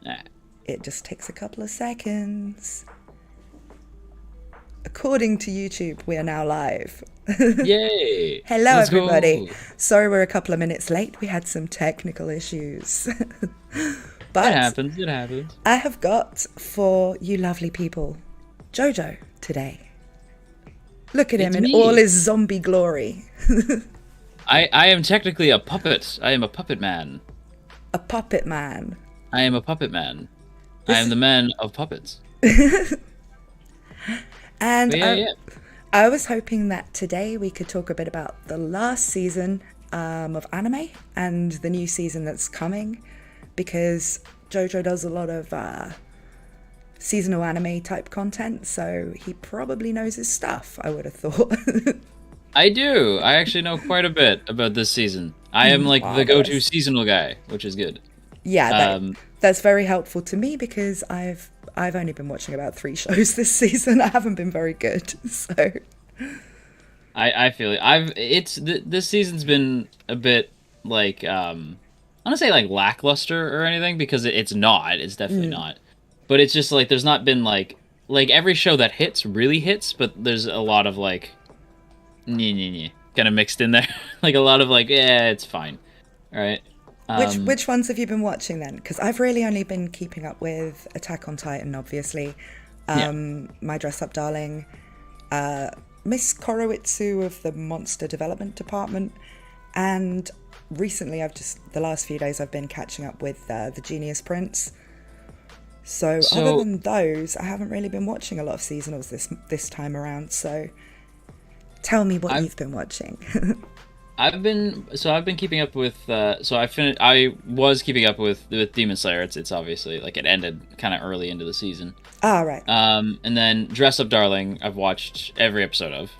Ah. It just takes a couple of seconds. According to YouTube, we are now live. Yay! Hello, Let's everybody. go! Sorry we're a couple of minutes late. We had some technical issues. It But happens, it happens. I have got for you lovely people JoJo today. Look at him It's in me. all his zombie glory. I am technically a puppet. I am a puppet man. A puppet man. I am a puppet man. I am the man of puppets. And But yeah. I was hoping that today we could talk a bit about the last season of anime and the new season that's coming, because JoJo does a lot of seasonal anime type content, so he probably knows his stuff, I would have thought. I do. I actually know quite a bit about this season. I am like the go-to seasonal guy, which is good. Yeah, that's very helpful to me because I've only been watching about 3 shows this season. I haven't been very good, so I feel it. This season's been a bit like I don't want to say like lackluster or anything, because it's not. It's definitely not. But it's just like there's not been like every show that hits really hits, but there's a lot of like kind of mixed in there. Like a lot of like, yeah, it's fine. All right. Which ones have you been watching then? Because I've really only been keeping up with Attack on Titan, obviously. My Dress Up Darling, Miss Koroitsu of the Monster Development Department, and recently the last few days I've been catching up with the Genius Prince. So other than those, I haven't really been watching a lot of seasonals this time around. So tell me what you've been watching. I've been keeping up with I was keeping up with Demon Slayer. It's obviously like it ended kind of early into the season. Ah, right. And then Dress Up Darling, I've watched every episode of.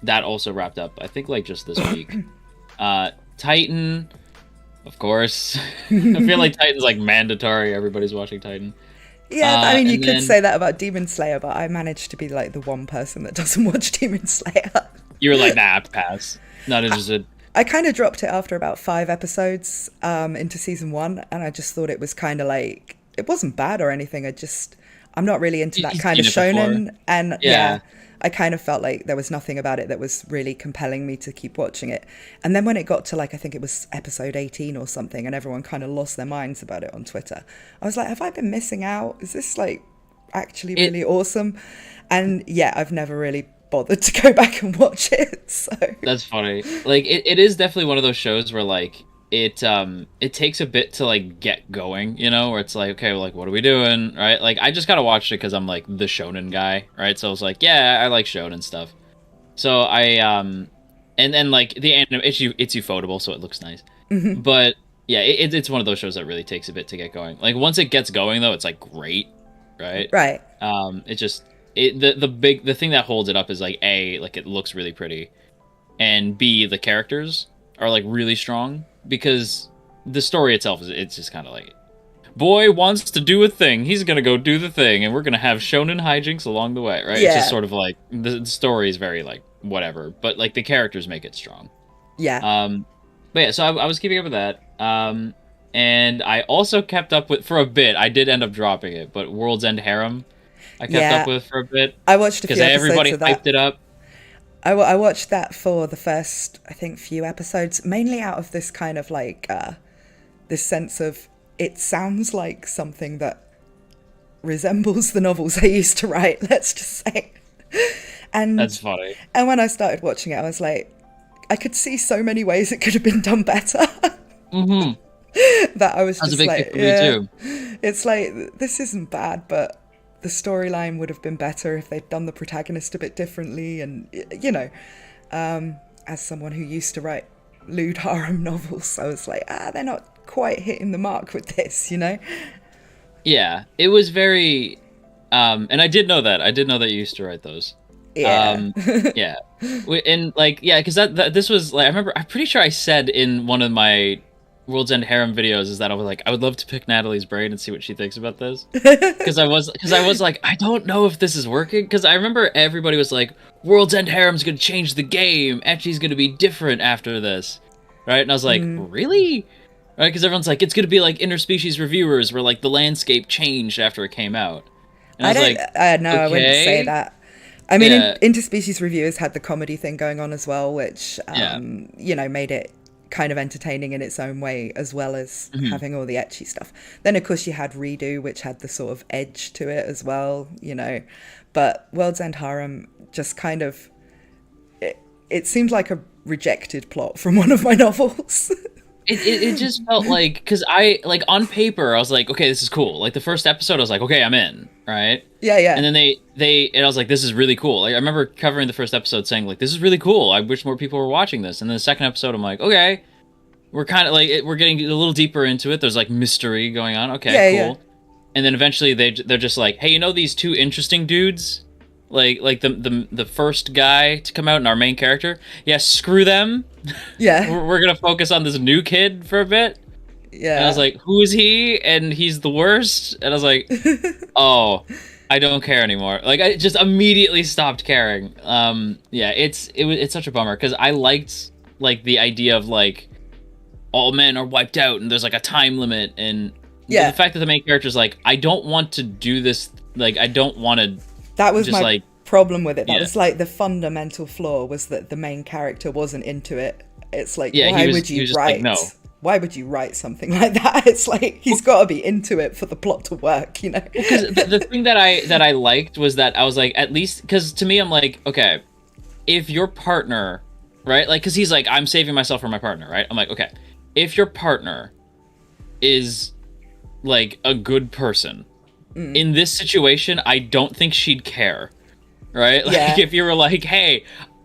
That also wrapped up, I think, like just this week. Titan, of course. I feel like Titan's like mandatory. Everybody's watching Titan. Yeah, I mean, you could say that about Demon Slayer, but I managed to be like the one person that doesn't watch Demon Slayer. You were like, nah, pass. Not interested. I kind of dropped it after about 5 episodes into season 1, and I just thought it was kind of like, it wasn't bad or anything. I'm not really into that kind of shonen, and yeah, I kind of felt like there was nothing about it that was really compelling me to keep watching it. And then when it got to like, I think it was episode 18 or something, and everyone kind of lost their minds about it on Twitter, I was like, have I been missing out? Is this like actually really awesome? And yeah, I've never really bothered to go back and watch it. So that's funny. Like it is definitely one of those shows where like it takes a bit to like get going, you know, where it's like, okay, well, like what are we doing, right? Like I just gotta watch it because I'm like the shonen guy, right? So I was like, yeah, I like shonen stuff. So I and then like the anime, it's ufotable, so it looks nice. But yeah, it's one of those shows that really takes a bit to get going. Like once it gets going though, it's like great, right? Right. It just the thing that holds it up is like A, like it looks really pretty, and B, the characters are like really strong, because the story itself it's just kind of like, boy wants to do a thing, he's gonna go do the thing, and we're gonna have shonen hijinks along the way, right? Yeah. It's just sort of like the story is very like whatever, but like the characters make it strong. Yeah. But yeah, so I was keeping up with that. And I also kept up with, for a bit, I did end up dropping it, but World's End Harem I kept up with for a bit. I watched a few episodes everybody of that. hyped it up. I watched that for the first, I think, few episodes, mainly out of this kind of like, this sense of, it sounds like something that resembles the novels I used to write, let's just say. And that's funny. And when I started watching it, I was like, I could see so many ways it could have been done better. That I was that's just a big like, thing for me too. It's like, this isn't bad, but the storyline would have been better if they'd done the protagonist a bit differently. And, you know, as someone who used to write lewd harem novels, I was like, they're not quite hitting the mark with this, you know? Yeah, it was very, and I did know that. I did know that you used to write those. Yeah. Yeah. And like, yeah, because this was like, I'm pretty sure I said in one of my World's End Harem videos is that I was like, I would love to pick Natalie's brain and see what she thinks about this. Because I was like, I don't know if this is working. Because I remember everybody was like, World's End Harem's going to change the game. Ecchi's going to be different after this. Right? And I was like, really? right? Because everyone's like, it's gonna be like interspecies reviewers, where like the landscape changed after it came out, and I was like, no, I wouldn't say okay, that. I mean, yeah, interspecies reviewers had the comedy thing going on as well, which, yeah, you know, made it kind of entertaining in its own way, as well as mm-hmm. having all the etchy stuff. Then, of course, you had Redo, which had the sort of edge to it as well, you know. But World's End Harem just kind of, it seemed like a rejected plot from one of my novels. It just felt like, because I, like, on paper, I was like, okay, this is cool. Like, the first episode, I was like, okay, I'm in, right? Yeah, yeah. And then and I was like, this is really cool. Like, I remember covering the first episode saying, like, this is really cool. I wish more people were watching this. And then the second episode, I'm like, okay, we're kind of, like, we're getting a little deeper into it. There's, like, mystery going on. Okay, Yeah, cool. Yeah. And then eventually they're just like, hey, you know these two interesting dudes? Like the first guy to come out and our main character? Yeah, screw them. Yeah. We're gonna focus on this new kid for a bit. Yeah. And I was like, who is he? And he's the worst. And I was like, oh, I don't care anymore. Like, I just immediately stopped caring. Yeah, it's such a bummer, because I liked, like, the idea of, like, all men are wiped out and there's, like, a time limit, and yeah, the fact that the main character is like, I don't want to do this. Like, I don't want to. That was just, my like, problem with it. That yeah. was like the fundamental flaw, was that the main character wasn't into it. It's like, yeah, why would you write? Like, no. Why would you write something like that? It's like, he's got to be into it for the plot to work, you know? Because the thing that I liked was that I was like, at least, because to me, I'm like, okay, if your partner, right? Like, because he's like, I'm saving myself for my partner, right? I'm like, okay, if your partner is, like, a good person, in this situation, I don't think she'd care, right? Like, yeah. if you were like, hey,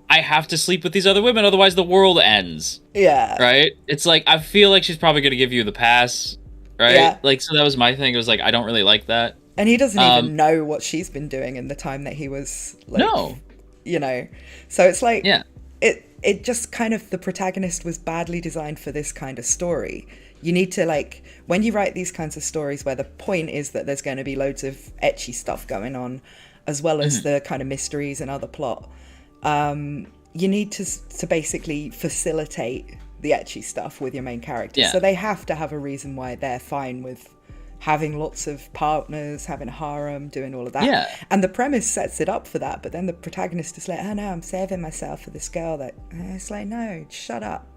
I have to sleep with these other women, otherwise the world ends. Yeah. Right? It's like, I feel like she's probably going to give you the pass, right? Yeah. Like, so that was my thing. It was like, I don't really like that. And he doesn't even know what she's been doing in the time that he was, like, no. You know? So it's like, yeah. It just kind of, the protagonist was badly designed for this kind of story. You need to, like, when you write these kinds of stories where the point is that there's going to be loads of ecchi stuff going on, as well as the kind of mysteries and other plot, you need to basically facilitate the ecchi stuff with your main character. Yeah. So they have to have a reason why they're fine with having lots of partners, having a harem, doing all of that. Yeah. And the premise sets it up for that, but then the protagonist is like, oh no, I'm saving myself for this girl. That it's like, no, shut up.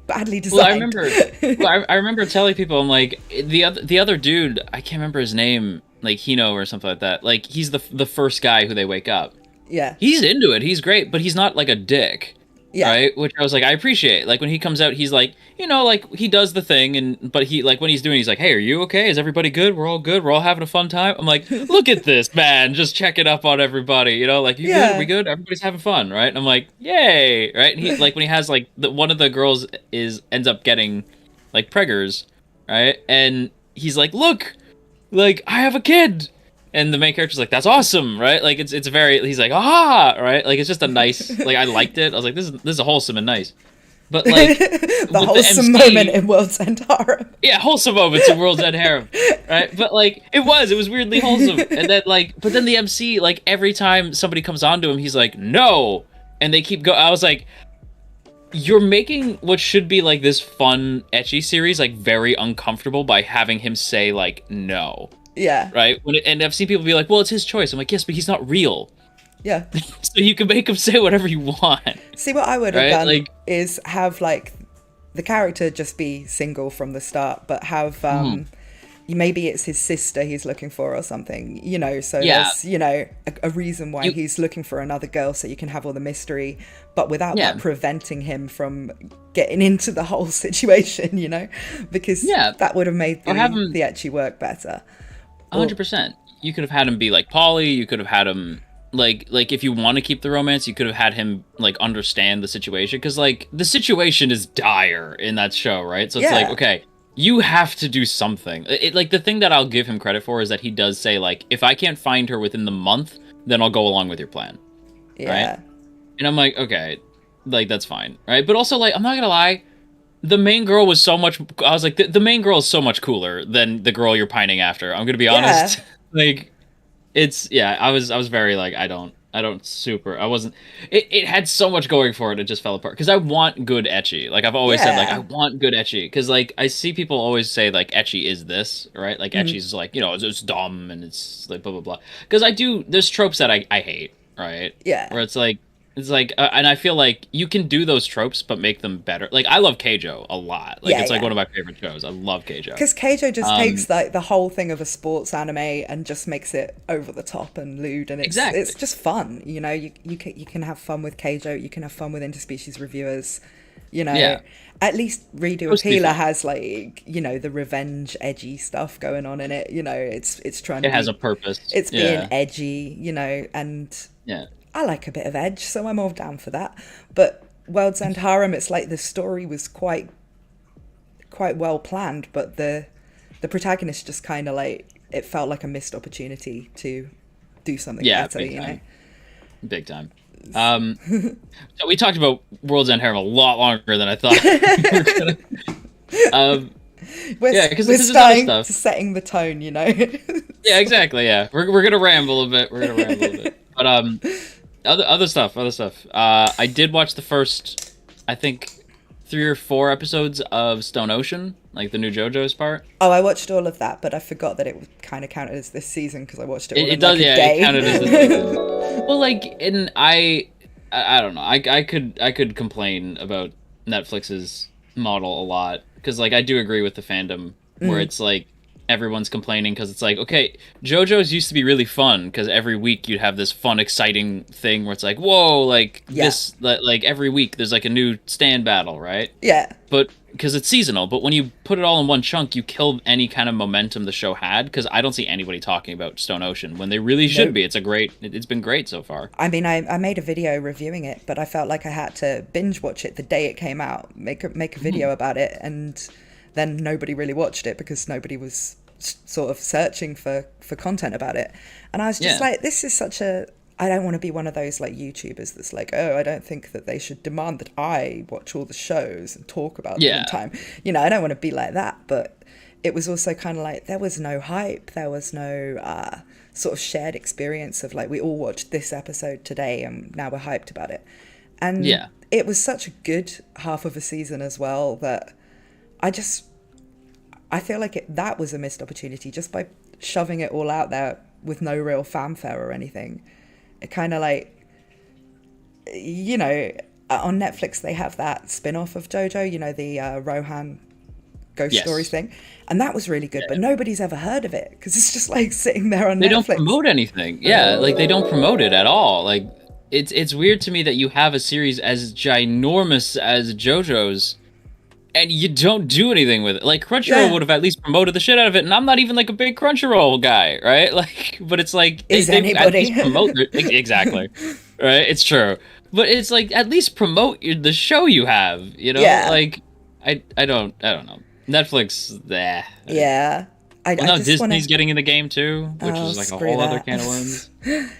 Badly designed. Well, I remember telling people, I'm like, the other dude, I can't remember his name, like Hino or something like that. Like, he's the first guy who they wake up. Yeah. He's into it. He's great, but he's not like a dick. Yeah. Right? Which I was like, I appreciate. Like, when he comes out, he's like, you know, like, he does the thing, but he, like, when he's doing it, he's like, hey, are you okay? Is everybody good? We're all good? We're all having a fun time? I'm like, look at this, man. Just checking up on everybody. You know, like, you good? We good? Everybody's having fun, right? And I'm like, yay! Right? And he, like, when he has, like, one of the girls ends up getting, like, preggers, right? And he's like, look! Like, I have a kid! And the main character's like, that's awesome, right? Like, it's very, he's like, ah, right? Like, it's just a nice, like, I liked it. I was like, this is wholesome and nice. But, like, the wholesome moment in World's End Harem. Yeah, wholesome moments in World's End Harem, right? But, like, it was weirdly wholesome. And then, like, but then the MC, like, every time somebody comes on to him, he's like, no! And they keep going. I was like, you're making what should be, like, this fun, ecchi series, like, very uncomfortable by having him say, like, no. Yeah. Right? And I've seen people be like, well, it's his choice. I'm like, yes, but he's not real. Yeah. So you can make him say whatever you want. See, what I would have done is have, like, the character just be single from the start, but have, maybe it's his sister he's looking for or something, you know, so there's, you know, a reason why he's looking for another girl, so you can have all the mystery, but without that preventing him from getting into the whole situation, you know, because that would have made the ecchi work better. 100%. You could have had him be like Polly. You could have had him like if you want to keep the romance, you could have had him like understand the situation, because like the situation is dire in that show, right? So it's like, okay, you have to do something. It like, the thing that I'll give him credit for is that he does say, like, if I can't find her within the month, then I'll go along with your plan. Right? And I'm like, okay, like, that's fine, right? But also, like, I'm not gonna lie, the main girl was so much, I was like, the main girl is so much cooler than the girl you're pining after. I'm gonna be honest. Like, it's, I was very like, I don't I wasn't. It had so much going for it. It just fell apart because I want good ecchi. Like I've always said, like I want good ecchi because like I see people always say like ecchi is this, right? Like ecchi's like, you know, it's dumb and it's like blah blah blah. Because I do. There's tropes that I hate, right? Yeah. Where it's like, and I feel like you can do those tropes, but make them better. Like I love Keijo a lot. Like it's like one of my favorite shows. I love Keijo because Keijo just takes like the whole thing of a sports anime and just makes it over the top and lewd, and it's just fun. You know, you can have fun with Keijo. You can have fun with interspecies reviewers. You know, at least Redo Appealer has like, you know, the revenge edgy stuff going on in it. You know, it's trying to. It has a purpose. It's being edgy. You know, and I like a bit of edge, so I'm all down for that. But World's End Harem, it's like the story was quite well planned, but the protagonist just kind of like, it felt like a missed opportunity to do something better, you know? Big time. So we talked about World's End Harem a lot longer than I thought we were because we're starting to setting the tone, you know? Yeah, exactly, yeah. We're gonna ramble a bit. But other stuff. I did watch the first, I think, 3 or 4 episodes of Stone Ocean, like the new JoJo's part. Oh, I watched all of that, but I forgot that it kind of counted as this season because I watched it all in does, like a day. It counted as this season. Well, like, I don't know. I could complain about Netflix's model a lot because, like, I do agree with the fandom where it's like everyone's complaining because it's like, okay, JoJo's used to be really fun because every week you'd have this fun, exciting thing where it's like, whoa, like this, like every week there's like a new stand battle, right? Yeah. But because it's seasonal, but when you put it all in one chunk, you kill any kind of momentum the show had because I don't see anybody talking about Stone Ocean when they really should be. It's been great so far. I mean, I made a video reviewing it, but I felt like I had to binge watch it the day it came out, make a video about it, and then nobody really watched it because nobody was sort of searching for content about it. And I was just like, this is such a... I don't want to be one of those like YouTubers that's like, oh, I don't think that they should demand that I watch all the shows and talk about them in time. You know, I don't want to be like that. But it was also kind of like, there was no hype. There was no sort of shared experience of like, we all watched this episode today and now we're hyped about it. And it was such a good half of a season as well that I feel like that was a missed opportunity just by shoving it all out there with no real fanfare or anything. It kind of like, you know, on Netflix they have that spin-off of JoJo, you know, the Rohan Ghost Stories thing, and that was really good, but nobody's ever heard of it because it's just like sitting there on Netflix. They don't promote anything. Like they don't promote it at all. Like it's weird to me that you have a series as ginormous as JoJo's and you don't do anything with it. Like, Crunchyroll would have at least promoted the shit out of it, and I'm not even, like, a big Crunchyroll guy, right? Like, but it's like... Is anybody? At least promote exactly. Right? It's true. But it's like, at least promote the show you have, you know? Yeah. Like, I don't know. Netflix, Yeah. Now Disney's getting in the game, too, which is, like, a whole other can of worms.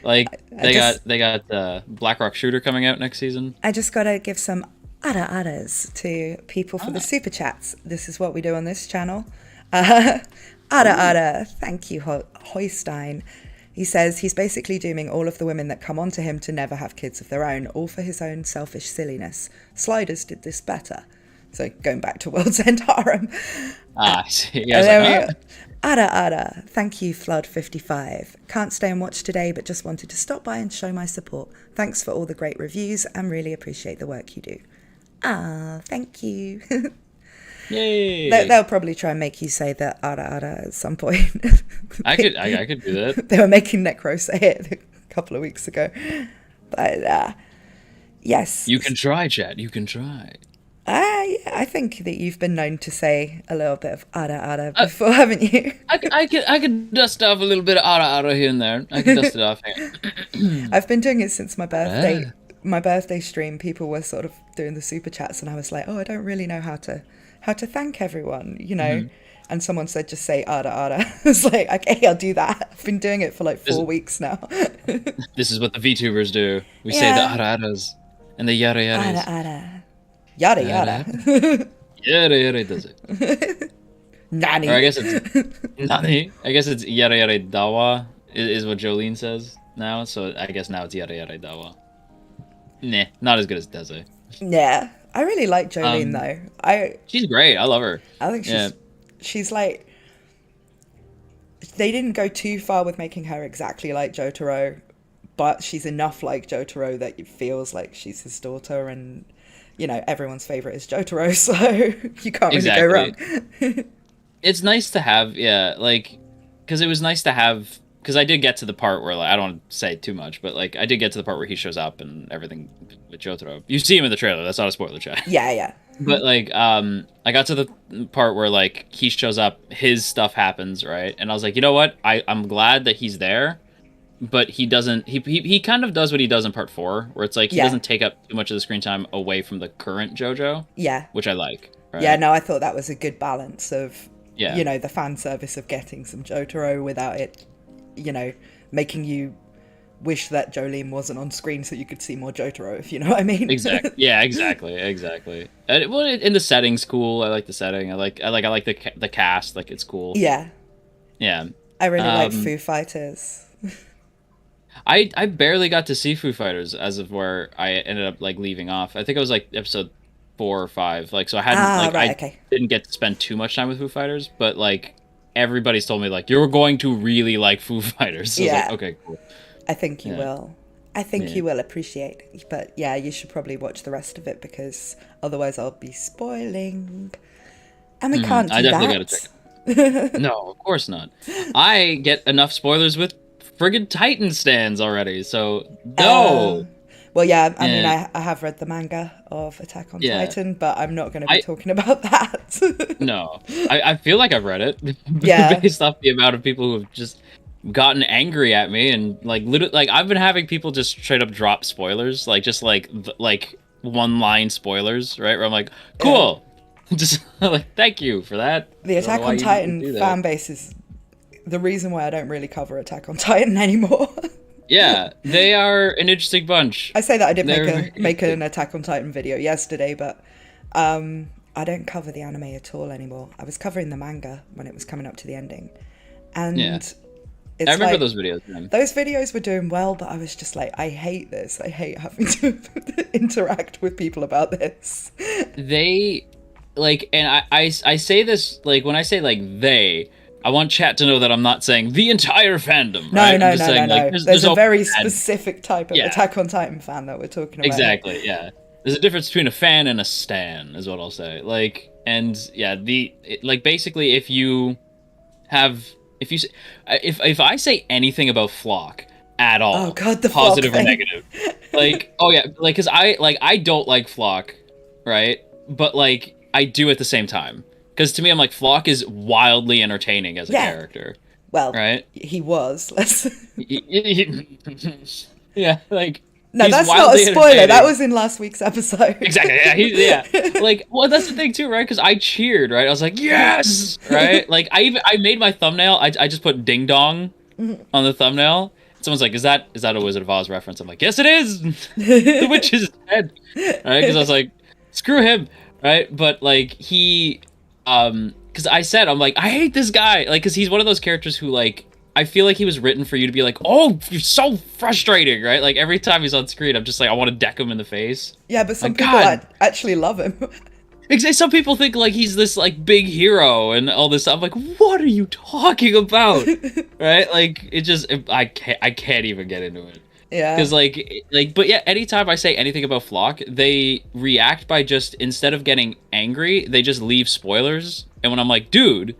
Like, they got Black Rock Shooter coming out next season. I just gotta give some... Ara-aras to people for the super chats. This is what we do on this channel. Ara-ara. Thank you, Hoystein. He says he's basically dooming all of the women that come onto him to never have kids of their own, all for his own selfish silliness. Sliders did this better. So going back to World's End Harem. Ara-ara. Thank you, Flood55. Can't stay and watch today, but just wanted to stop by and show my support. Thanks for all the great reviews and really appreciate the work you do. Thank you. Yay! They'll probably try and make you say the ara at some point. I could do that. They were making Necro say it a couple of weeks ago. But, yes. You can try, chat. You can try. I think that you've been known to say a little bit of ara before, haven't you? I could dust off a little bit of ara here and there. I can dust it off here. I've been doing it since my birthday. My birthday stream, people were sort of doing the super chats, and I was like, oh, I don't really know how to thank everyone, you know. Mm-hmm. And someone said, just say ara. I was like, okay, I'll do that. I've been doing it for like 4 weeks now. This is what the VTubers do. We say the ara-aras and the yara-yaras. Ara. Yada yada. Yada does it. Nani. Or I guess it's nani. I guess it's yara dawa is what Jolene says. now, so I guess now it's Yara Yara Dawa. Nah, not as good as Deze. Yeah, I really like Jolene though. She's great. I love her. I think she's like, they didn't go too far with making her exactly like Jotaro, but she's enough like Jotaro that it feels like she's his daughter, and you know, everyone's favorite is Jotaro, so you can't really go wrong. It's nice to have, like, because it was nice to have, because I did get to the part where, like, I don't want to say too much, but, like, I did get to the part where he shows up and everything with Jotaro. You see him in the trailer, that's not a spoiler, chat. Yeah. But, like, I got to the part where, like, he shows up, his stuff happens, right? And I was like, you know what? I'm glad that he's there, but he doesn't, he kind of does what he does in part 4, where it's like, he doesn't take up too much of the screen time away from the current JoJo. Yeah. Which I like. Right? Yeah, no, I thought that was a good balance of, you know, the fan service of getting some Jotaro without it, you know, making you wish that Jolene wasn't on screen so you could see more Jotaro, if you know what I mean. Exactly. Yeah, exactly. And, well, in the setting's cool. I like the setting. I like the cast. Like, it's cool. Yeah. Yeah. I really like Foo Fighters. I barely got to see Foo Fighters as of where I ended up, like, leaving off. I think it was, like, episode 4 or 5. Like, so I hadn't, I didn't get to spend too much time with Foo Fighters, but, like, everybody's told me, like, you're going to really like Foo Fighters. So I was like, okay, cool. I think you will. I think you will appreciate it. But yeah, you should probably watch the rest of it, because otherwise I'll be spoiling. And we can't do that. I definitely gotta check it. No, of course not. I get enough spoilers with friggin' Titan stands already, so no. Well, yeah, I mean, I have read the manga of Attack on Titan, but I'm not going to be talking about that. No. I feel like I've read it. Based off the amount of people who have just gotten angry at me, and, like, literally, like, I've been having people just straight up drop spoilers, like, just, like one-line spoilers, right? Where I'm like, cool! Just, like, thank you for that. The Attack on Titan fan base is the reason why I don't really cover Attack on Titan anymore. Yeah, they are an interesting bunch. I say that I did make an Attack on Titan video yesterday, but I don't cover the anime at all anymore. I was covering the manga when it was coming up to the ending. And it's I remember those videos, man. Those videos were doing well, but I was just like, I hate this. I hate having to interact with people about this. They, like, and I say this, like, when I say, like, I want chat to know that I'm not saying the entire fandom. No, right? no. Like, there's a very specific type of Attack on Titan fan that we're talking about. Exactly, yeah. There's a difference between a fan and a stan, is what I'll say. Like, and yeah, like, basically, if I say anything about Flock at all, oh god, the positive Flock or negative, like, oh yeah, like, because I don't like Flock, right? But, like, I do at the same time. Because to me, I'm like, Flock is wildly entertaining as a character. Well, right? He was. Yeah, like... No, that's not a spoiler. That was in last week's episode. Exactly, yeah. Like, well, that's the thing, too, right? Because I cheered, right? I was like, yes! Right? Like, I made my thumbnail, I just put ding dong on the thumbnail. Someone's like, is that a Wizard of Oz reference? I'm like, yes, it is! The witch is dead. Right? Because I was like, screw him. Right? But, like, because I said, I'm like, I hate this guy. Like, because he's one of those characters who, like, I feel like he was written for you to be like, oh, you're so frustrating, right? Like, every time he's on screen, I'm just like, I want to deck him in the face. Yeah, but some people actually love him. Some people think, like, he's this, like, big hero and all this stuff. I'm like, what are you talking about? Right? Like, it just, I can't even get into it. Yeah. Because, but yeah, anytime I say anything about Flock, they react by just, instead of getting angry, they just leave spoilers. And when I'm like, dude,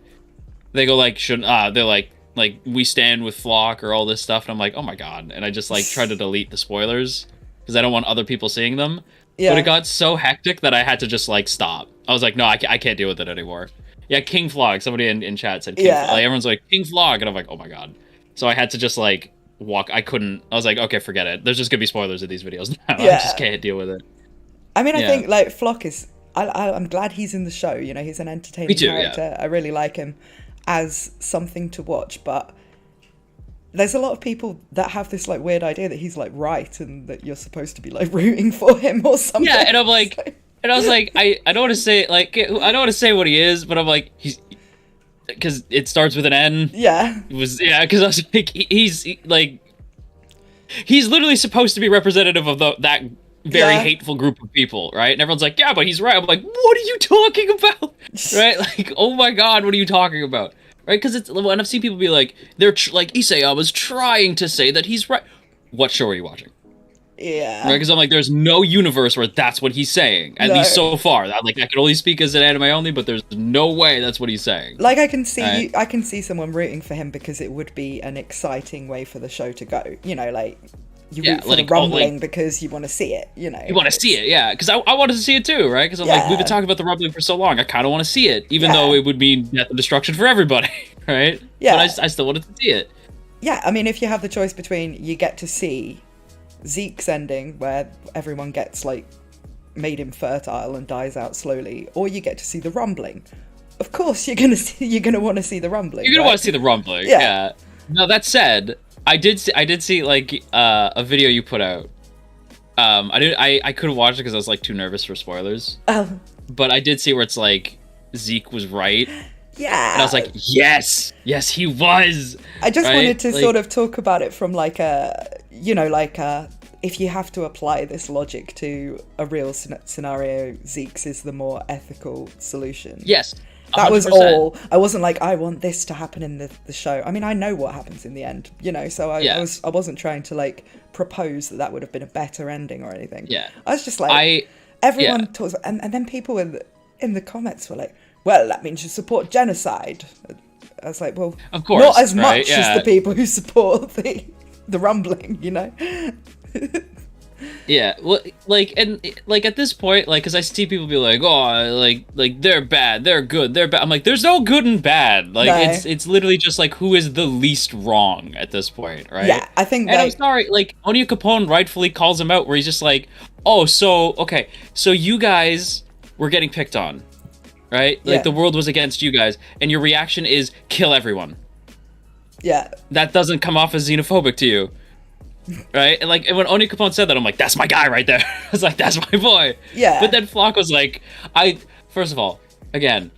they go, like, they're like, we stand with Flock or all this stuff. And I'm like, oh my god. And I just, like, try to delete the spoilers because I don't want other people seeing them. Yeah. But it got so hectic that I had to just, like, stop. I was like, no, I can't deal with it anymore. Yeah, King Flock. Somebody in chat said King Flock. Like, everyone's like, King Flock. And I'm like, oh my god. So I had to just, like, I was like, okay, forget it. There's just gonna be spoilers of these videos now. I just can't deal with it. I mean, I think, like, Flock is... I'm glad he's in the show, you know, he's an entertaining character. I really like him as something to watch, but there's a lot of people that have this, like, weird idea that he's, like, right and that you're supposed to be, like, rooting for him or something. Yeah, and I'm like... And I was like, I don't want to say, like, I don't want to say what he is, but I'm like, he's... Because it starts with an N. Yeah. Because I was like, he's like... he's literally supposed to be representative of that very hateful group of people, right? And everyone's like, yeah, but he's right. I'm like, what are you talking about? Right? Like, oh my god, what are you talking about? Right? Because it's when I've seen people be like, they're like, Isayama's trying to say that he's right. What show are you watching? Yeah. Right? Because I'm like, there's no universe where that's what he's saying. At least so far. I can only speak as an anime only, but there's no way that's what he's saying. Like, I can see I can see someone rooting for him because it would be an exciting way for the show to go. You know, like, you root for the rumbling because you want to see it, you know. You want to see it, yeah. Because I wanted to see it too, right? Because I'm like, we've been talking about the rumbling for so long. I kind of want to see it, even though it would mean death and destruction for everybody, right? Yeah. But I still wanted to see it. Yeah, I mean, if you have the choice between you get to see Zeke's ending, where everyone gets, like, made infertile and dies out slowly, or you get to see the rumbling. Of course, you're gonna want to see the rumbling. You're gonna want to see the rumbling, yeah. Now, that said, I did see like a video you put out. I couldn't watch it because I was like too nervous for spoilers. Oh. But I did see where it's like Zeke was right. Yeah. And I was like, yes, he was. I just wanted to sort of talk about it from like if you have to apply this logic to a real scenario, Zeke's is the more ethical solution. Yes. 100%. That was all. I wasn't like, I want this to happen in the show. I mean, I know what happens in the end, you know, so I wasn't trying to like propose that would have been a better ending or anything. Yeah. I was just like, everyone talks, and then people in the comments were like, well, that means you support genocide. I was like, well, of course, not as much as the people who support the rumbling, you know? Yeah, well, like, and like at this point, like, because I see people be like, oh, like they're bad, they're good, they're bad. I'm like, there's no good and bad. Like, it's literally just like who is the least wrong at this point, right? Yeah, I think. And I'm sorry, like Oniya Capone rightfully calls him out, where he's just like, oh, so you guys were getting picked on, right? Like the world was against you guys, and your reaction is kill everyone. Yeah, that doesn't come off as xenophobic to you. Right? And like when Oniya Capone said that, I'm like, that's my guy right there. I was like, that's my boy. Yeah. But then Flock was like, first of all, again,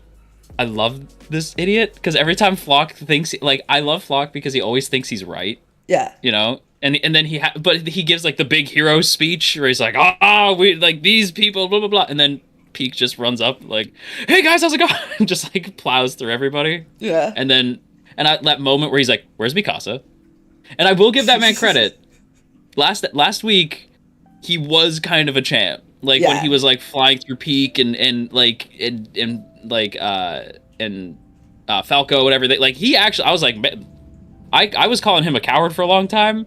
I love this idiot because every time Flock thinks, like, I love Flock because he always thinks he's right. Yeah. You know? And then but he gives like the big hero speech where he's like, we like these people, blah blah blah, and then Peak just runs up like, hey guys, how's it going? And just like plows through everybody. Yeah. And that moment where he's like, where's Mikasa? And I will give that man credit. Last week, he was kind of a champ. Like when he was like flying through Peak and Falco, whatever. Like he actually, I was like, I was calling him a coward for a long time.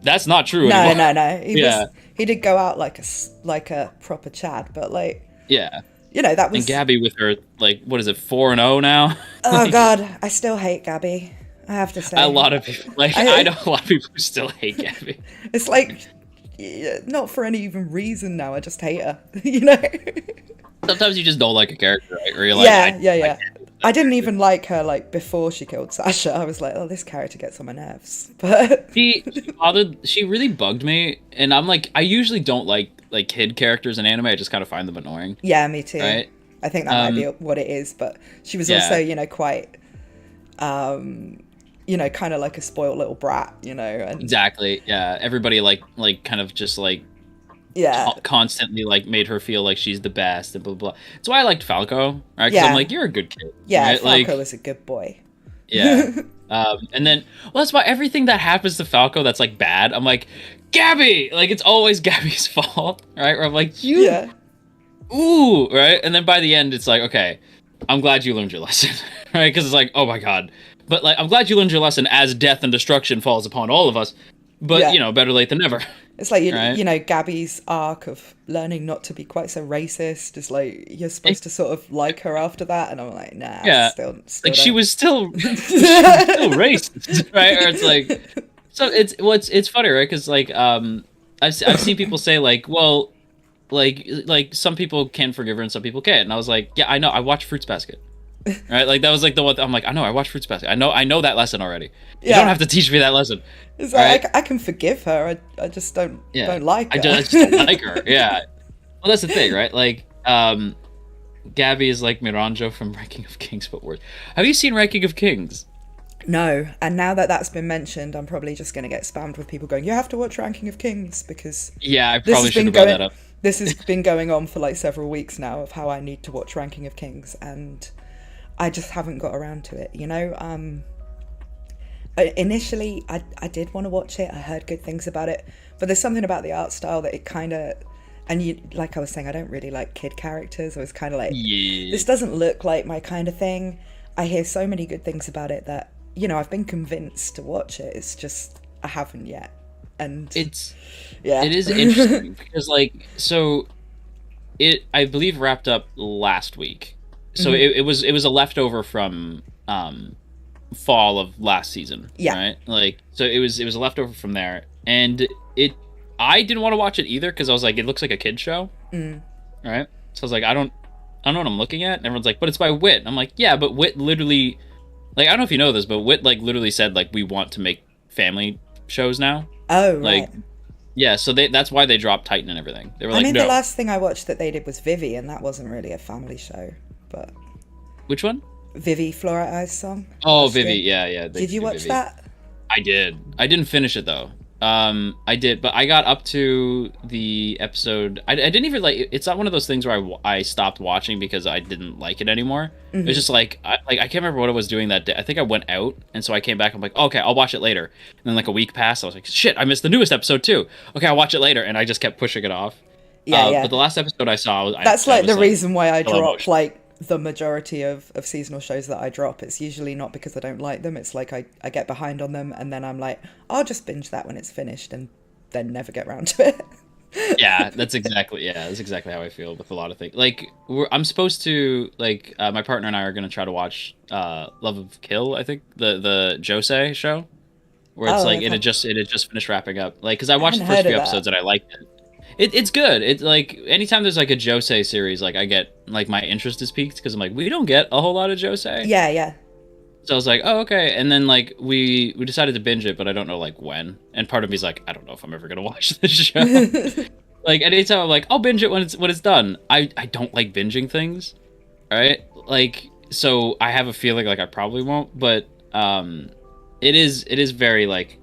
That's not true anymore. No. He did go out like a proper Chad, but like you know that was. And Gabby with her like what is it 4-0 now? Oh God, I still hate Gabby. I have to say. A lot of people, like, I know a lot of people who still hate Gabby. It's like, not for any even reason now, I just hate her, you know? Sometimes you just don't like a character, right? Or you're like, yeah. I didn't even like her, like, before she killed Sasha. I was like, oh, this character gets on my nerves. But she really bugged me, and I'm like, I usually don't like kid characters in anime, I just kind of find them annoying. Yeah, me too. Right? I think that might be what it is, but she was also, you know, quite... you know, kind of like a spoiled little brat, you know. And exactly, yeah. Everybody like kind of just like constantly like made her feel like she's the best and blah blah. That's why I liked Falco, right? Because I'm like, you're a good kid. Yeah, right? Falco is a good boy. Yeah. And then that's why everything that happens to Falco that's like bad, I'm like, Gabby, like it's always Gabby's fault, right? Where I'm like, ooh, right? And then by the end, it's like, okay, I'm glad you learned your lesson, right? Because it's like, oh my god. But like, I'm glad you learned your lesson as death and destruction falls upon all of us. But you know, better late than never. It's like you know, Gabby's arc of learning not to be quite so racist is like you're supposed to sort of like her after that, and I'm like, nah. Still like she was still racist, right? Or it's like, so it's funny, right? Because like I've seen people say like, well, like some people can forgive her and some people can't, and I was like, yeah, I know. I watched Fruits Basket. Right, like that was like the one. I'm like, I know. I watched Fruits Basket. I know that lesson already. You don't have to teach me that lesson. It's like I can forgive her. I just don't like her. I just don't like her. Yeah. Well, that's the thing, right? Like, Gabby is like Miranjo from Ranking of Kings, but worse. Have you seen Ranking of Kings? No, and now that that's been mentioned, I'm probably just going to get spammed with people going, "You have to watch Ranking of Kings," because Yeah, I this probably has should been have brought going that up. this has been going on for like several weeks now of how I need to watch Ranking of Kings, and I just haven't got around to it. Initially, I did want to watch it. I heard good things about it, but there's something about the art style that it kind of, and you, like I was saying, I don't really like kid characters. I was kind of like, Yeah. this doesn't look like my kind of thing. I hear so many good things about it that, I've been convinced to watch it. It's just I haven't yet, and It yeah. is interesting because so it I believe wrapped up last week. So Mm-hmm. it was a leftover from fall of last season, Yeah. right? So it was a leftover from there, and it I didn't want to watch it either because I was like, it looks like a kid show, right? So I was like, I don't know what I'm looking at, and everyone's like, but it's by Wit. I'm like, yeah, but Wit literally, I don't know if you know this, but Wit literally said we want to make family shows now. Oh, Like, right. yeah, so that's why they dropped Titan and everything. They were I like, mean, the no. last thing I watched that they did was Vivi, and that wasn't really a family show, but Which one? Vivi, Flora Eyes song. Oh, The Vivi. stream. Yeah. They Did you do watch Vivi. that? I did. I didn't finish it though. I did, but I got up to the episode. I didn't even It's not one of those things where I stopped watching because I didn't like it anymore. It was just I can't remember what I was doing that day. I think I went out, and so I came back. I'm like, okay, I'll watch it later. And then a week passed. I was like, shit, I missed the newest episode too. Okay, I'll watch it later, and I just kept pushing it off. Yeah, But yeah. the last episode I saw, That's I like was the reason why I still drop emotional. like the majority of seasonal shows that I drop. It's usually not because I don't like them. It's like I get behind on them, and then I'm like, I'll just binge that when it's finished, and then never get round to it. That's exactly how I feel with a lot of things. I'm supposed to my partner and I are gonna try to watch Love of Kill. I think the Josei show where it's Oh, it had just finished wrapping up. Because I I watched haven't the first heard of few that. episodes and I liked it. It's good. It's anytime there's a Josei series, I get my interest is piqued because I'm like, we don't get a whole lot of Josei. Yeah, yeah. So I was like, oh, okay. And then we decided to binge it, but I don't know when. And part of me's like, I don't know if I'm ever gonna watch this show. Anytime I'm like, I'll binge it when it's done. I don't like binging things, right? So I have a feeling I probably won't, but it is very it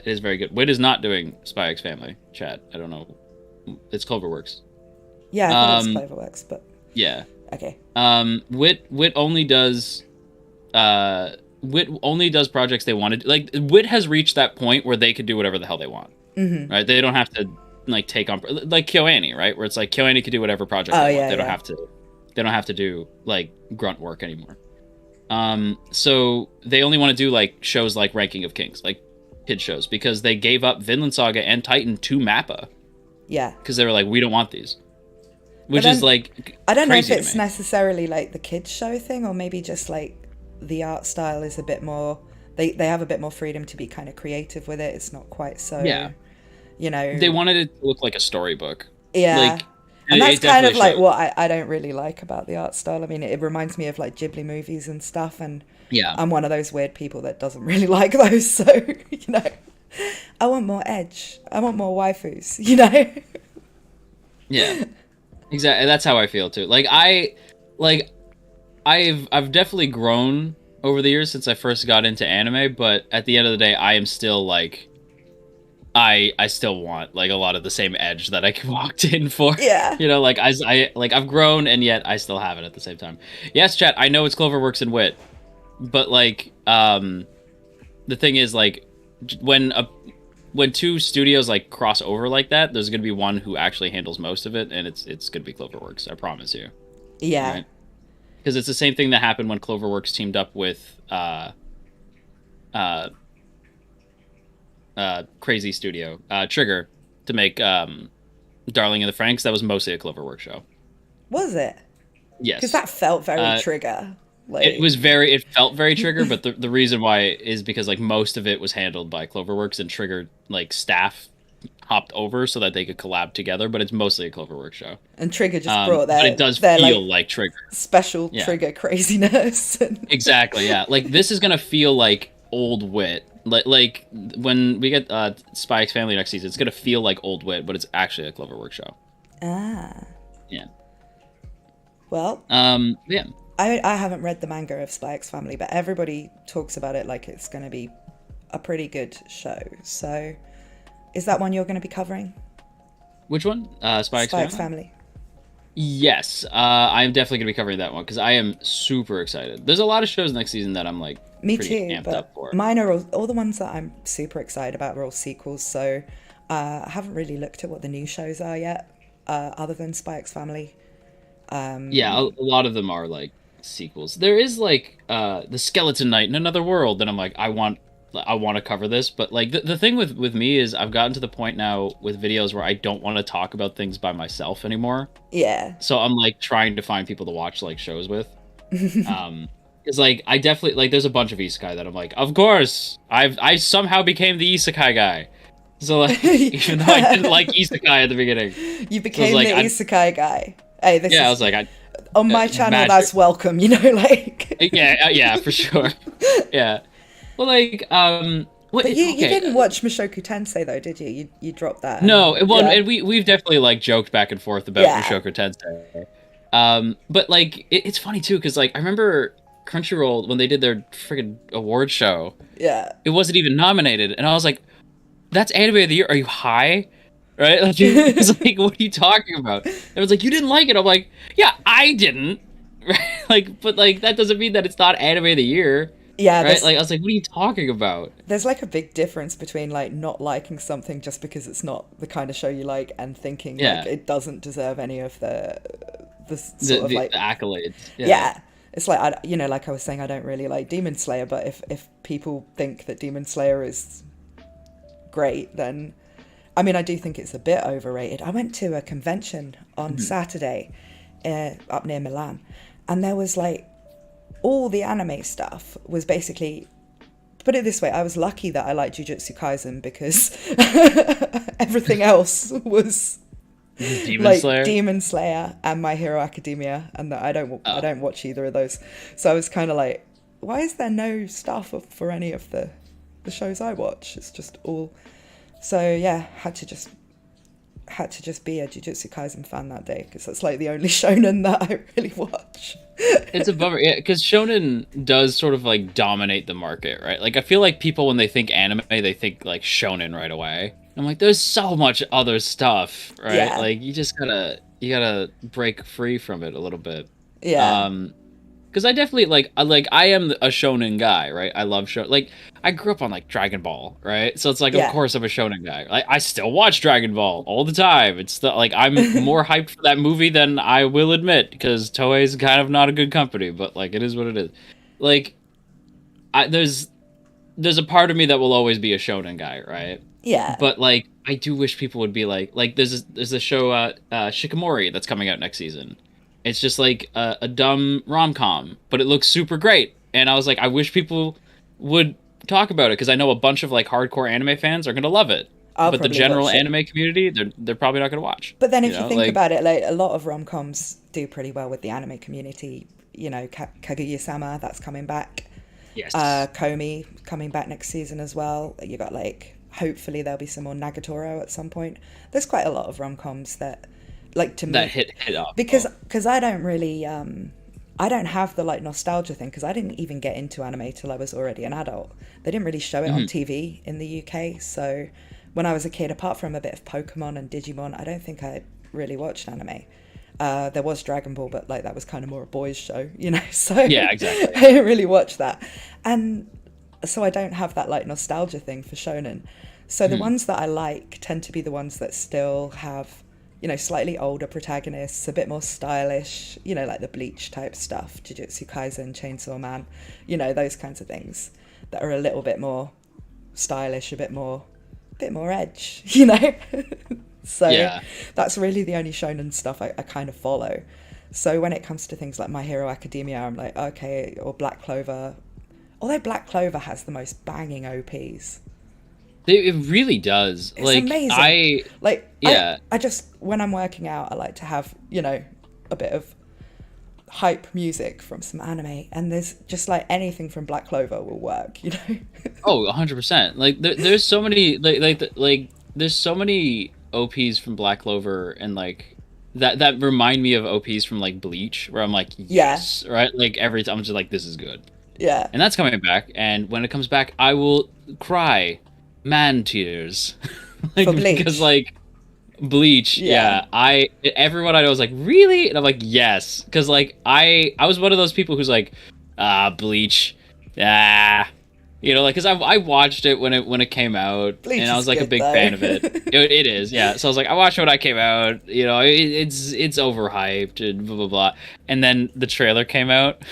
is very good. Wit is not doing Spy X Family chat. I don't know. It's Cloverworks. Yeah, I thought it was Um, Cloverworks, but yeah. okay. Wit only does projects they wanted. Wit has reached that point where they could do whatever the hell they want. Mm-hmm. Right? They don't have to take on KyoAni, right? Where it's KyoAni could do whatever project Oh, they want. yeah, They don't yeah. have to. They don't have to do grunt work anymore. So they only want to do shows like Ranking of Kings, kid shows, because they gave up Vinland Saga and Titan to Mappa Yeah. because they were we don't want these, which then, is I don't know if crazy to it's me. necessarily the kids show thing, or maybe just the art style is a bit more. They have a bit more freedom to be kind of creative with it. It's not quite so. Yeah. You They wanted it to look like a storybook. Yeah. And it that's kind of definitely showed. what I don't really like about the art style. I mean, it reminds me of Ghibli movies and stuff, and Yeah. I'm one of those weird people that doesn't really like those. So, I want more edge. I want more waifus, Yeah. Exactly. That's how I feel too. I've definitely grown over the years since I first got into anime, but at the end of the day, I am still I still want a lot of the same edge that I walked in for. Yeah. I've grown and yet I still have it at the same time. Yes, chat, I know it's Cloverworks and Wit, but the thing is when two studios cross over like that, there's gonna be one who actually handles most of it, and it's gonna be Cloverworks. I promise you. Yeah. Right? Because it's the same thing that happened when Cloverworks teamed up with crazy studio Trigger to make Darling in the Franxx. That was mostly a Cloverworks show. Was it? Yes, Because that felt very Trigger. It felt very Trigger, but the reason why is because most of it was handled by Cloverworks, and Trigger staff hopped over so that they could collab together, but it's mostly a Cloverworks show. And Trigger just brought but it does their feel like Trigger. special Trigger craziness. Exactly, yeah. This is gonna feel like old Wit. When we get Spy X Family next season, it's gonna feel like old Wit, but it's actually a Cloverworks show. Ah. Yeah. Well. Yeah. I haven't read the manga of Spy X Family, but everybody talks about it like it's going to be a pretty good show. So, is that one you're going to be covering? Which one? Spy X Family. Yes, I'm definitely going to be covering that one because I am super excited. There's a lot of shows next season that I'm like Me pretty too, amped but up for. mine are all the ones that I'm super excited about are all sequels. So I haven't really looked at what the new shows are yet, other than Spy X Family. Yeah, a lot of them are like sequels. There is like the Skeleton Knight in Another World, and I'm like, I want to cover this, but like the thing with me is I've gotten to the point now with videos where I don't want to talk about things by myself anymore. Yeah. So I'm like trying to find people to watch like shows with. Because like I definitely like there's a bunch of isekai that I'm like, of course I somehow became the isekai guy. So like even though I didn't like isekai at the beginning, you became the isekai guy. Hey, this yeah, is, I was like, on my channel, that's welcome. You know, like yeah, for sure, yeah. Well, like but you didn't watch Mashoku Tensei though, did you? You dropped that. No, and we've definitely like joked back and forth about Mashoku Tensei. But like it's funny too because like I remember Crunchyroll when they did their friggin' award show. Yeah. It wasn't even nominated, and I was like, "That's anime of the year. Are you high?" Right? Like, it's like, what are you talking about? And it was like, you didn't like it. I'm like, yeah, I didn't. Right? Like, but like that doesn't mean that it's not anime of the year. Yeah, right. Like I was like, what are you talking about? There's like a big difference between like not liking something just because it's not the kind of show you like and thinking like it doesn't deserve any of the sort of like the accolades. Yeah. It's like like I was saying, I don't really like Demon Slayer, but if people think that Demon Slayer is great, then I mean I do think it's a bit overrated. I went to a convention on Saturday up near Milan, and there was like all the anime stuff was basically, put it this way, I was lucky that I liked Jujutsu Kaisen because everything else was Demon Slayer and My Hero Academia, and that I don't watch either of those. So I was kind of like, why is there no stuff for any of the shows I watch? It's just all. So yeah, had to just be a Jujutsu Kaisen fan that day because that's like the only shonen that I really watch. It's a bummer, yeah, because shonen does sort of like dominate the market, right? Like I feel like people when they think anime, they think like shonen right away. I'm like, there's so much other stuff, right? Yeah. Like you just gotta break free from it a little bit. Yeah. Because I definitely like I am a shonen guy, right? I love show. Like I grew up on like Dragon Ball, right? So it's like of course I'm a shonen guy. Like I still watch Dragon Ball all the time. It's like I'm more hyped for that movie than I will admit because Toei's kind of not a good company, but like it is what it is. Like there's a part of me that will always be a shonen guy, right? Yeah. But like I do wish people would be like there's a show Shikamori that's coming out next season. It's just like a dumb rom-com, but it looks super great. And I was like, I wish people would talk about it because I know a bunch of like hardcore anime fans are gonna love it. But the general anime community, they're probably not gonna watch. But then if you think about it, like a lot of rom-coms do pretty well with the anime community. You know, Kaguya-sama, that's coming back. Yes. Komi coming back next season as well. You got like, hopefully there'll be some more Nagatoro at some point. There's quite a lot of rom-coms that. Like to me that hit up because I don't really I don't have the like nostalgia thing because I didn't even get into anime till I was already an adult. They didn't really show it on TV in the UK, so when I was a kid, apart from a bit of Pokemon and Digimon, I don't think I really watched anime. There was Dragon Ball, but like that was kind of more a boys show, you know, so yeah, exactly. I didn't really watch that, and so I don't have that like nostalgia thing for shonen. So the ones that I like tend to be the ones that still have, you know, slightly older protagonists, a bit more stylish, you know, like the Bleach type stuff, Jujutsu Kaisen, Chainsaw Man, you know, those kinds of things that are a little bit more stylish, a bit more edge, you know. So that's really the only shonen stuff I kind of follow. So when it comes to things like My Hero Academia, I'm like, okay, or Black Clover, although Black Clover has the most banging OPs. It really does. It's amazing. I just, when I'm working out, I like to have, you know, a bit of hype music from some anime, and there's just like anything from Black Clover will work, you know. Oh, 100%. Like there's so many like there's so many OPs from Black Clover, and like that remind me of OPs from like Bleach, where I'm like, yes, right? Like every time I'm just like, this is good. Yeah. And that's coming back, and when it comes back, I will cry man tears. Like, for Bleach. because like Bleach, everyone I know was like, really? And I'm like, yes, because like I was one of those people who's like, Bleach, you know, like, because I watched it when it came out, Bleach and I was like good, a big though. fan of it. It is, yeah. So I was like, I watched it when I came out, you know, it's overhyped and blah blah blah, and then the trailer came out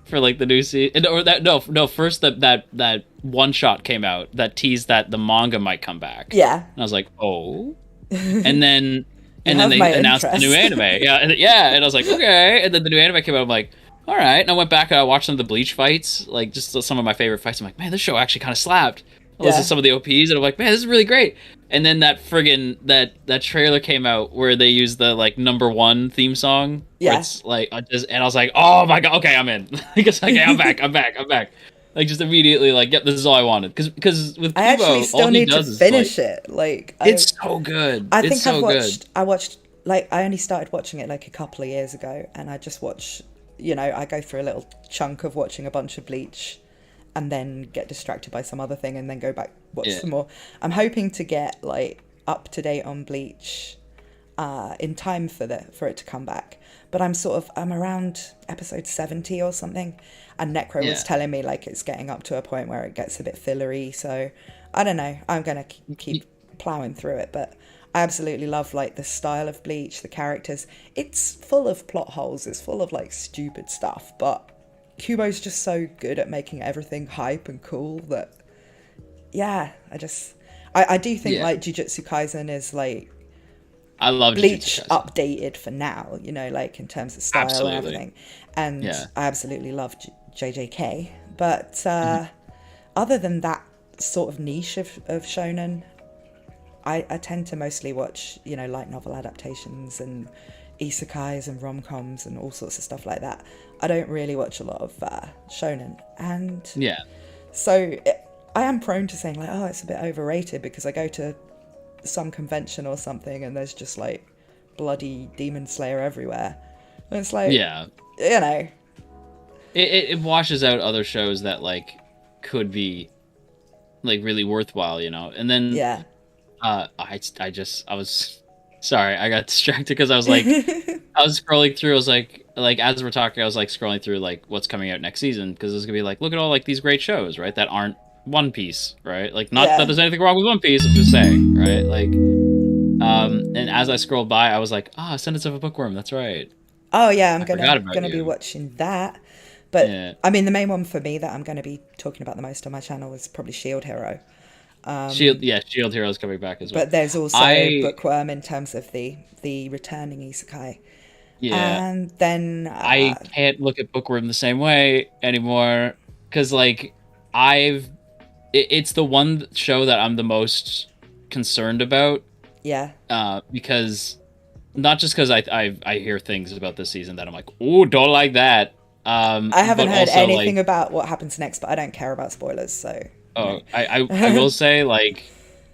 for like the new season, or that no first that one shot came out that teased that the manga might come back. Yeah. And I was like, oh, and then they announced the new anime. And I was like, okay. And then the new anime came out. I'm like, all right. And I went back and I watched some of the Bleach fights, like just some of my favorite fights. I'm like, man, this show actually kind of slapped. I listened to some of the OPs, and I'm like, man, this is really great. And then that friggin' that trailer came out where they used the like #1 theme song. Yeah. It's like and I was like, oh my god, okay, I'm in. Because okay, I'm back. Like just immediately, like, yep, this is all I wanted. Because with Kubo, I actually still need to finish it. Like, it's so good. I think I watched like I only started watching it like a couple of years ago, and I just watch. You know, I go through a little chunk of watching a bunch of Bleach, and then get distracted by some other thing, and then go back watch some more. I'm hoping to get like up to date on Bleach in time for it to come back. But I'm around episode 70 or something, and Necro was telling me like it's getting up to a point where it gets a bit fillery. So I don't know. I'm gonna keep plowing through it, but I absolutely love like the style of Bleach, the characters. It's full of plot holes. It's full of like stupid stuff, but Kubo's just so good at making everything hype and cool that, I do think like Jujutsu Kaisen is like, I love Bleach updated for now, you know, like in terms of style and everything. And I absolutely love JJK. But other than that sort of niche of shonen, I tend to mostly watch, you know, light novel adaptations and isekais and rom-coms and all sorts of stuff like that. I don't really watch a lot of shonen. And so I am prone to saying like, oh, it's a bit overrated, because I go to some convention or something and there's just like bloody demon slayer everywhere. And it's like, you know. It washes out other shows that like could be like really worthwhile, you know. And then I was sorry, I got distracted because I was like I was scrolling through. I was like as we're talking, I was like scrolling through like what's coming out next season, because it's gonna be like, look at all like these great shows, right, that aren't One Piece, right? Like, not that there's anything wrong with One Piece, I'm just saying, right? Like, and as I scrolled by, I was like, Sentence of a Bookworm, that's right. Oh yeah, I'm gonna be watching that. But I mean, the main one for me that I'm gonna be talking about the most on my channel is probably Shield Hero. Shield Hero is coming back as well. But there's also Bookworm in terms of the returning isekai. Yeah. And then I can't look at Bookworm the same way anymore, because like it's the one show that I'm the most concerned about. Yeah. Because not just because I hear things about this season that I'm like, ooh, don't like that. I haven't heard anything about what happens next, but I don't care about spoilers, so. Oh, I will say, like,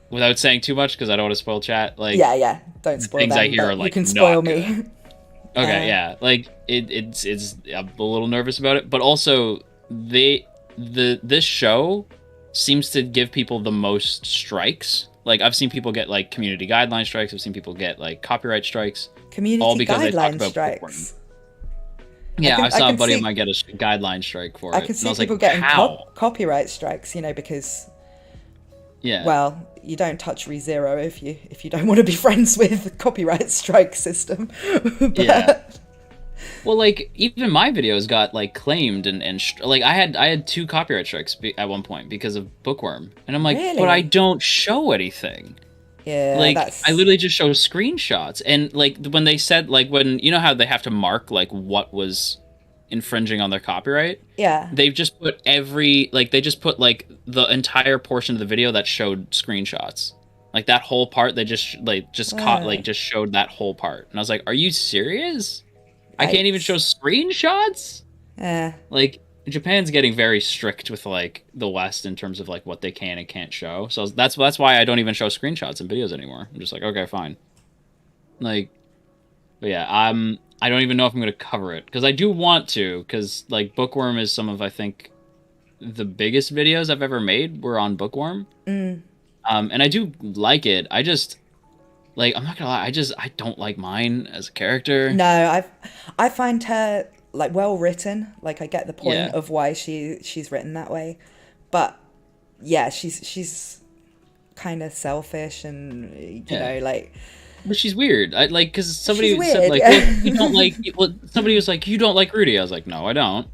without saying too much, because I don't want to spoil chat. Like, don't spoil things them, I hear are like, you can spoil me. Okay, like it's I'm a little nervous about it, but also this show seems to give people the most strikes. Like, I've seen people get like community guideline strikes. I've seen people get like copyright strikes. All because they talk about strikes. Yeah, I saw a buddy of mine get a guideline strike for it. I can see people getting copyright strikes, you know, because well, you don't touch ReZero if you don't want to be friends with the copyright strike system. But... Well, like, even my videos got like claimed and like I had 2 copyright strikes at one point because of Bookworm, and I'm like, really? But I don't show anything. Yeah, like I literally just show screenshots, and like when they said, like, when you know how they have to mark like what was infringing on their copyright, they've just put they just put like the entire portion of the video that showed screenshots, like that whole part. They just just showed that whole part, and I was like, are you serious? I can't even show screenshots. Like, Japan's getting very strict with like the West in terms of like what they can and can't show. So that's why I don't even show screenshots in videos anymore. I'm just like, okay, fine. Like, yeah, I don't even know if I'm gonna cover it because I do want to, because like Bookworm is some of, I think, the biggest videos I've ever made were on Bookworm. And I do like it. I just, like, I'm not gonna lie, I don't like mine as a character. No, I find her like well written. Like I get the point Yeah. of why she's written that way, but yeah, she's kind of selfish and you know like. But she's weird. I like, because somebody She's said weird, like, yeah. well, you don't like. Well, somebody was like, you don't like Rudy. I was like, no, I don't.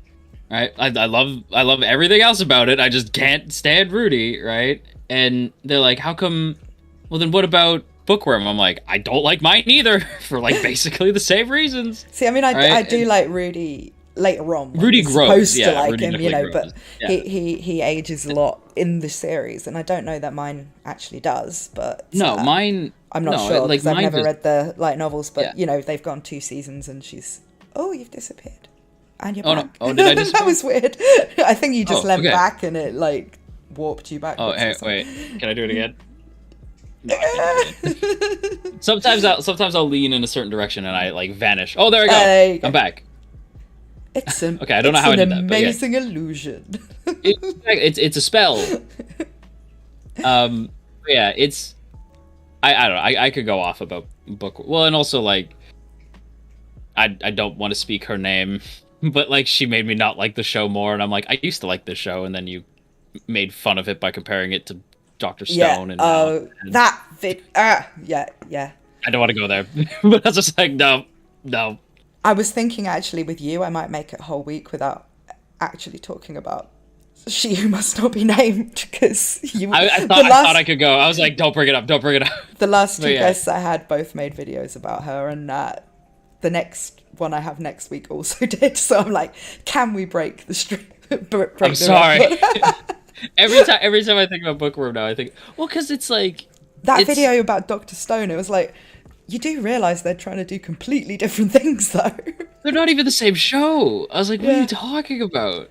Right? I love everything else about it. I just can't stand Rudy. Right? And they're like, how come? Well, then what about Bookworm? I'm like, I don't like mine either for like basically the same reasons. See, I mean, I do like Rudy later on. Rudy grows, supposed to yeah, like Rudy him, you know, definitely but grows, he ages a lot in the series, and I don't know that mine actually does, but No, mine. I'm not no, sure like because I've mine never just, read the light novels, but Yeah. you know, they've gone 2 seasons, and she's you've disappeared, and you're Oh, back. no. Oh, did I disappear? That was weird. I think you just leant okay. back, and it like warped you back. Oh, hey, wait. Can I do it again? No, I can't do it again. Sometimes I'll lean in a certain direction and I like vanish. Oh, there I go. There you go. I'm back. Okay, I don't know how I did that, It's but an yeah. amazing illusion. It's a spell. Yeah, it's I don't know. I could go off about book. Well, and also like I don't want to speak her name, but like she made me not like the show more, and I'm like, I used to like this show, and then you made fun of it by comparing it to Dr. Stone, and that vid. Yeah. I don't want to go there, but I was just like, no. I was thinking actually with you, I might make it a whole week without actually talking about She Who Must Not Be Named, because you. I thought I could go. I was like, don't bring it up. The last 2 guests I had both made videos about her, and the next one I have next week also did. So I'm like, can we break the streak? I'm sorry. every time I think about Bookworm now, I think, well, because it's like that video about Dr. Stone. It was like, you do realize they're trying to do completely different things, though. They're not even the same show. I was like, what are you talking about?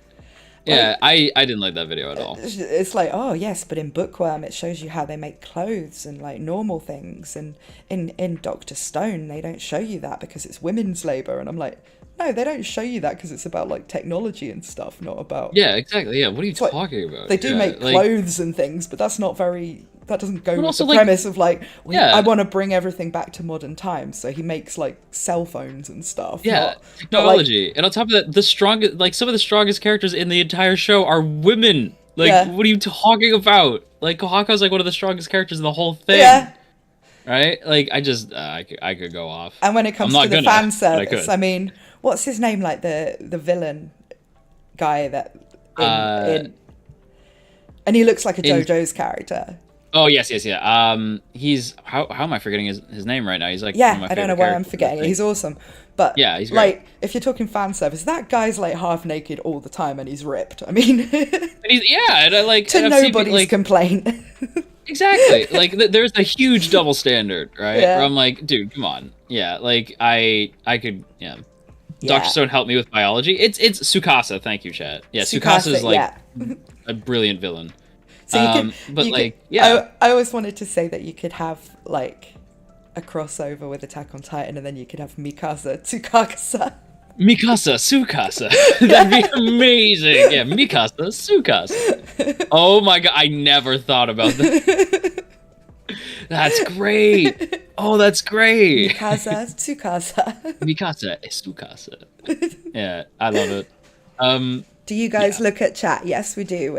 Yeah, I didn't like that video at all. It's like, oh yes, but in Bookworm it shows you how they make clothes and like normal things, and in Dr. Stone they don't show you that because it's women's labor. And I'm like, no, they don't show you that because it's about like technology and stuff, not about. Yeah, exactly. Yeah, what are you talking about? They do make clothes and things, but that's not very. That doesn't go with the premise of like, I want to bring everything back to modern times. So he makes like cell phones and stuff. Yeah, technology. And on top of that, some of the strongest characters in the entire show are women. Like, what are you talking about? Like, Kohaka's like one of the strongest characters in the whole thing. Yeah. Right? Like, I just, I could go off. And when it comes to the fan service, I mean, what's his name? Like the villain guy that and he looks like a JoJo's character. Oh yes, yeah. He's how am I forgetting his name right now? He's like one of my I don't know why I'm forgetting it. He's awesome, but yeah, he's great. Like if you're talking fan service, that guy's like half naked all the time and he's ripped. I mean, and I like to nobody's complaint. Exactly, like there's a huge double standard, right? Where I'm like, dude, come on, like I could, Dr. Stone helped me with biology. It's Tsukasa, thank you, chat. Yeah, Tsukasa is like a brilliant villain. So I always wanted to say that you could have like a crossover with Attack on Titan, and then you could have Mikasa Tsukasa. That'd be amazing. Yeah, Mikasa Tsukasa. Oh my god, I never thought about that. That's great. Oh, that's great. Mikasa Tsukasa. Yeah, I love it. Do you guys look at chat? Yes, we do.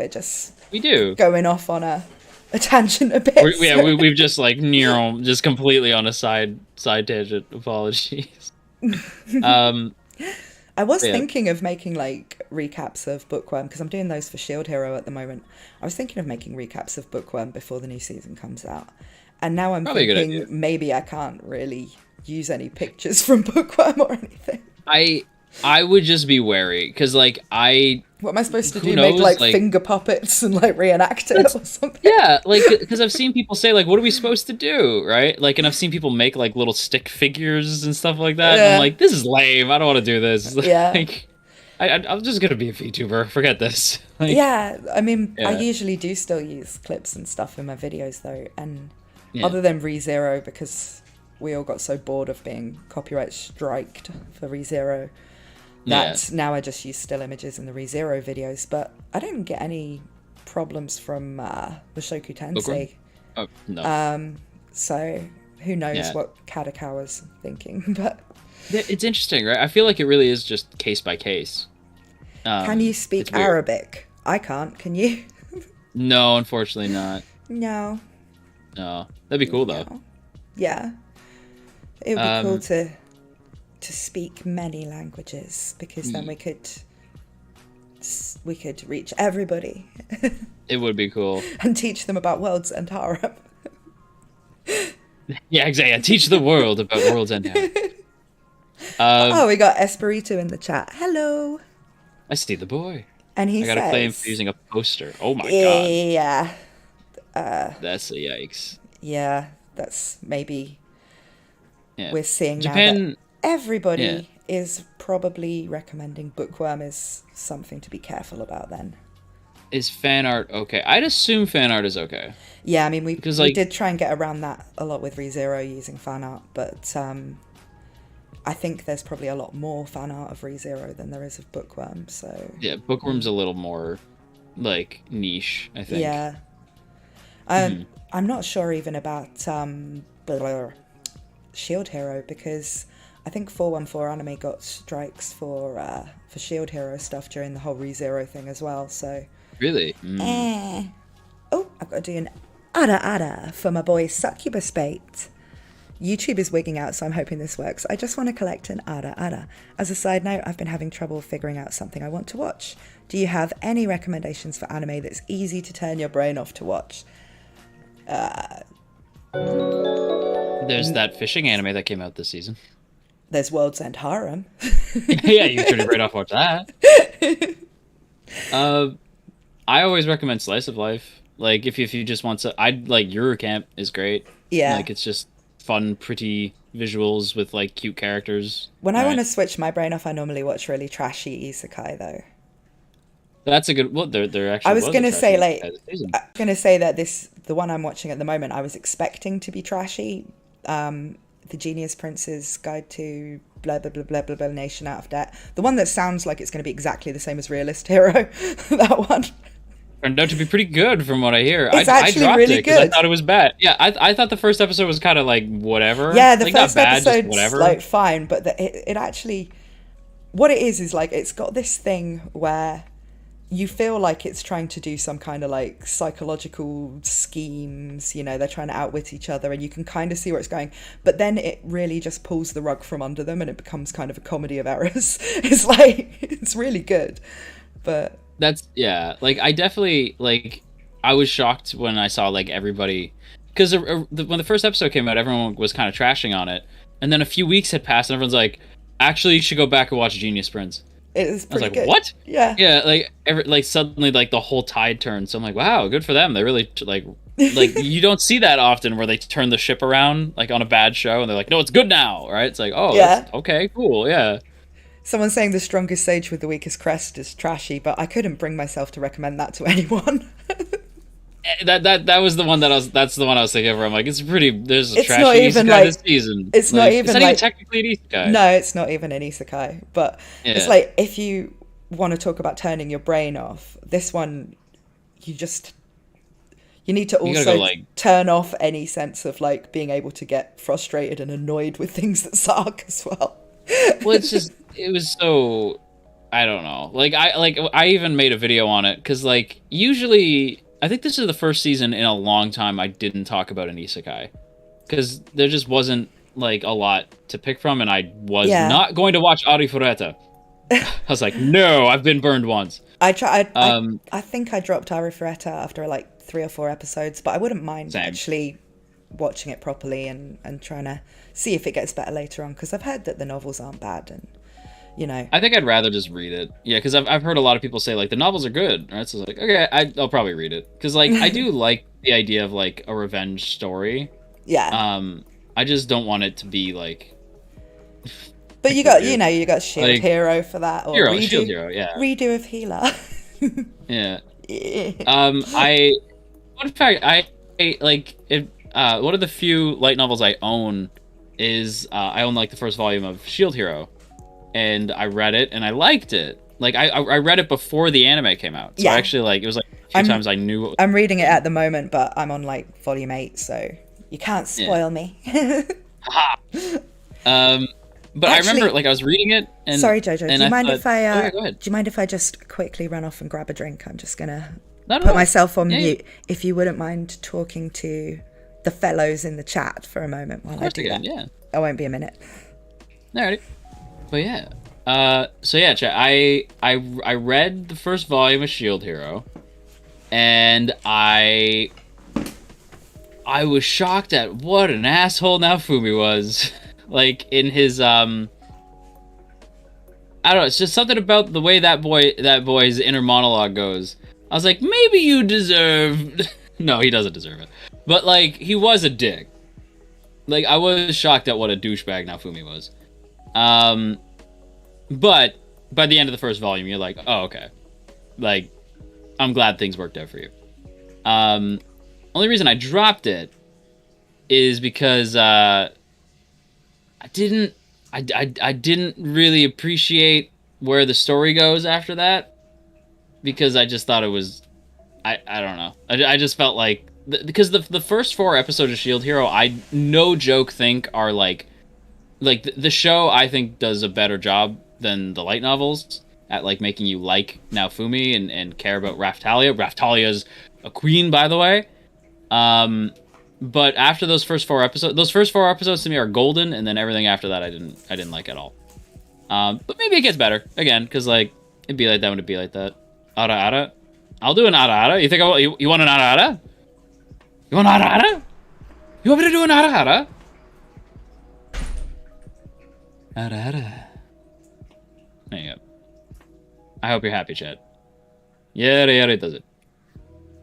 We do. Going off on a tangent a bit. We've just like just completely on a side tangent. Apologies. I was thinking of making like recaps of Bookworm because I'm doing those for Shield Hero at the moment. I was thinking of making recaps of Bookworm before the new season comes out, and now I'm thinking maybe I can't really use any pictures from Bookworm or anything. I would just be wary because like what am I supposed to do? Make like finger puppets and like reenact it or something? Yeah, like because I've seen people say like, what are we supposed to do, right? Like, and I've seen people make like little stick figures and stuff like that. And I'm like, this is lame. I don't want to do this. Yeah. Like, I'm just gonna be a VTuber. Forget this. Like, I mean, I usually do still use clips and stuff in my videos though, and other than ReZero because we all got so bored of being copyright striked for ReZero that now I just use still images in the ReZero videos. But I didn't get any problems from Mashoku Tensei. Oh, no. So who knows what Kadakawa's thinking. But it's interesting, right? I feel like it really is just case by case. Can you speak Arabic? I can't. Can you? No, unfortunately not. No. That'd be cool though. Yeah. It would be cool to speak many languages, because then we could reach everybody. It would be cool. And teach them about World's End Harem. Yeah, exactly. Teach the world about World's End Harem. We got Esperito in the chat. Hello. I see the boy. And I gotta play him for using a poster. Oh my god. Yeah. That's a yikes. Yeah, that's maybe... Yeah. We're seeing Japan, now that everybody is probably recommending Bookworm is something to be careful about then. Is fan art okay? I'd assume fan art is okay. Yeah, I mean, we did try and get around that a lot with ReZero using fan art, but I think there's probably a lot more fan art of ReZero than there is of Bookworm, so... Yeah, Bookworm's a little more, like, niche, I think. Yeah. I'm not sure even about Shield Hero, because I think 414 Anime got strikes for Shield Hero stuff during the whole ReZero thing as well, so... Really? Oh, I've got to do an ada for my boy Succubus Bait. YouTube is wigging out, so I'm hoping this works. I just want to collect an ada. As a side note, I've been having trouble figuring out something I want to watch. Do you have any recommendations for anime that's easy to turn your brain off to watch? There's that fishing anime that came out this season. There's World's End Harem. Yeah, you turn your brain off, watch that. I always recommend Slice of Life. Like, if you just want to... I'd like Eurocamp is great. Yeah. Like, it's just fun, pretty visuals with, like, cute characters. When I want to switch my brain off, I normally watch really trashy isekai, though. That's a good... Well, there actually I was going to say, like... I'm going to say that the one I'm watching at the moment, I was expecting to be trashy. The Genius Prince's Guide to blah, blah, blah, blah, blah, blah, Nation Out of Debt. The one that sounds like it's going to be exactly the same as Realist Hero. That one. Turned out to be pretty good from what I hear. It's actually I dropped really it because good. I thought it was bad. Yeah, I thought the first episode was kind of like whatever. Yeah, the like, first not bad, episode's whatever. like fine, but it actually, what it is like it's got this thing where you feel like it's trying to do some kind of like psychological schemes, you know, they're trying to outwit each other and you can kind of see where it's going, but then it really just pulls the rug from under them and it becomes kind of a comedy of errors. It's like, it's really good, but... That's, yeah, like, I definitely, like, I was shocked when I saw, like, everybody, because when the first episode came out, everyone was kind of trashing on it, and then a few weeks had passed and everyone's like, actually, you should go back and watch Genius Prince. It is pretty good. I was like, what? Yeah. Yeah, like suddenly, like, the whole tide turned. So I'm like, wow, good for them. They really, like, you don't see that often where they turn the ship around, like, on a bad show, and they're like, no, it's good now, right? It's like, oh, yeah. Okay, cool, yeah. Someone's saying the strongest sage with the weakest crest is trashy, but I couldn't bring myself to recommend that to anyone. That was the one that's the one I was thinking of where I'm like, it's pretty, there's a it's trashy not even isekai like, this season. It's not even like, technically an isekai. No, it's not even an isekai. But it's like, if you want to talk about turning your brain off, this one, you need to also turn off any sense of like being able to get frustrated and annoyed with things that suck as well. Well, it was so, I don't know. I even made a video on it because like usually I think this is the first season in a long time I didn't talk about an isekai because there just wasn't like a lot to pick from, and I was not going to watch Arifureta. I was like, no, I've been burned once. I tried. I think I dropped Arifureta after like 3 or 4 episodes, but I wouldn't mind actually watching it properly and trying to see if it gets better later on, because I've heard that the novels aren't bad, and you know, I think I'd rather just read it. Yeah, because I've heard a lot of people say like the novels are good, right? So it's like, okay, I'll probably read it because like I do like the idea of like a revenge story. Yeah. I just don't want it to be like. But you got you got Shield Hero for that, or Shield Hero, yeah. Redo of Healer. Yeah. In fact, I like it. One of the few light novels I own is I own like the first volume of Shield Hero, and I read it and I liked it. Like I read it before the anime came out, so I actually like it was like a few times I knew. What was I'm reading it at the moment, but I'm on like volume 8, so you can't spoil me. But actually, I remember like I was reading it. And sorry, Jojo. Do you mind if I? Oh, yeah, go ahead. Do you mind if I just quickly run off and grab a drink? I'm just gonna put myself on mute. If you wouldn't mind talking to the fellows in the chat for a moment while I do that. Yeah. I won't be a minute. Alrighty. But yeah. So yeah, chat. I read the first volume of Shield Hero, and I was shocked at what an asshole Naofumi was. Like in his I don't know, it's just something about the way that boy's inner monologue goes. I was like, maybe you deserve no, he doesn't deserve it. But like he was a dick. Like I was shocked at what a douchebag Naofumi was. But by the end of the first volume, you're like, oh, okay. Like, I'm glad things worked out for you. Only reason I dropped it is because I didn't really appreciate where the story goes after that, because I just thought it was I don't know. I just felt like because the first 4 episodes of Shield Hero, I no joke think are like the show I think does a better job than the light novels at like making you like Naofumi and care about Raftalia. Raftalia's a queen, by the way. But after those first 4 episodes to me are golden, and then everything after that I didn't like at all. But maybe it gets better again, because like it'd be like that when it'd be like that. Ara ara, I'll do an ara ara. You think you want an ara ara? You want ara ara? You want me to do an ara ara? Ara ara. There you go. I hope you're happy, Chad. Yeah, it does it.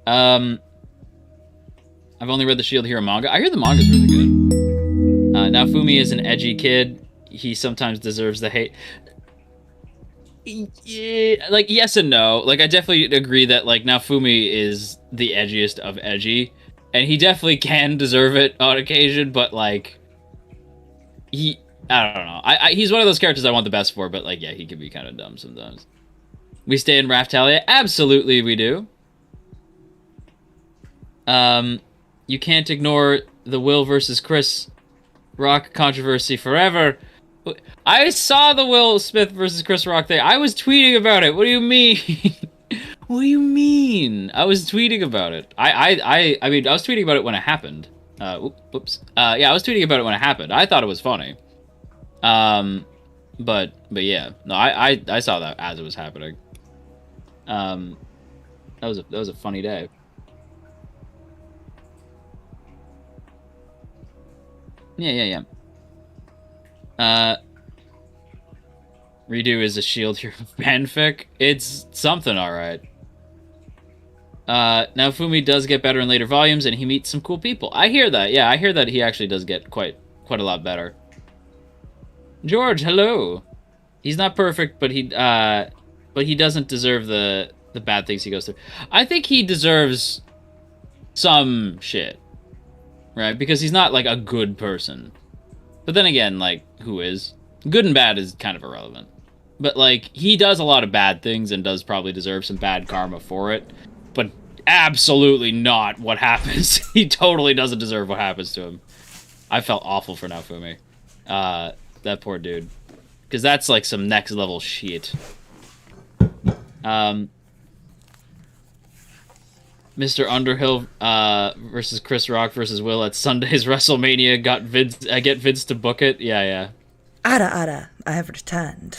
I've only read the Shield Hero manga. I hear the manga's really good. Naofumi is an edgy kid. He sometimes deserves the hate. Yeah, like, yes and no. Like, I definitely agree that, like, Naofumi is the edgiest of edgy. And he definitely can deserve it on occasion, but, like, I don't know. He's one of those characters I want the best for, but, like, yeah, he can be kind of dumb sometimes. We stay in Raftalia? Absolutely we do. You can't ignore the Will versus Chris Rock controversy forever. I saw the Will Smith versus Chris Rock thing. I was tweeting about it. What do you mean? What do you mean? I was tweeting about it. I mean, I was tweeting about it when it happened. Whoops. Yeah, I was tweeting about it when it happened. I thought it was funny. But yeah, no, I saw that as it was happening. That was a funny day. Yeah. Redo is a Shield Hero fanfic. It's something, alright. Naofumi does get better in later volumes, and he meets some cool people. I hear that. Yeah, I hear that he actually does get quite a lot better. George, hello. He's not perfect, but he doesn't deserve the bad things he goes through. I think he deserves some shit, right? Because he's not like a good person. But then again, like, who is? Good and bad is kind of irrelevant. But like, he does a lot of bad things and does probably deserve some bad karma for it. But absolutely not what happens. He totally doesn't deserve what happens to him. I felt awful for Naofumi. That poor dude. Because that's like some next level shit. Mr. Underhill versus Chris Rock versus Will at Sunday's WrestleMania. Get Vince to book it. Yeah. Ara, I have returned.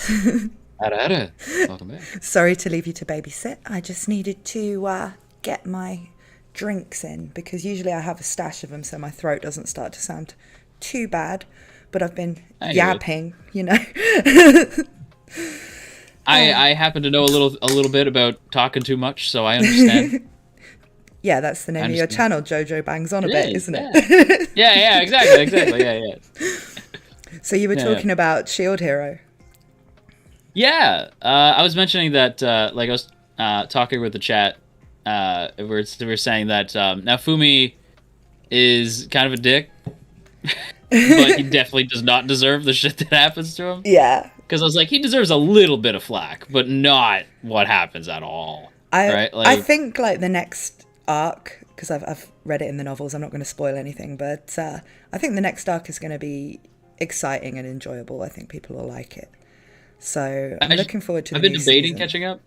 Ara. Welcome back. Sorry to leave you to babysit. I just needed to get my drinks in, because usually I have a stash of them so my throat doesn't start to sound too bad. But I've been yapping, you know. I happen to know a little bit about talking too much, so I understand. Yeah, that's the name of your channel. JoJo bangs on a bit, isn't it? Yeah, exactly. Yeah. So you were talking about Shield Hero. Yeah, I was mentioning that, like I was talking with the chat, we were saying that Naofumi is kind of a dick. but he definitely does not deserve the shit that happens to him. Yeah. Because I was like, he deserves a little bit of flack, but not what happens at all. Right? I think like the next arc, because I've read it in the novels, I'm not going to spoil anything, but I think the next arc is going to be exciting and enjoyable. I think people will like it. So I'm looking forward to the new season. I've been debating catching up.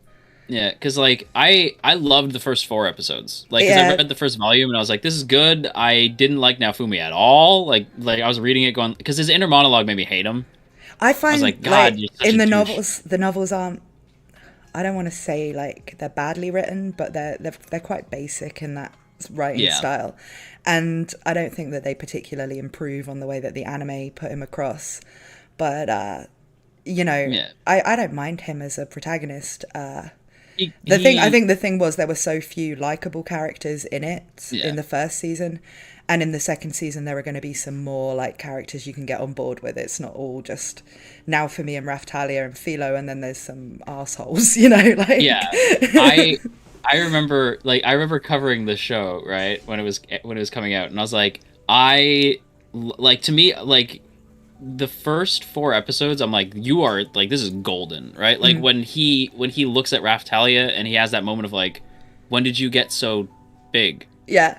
Yeah, because like I loved the first 4 episodes. Like, because I read the first volume and I was like, this is good. I didn't like Naofumi at all. Like I was reading it going, because his inner monologue made me hate him. I find, was like, God, like, in the novels aren't, I don't want to say like they're badly written, but they're quite basic in that writing style. And I don't think that they particularly improve on the way that the anime put him across. But, you know, I don't mind him as a protagonist. I think the thing was there were so few likable characters in it in the first season. And in the second season, there are going to be some more like characters you can get on board with. It's not all just Naofumi and Raftalia and Philo, and then there's some assholes, you know. Like, yeah, I remember covering the show right when it was coming out, and I was like, to me, like the first 4 episodes, I'm like, you are like, this is golden, right? Like when he looks at Raftalia and he has that moment of like, when did you get so big? Yeah.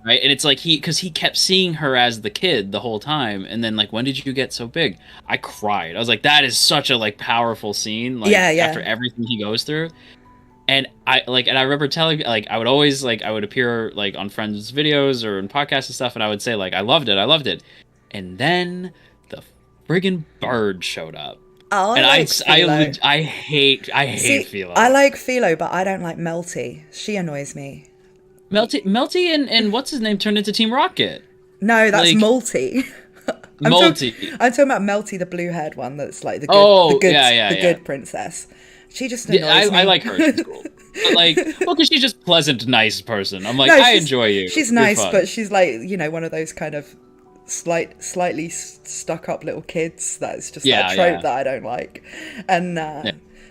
Right, and it's like because he kept seeing her as the kid the whole time, and then like, when did you get so big? I cried. I was like, that is such a like powerful scene. Like, after everything he goes through, and I remember telling, like, I would appear like on friends' videos or in podcasts and stuff, and I would say like, I loved it, and then the friggin' bird showed up. Oh, and I hate Philo. I like Philo, but I don't like Melty. She annoys me. Melty and what's his name turned into Team Rocket. No, that's like, Molty. I'm talking about Melty, the blue-haired one that's like the good princess. She just annoys me. I like her. She's cool. But like, well, because she's just pleasant, nice person. I'm like, I enjoy you. She's nice, but she's like, you know, one of those kind of slightly stuck-up little kids. That's just that trope that I don't like. And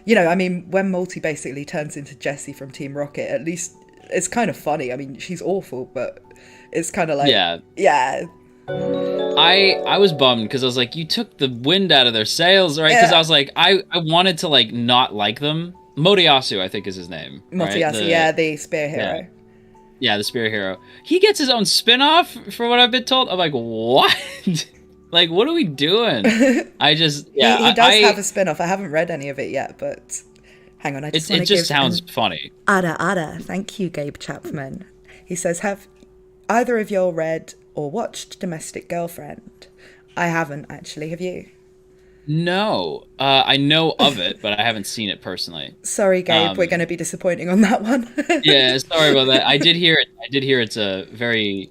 you know, I mean, when Molty basically turns into Jessie from Team Rocket, at least. It's kind of funny. I mean, she's awful, but it's kind of like... Yeah. I was bummed because I was like, you took the wind out of their sails, right? Because I was like, I wanted to, like, not like them. Motoyasu, I think is his name. Motoyasu, right? The spear hero. Yeah, the spear hero. He gets his own spin-off, from what I've been told. I'm like, what? Like, what are we doing? I just... Yeah, he does have a spin-off. I haven't read any of it yet, but... Hang on, it just sounds funny. Ada. Thank you, Gabe Chapman. He says, have either of y'all read or watched Domestic Girlfriend? I haven't, actually. Have you? No. I know of it, but I haven't seen it personally. Sorry, Gabe. We're going to be disappointing on that one. Yeah, sorry about that. I did hear it's a very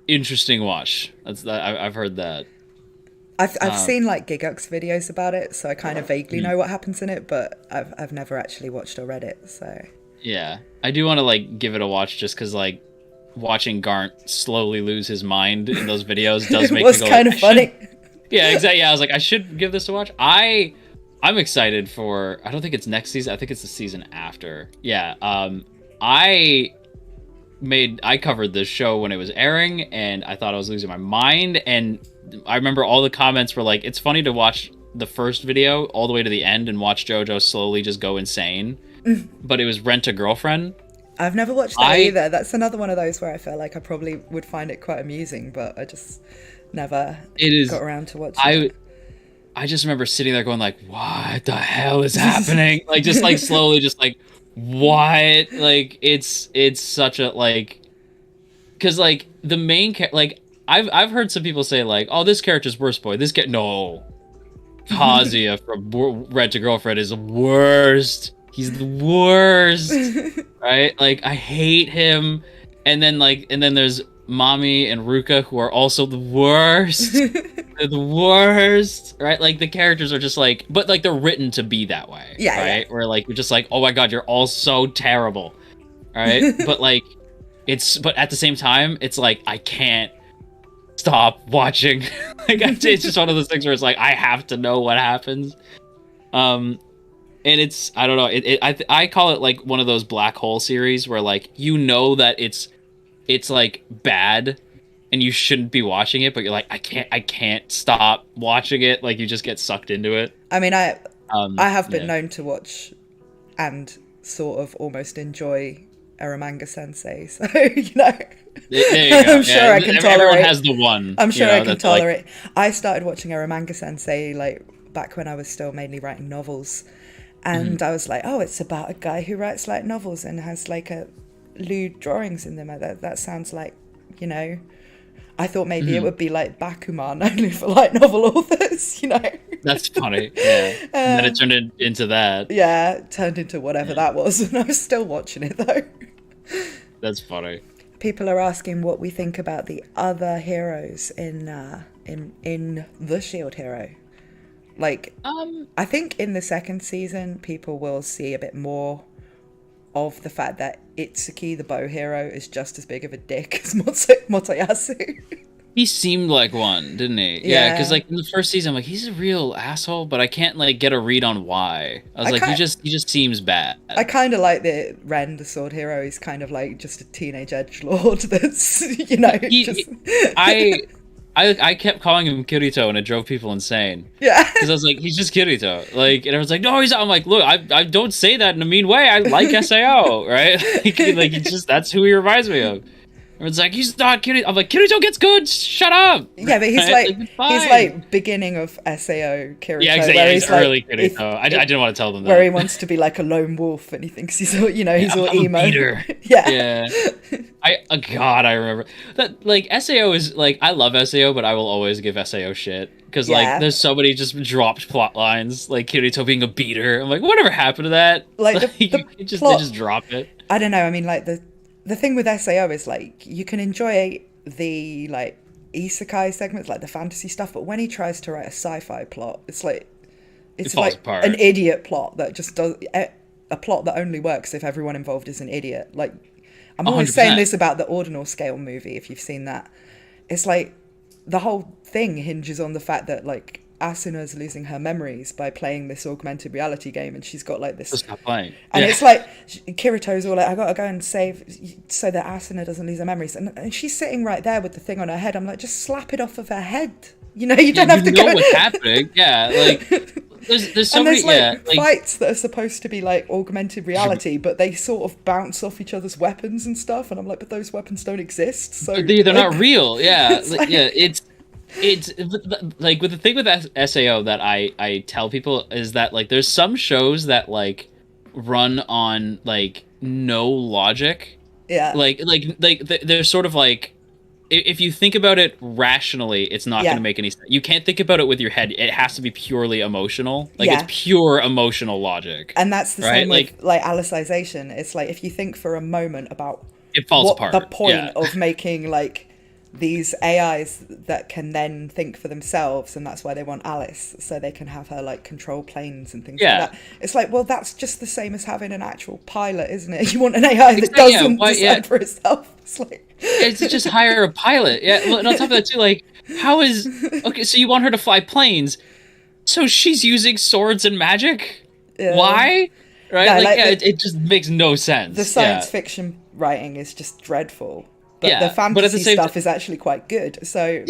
interesting watch. I've heard that. I've seen like Gigux videos about it, so I kind of vaguely know what happens in it, but I've never actually watched or read it. So yeah, I do want to like give it a watch just because like watching Garnt slowly lose his mind in those videos does make it kind of funny. Yeah, exactly. Yeah, I was like, I should give this a watch. I'm excited for. I don't think it's next season. I think it's the season after. Yeah. I covered this show when it was airing, and I thought I was losing my mind, and I remember all the comments were like, it's funny to watch the first video all the way to the end and watch JoJo slowly just go insane. But it was Rent a Girlfriend. I've never watched that either. That's another one of those where I feel like I probably would find it quite amusing, but I just never got around to watching it. I just remember sitting there going like, what the hell is happening? Like, just like slowly just like, what? Like, it's such a like, because like the main like I've heard some people say like, oh, this character's worst boy. No, Kazuya from Rent a Girlfriend is the worst. He's the worst, right? Like, I hate him. And then there's Mami and Ruka, who are also the worst. They're the worst, right? Like, the characters are just like, but like they're written to be that way, right? Where like you're just like, oh my god, you're all so terrible, right? But like, but at the same time, it's like I can't stop watching. Like, it's just one of those things where it's like I have to know what happens. And it's, I don't know, I call it like one of those black hole series where like, you know that it's like bad, and you shouldn't be watching it, but you're like, I can't stop watching it. Like, you just get sucked into it. I mean, I have been known to watch and sort of almost enjoy Eromanga Sensei, so you know. There you go. I'm sure I can tolerate. Everyone has the one. I'm sure I can tolerate. I started watching Eromanga Sensei like back when I was still mainly writing novels, and I was like, oh, it's about a guy who writes like novels and has like a lewd drawings in them. That sounds like, you know. I thought maybe it would be like Bakuman only for light novel authors, you know. That's funny, yeah. And then it turned into that. Yeah, it turned into whatever that was, and I was still watching it though. That's funny. People are asking what we think about the other heroes in the Shield Hero. Like, I think in the second season, people will see a bit more of the fact that Itsuki, the bow hero, is just as big of a dick as Motoyasu. He seemed like one, didn't he? Yeah, because like in the first season, I'm like, he's a real asshole, but I can't like get a read on why. I was like, he just seems bad. I kind of like the Ren, the sword hero. He's kind of like just a teenage edgelord that's, you know. I kept calling him Kirito, and it drove people insane. Yeah, because I was like, he's just Kirito. Like, and everyone's like, no, he's. I'm like, look, I don't say that in a mean way. I like Sao, right? like it's just that's who he reminds me of. Everyone's like, he's not Kirito. I'm like, Kirito gets good. Shut up. Yeah, but he's like beginning of Sao Kirito. Yeah, exactly. Where he's early Kirito. I didn't want to tell them that. Where he wants to be like a lone wolf, and he thinks he's all, you know, he's all emo. Yeah. God, I remember that. Like, Sao is like, I love Sao, but I will always give Sao shit because like there's so many just dropped plot lines, like Kirito being a beater. I'm like, whatever happened to that? Like, they just drop it. I don't know. I mean, like the thing with SAO is like you can enjoy the like isekai segments, like the fantasy stuff, but when he tries to write a sci-fi plot, it's like apart. An idiot plot that just does a plot that only works if everyone involved is an idiot. Like, I'm always 100%. Saying this about the Ordinal Scale movie, if you've seen that. It's like the whole thing hinges on the fact that like Asuna's losing her memories by playing this augmented reality game, and she's got like this. Just stop playing. And it's like Kirito's all like, I gotta go and save so that Asuna doesn't lose her memories, and she's sitting right there with the thing on her head. I'm like, just slap it off of her head. You know, you don't have to go. You know what's happening? Yeah, like there's so many like fights that are supposed to be like augmented reality, but they sort of bounce off each other's weapons and stuff. And I'm like, but those weapons don't exist. So they're not real. Yeah, It's like with the thing with SAO that I tell people is that like there's some shows that like run on like no logic. Yeah. Like they're sort of like, if you think about it rationally, it's not going to make any sense. You can't think about it with your head. It has to be purely emotional. Like it's pure emotional logic. And that's the same with like Alicization. It's like if you think for a moment about it falls apart. The point of making like these AIs that can then think for themselves, and that's why they want Alice, so they can have her like control planes and things like that. It's like, well, that's just the same as having an actual pilot, isn't it? You want an AI that doesn't decide for itself. It's like it's just hire a pilot. Yeah, and on top of that too, like how is okay? So you want her to fly planes? So she's using swords and magic? Yeah. Why? Right? No, it just makes no sense. The science fiction writing is just dreadful. But the fantasy stuff is actually quite good. So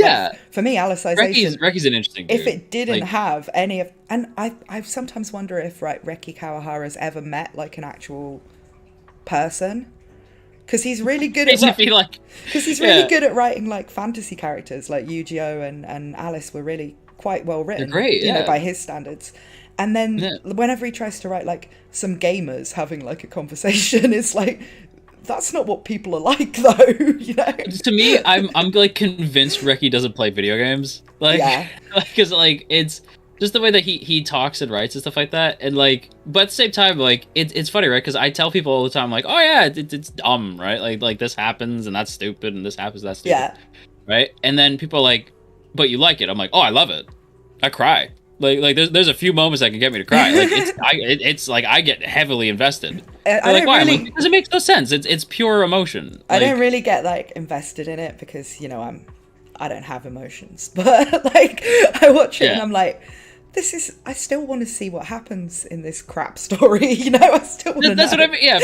for me, Alicization... Reki's an interesting dude. If it didn't have any of... And I sometimes wonder if Reki Kawahara's ever met like an actual person. Because he's really good at... Because he's really good at writing like fantasy characters. Like Yu-Gi-Oh! and Alice were really quite well written. They're great, you know, by his standards. And then whenever he tries to write like some gamers having like a conversation, it's like... That's not what people are like, though. You know. To me, I'm like convinced Reki doesn't play video games. Because like it's just the way that he talks and writes and stuff like that. And like, but at the same time, like it's funny, right? Because I tell people all the time, like, oh yeah, it's dumb, right? Like this happens and that's stupid and this happens that's stupid, right? And then people are like, but you like it? I'm like, oh, I love it. I cry. Like there's a few moments that can get me to cry. Like it's like I get heavily invested. Like why? Really, because it makes no sense. It's pure emotion. I don't really get like invested in it because, you know, I don't have emotions. But like I watch it and I'm like, I still want to see what happens in this crap story, you know? I still want to know. That's what I mean. Yeah,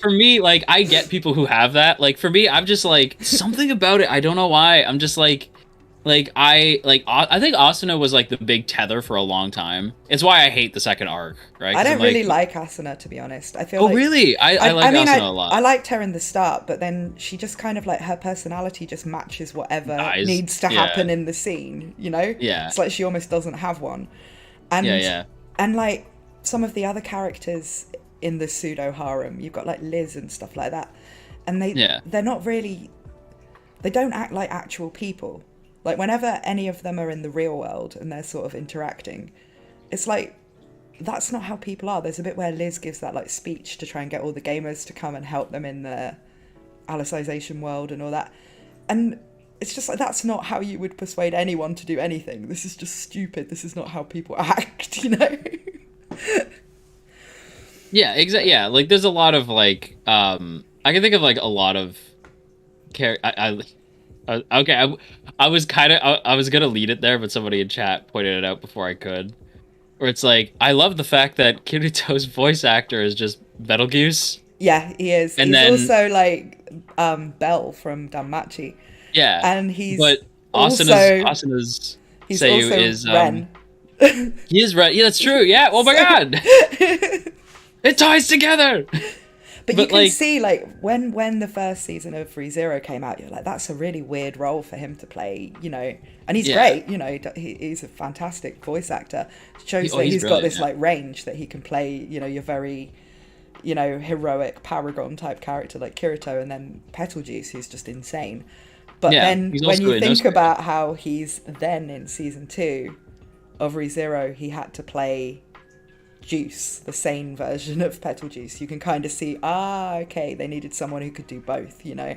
for me, like, I get people who have that. Like, for me, I'm just like, something about it, I don't know why. I'm just like I think Asuna was like the big tether for a long time. It's why I hate the second arc, right? I don't really like Asuna, to be honest. I feel like, really? I like Asuna a lot. I liked her in the start, but then she just kind of like, her personality just matches whatever needs to happen in the scene, you know? Yeah. It's like she almost doesn't have one. And and like some of the other characters in the pseudo harem, you've got like Liz and stuff like that, and they're not really, they don't act like actual people. Like, whenever any of them are in the real world and they're sort of interacting, it's like, that's not how people are. There's a bit where Liz gives that, like, speech to try and get all the gamers to come and help them in the Alicization world and all that. And it's just like, that's not how you would persuade anyone to do anything. This is just stupid. This is not how people act, you know? Yeah, exactly. Yeah, like, there's a lot of, like, I can think of, like, a lot of okay, I was gonna lead it there, but somebody in chat pointed it out before I could. Where it's like, I love the fact that Kirito's voice actor is just Betelgeuse. Yeah, he is. And he's also like Bell from Danmachi. Yeah, and he's Asuna's Seiyu is Ren. He is Ren. Yeah, that's true. Yeah. Oh my god, it ties together. But you can see, like, when the first season of ReZero came out, you're like, that's a really weird role for him to play, you know. And he's great, you know, he's a fantastic voice actor. It shows that he's got this, like, range that he can play, you know, your very, you know, heroic paragon type character like Kirito, and then Betelgeuse, who's just insane. But then when you think about how he's then in season 2 of ReZero, he had to play Juice, the sane version of Betelgeuse. You can kind of see, okay, they needed someone who could do both, you know.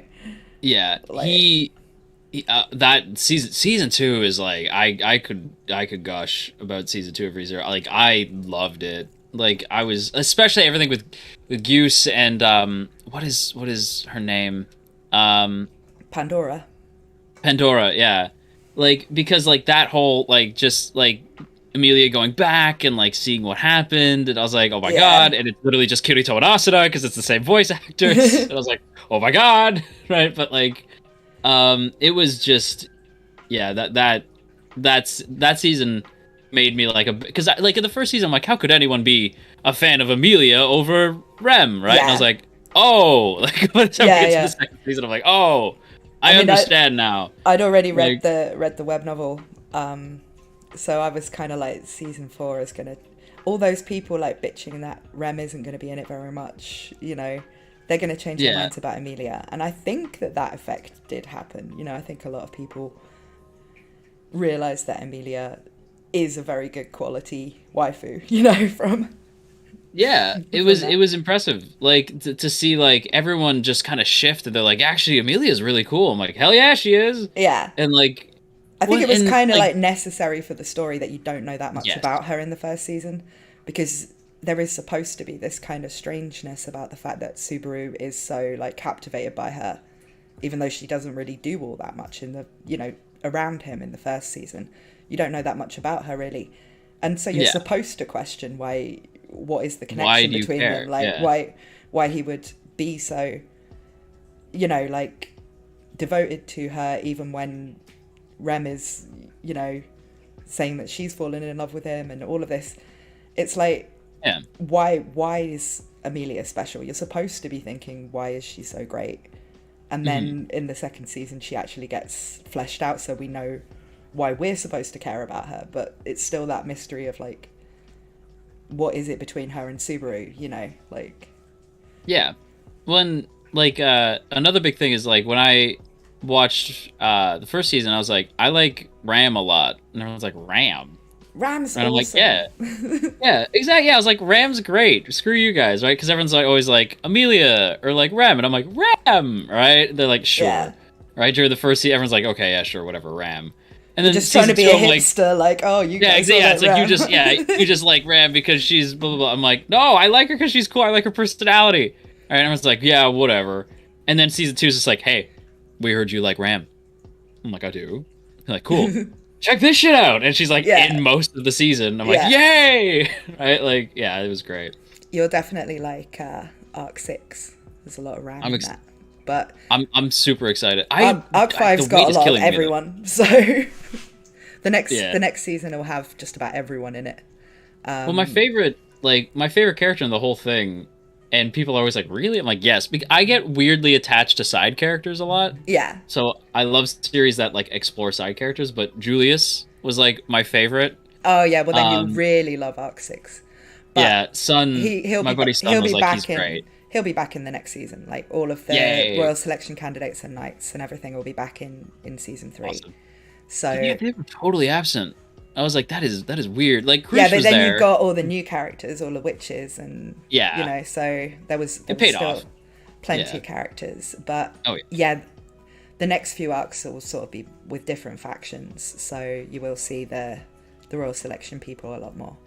Yeah, like, that season 2 is like, I could gush about season 2 of ReZero. Like, I loved it. Like, I was, especially everything with Goose and what is her name? Pandora, yeah. Like, because like that whole, like, just like Emilia going back and like seeing what happened, and I was like, oh my god, and it's literally just Kirito and Asuna because it's the same voice actors. And I was like, oh my god, right? But like, it was just, that season made me like because like in the first season, I'm like, how could anyone be a fan of Emilia over Rem, right? And I was like, oh, like by the time we get to the second season, I'm like, oh, I understand now. I'd already read the web novel. So I was kind of like, season 4 is gonna, all those people like bitching that Rem isn't going to be in it very much, you know, they're going to change their minds about Emilia. And I think that effect did happen. You know, I think a lot of people realised that Emilia is a very good quality waifu, you know, from... Yeah, it was impressive. Like, to see, like, everyone just kind of shift, and they're like, actually, Emilia's really cool. I'm like, hell yeah, she is. Yeah. And, like... I think it was kind of like necessary for the story that you don't know that much about her in the first season, because there is supposed to be this kind of strangeness about the fact that Subaru is so like captivated by her, even though she doesn't really do all that much in the, you know, around him in the first season. You don't know that much about her really, and so you're supposed to question what is the connection between them, like why he would be so, you know, like devoted to her even when Rem is, you know, saying that she's fallen in love with him and all of this. It's like, why is Emilia special? You're supposed to be thinking, why is she so great? And then in the second season, she actually gets fleshed out, so we know why we're supposed to care about her. But it's still that mystery of like, what is it between her and Subaru? You know, like. Yeah, when like another big thing is like when I watched the first season, I was like, I like Ram a lot, and everyone's like, Ram's and I'm awesome. Like, yeah, exactly. Yeah, I was like, Ram's great. Screw you guys, right? Because everyone's like always like Emilia or like Ram, and I'm like, Ram, right? They're like, sure, right? During the first season, everyone's like, okay, yeah, sure, whatever, Ram. And then just trying to be a hipster, like, oh, you guys it's like you just like Ram because she's blah blah blah. I'm like, no, I like her because she's cool. I like her personality. All right, and everyone's like, yeah, whatever. And then season 2 is just like, hey, we heard you like Ram. I'm like, I do. They're like, cool. check this shit out, and she's like in most of the season. I'm like, yay! Right? Like, yeah, it was great. You're definitely like arc 6. There's a lot of ram in that, but I'm super excited. Arc 5's got a lot of everyone, so the next season will have just about everyone in it. Well, my favorite character in the whole thing, and people are always like, really? I'm like, yes. I get weirdly attached to side characters a lot. Yeah. So I love series that like explore side characters, but Julius was like my favorite. Oh yeah, well then you really love Arc 6. But yeah, Sun. My buddy Sun was like, he's great. He'll be back in the next season. Like all of the Royal Selection candidates and knights and everything will be back in season 3. Awesome. So yeah, they were totally absent. I was like, that is weird. Like, Krush but was then there. You've got all the new characters, all the witches, and so there was paid still off. Plenty of characters. But yeah, the next few arcs will sort of be with different factions, so you will see the Royal Selection people a lot more.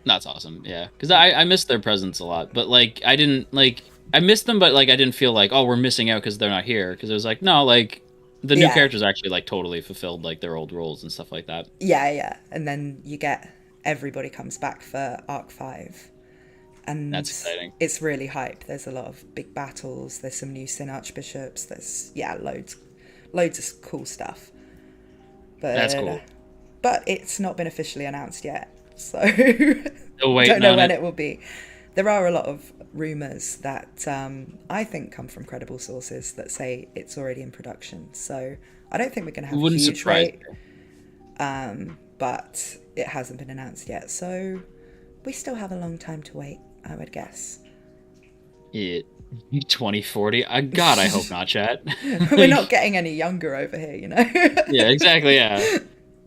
That's awesome, yeah. Because I missed their presence a lot, but like I didn't like I missed them, but like I didn't feel like, oh, we're missing out because they're not here. Because it was like, no, like the new characters actually like totally fulfilled like their old roles and stuff like that. Yeah, and then you get everybody comes back for Arc 5, and that's exciting. It's really hype. There's a lot of big battles. There's some new Sin Archbishops. There's loads of cool stuff. But that's cool. But it's not been officially announced yet. So don't know when it will be. There are a lot of rumors that I think come from credible sources that say it's already in production. So I don't think we're going to have a huge rate. But it hasn't been announced yet. So we still have a long time to wait, I would guess. 2040? God, I hope not, chat. We're not getting any younger over here, you know? Yeah, exactly, yeah.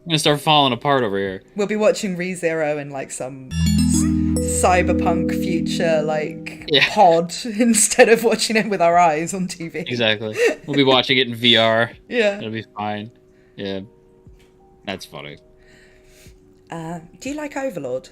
I'm gonna start falling apart over here. We'll be watching ReZero in like some cyberpunk future pod instead of watching it with our eyes on TV. Exactly. We'll be watching it in VR. Yeah. It'll be fine. Yeah. That's funny. Do you like Overlord?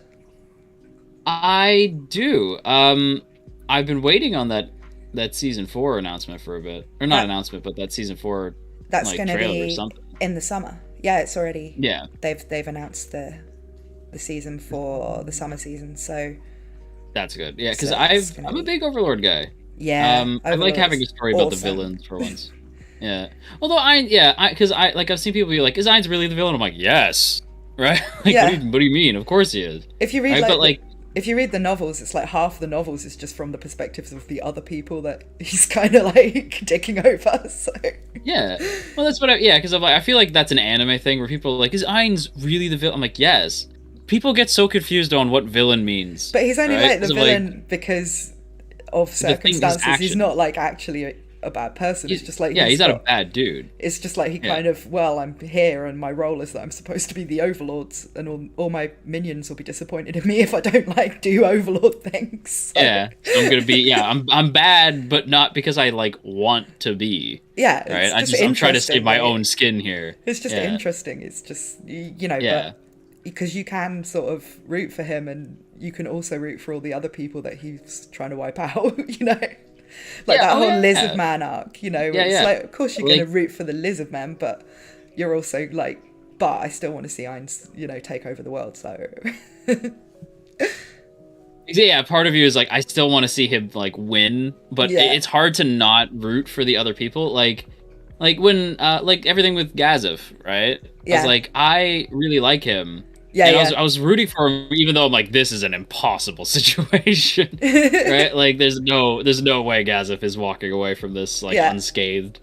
I do. I've been waiting on that season 4 announcement for a bit. Or not announcement, but that season 4 that's like, gonna be or something. In the summer. Yeah, it's already. Yeah. They've announced the season for the summer season, so. That's good. Yeah, because I'm a big Overlord guy. Yeah. I like having a story about the villains for once. Yeah. Although because I've seen people be like, is Ainz really the villain? I'm like, yes. Right? Like, yeah. What do you mean? Of course he is. If you read if you read the novels, it's like half the novels is just from the perspectives of the other people that he's kind of like dicking over. So yeah, well, that's what because I feel like that's an anime thing where people are like, is Ainz really the villain? I'm like, yes. People get so confused on what villain means. But he's only like the villain because of circumstances. He's not like actually a bad person. It's just like he's not a bad dude. It's just like he kind of, well, I'm here and my role is that I'm supposed to be the overlords, and all my minions will be disappointed in me if I don't like do overlord things. So. Yeah, so I'm gonna be I'm bad, but not because I like want to be. Yeah, right. I'm trying to save my own skin here. It's just interesting. It's just but because you can sort of root for him, and you can also root for all the other people that he's trying to wipe out. Like that whole Lizard Man arc, it's like, of course you're going to root for the Lizard Man, but you're also like, but I still want to see Ainz, take over the world, so. Yeah, part of you is like, I still want to see him like win, but it's hard to not root for the other people. Like when, like everything with Gazif, right? Yeah. I was like, I really like him. Yeah, I was rooting for him, even though I'm like, this is an impossible situation, right? Like, there's no way Gazif is walking away from this unscathed.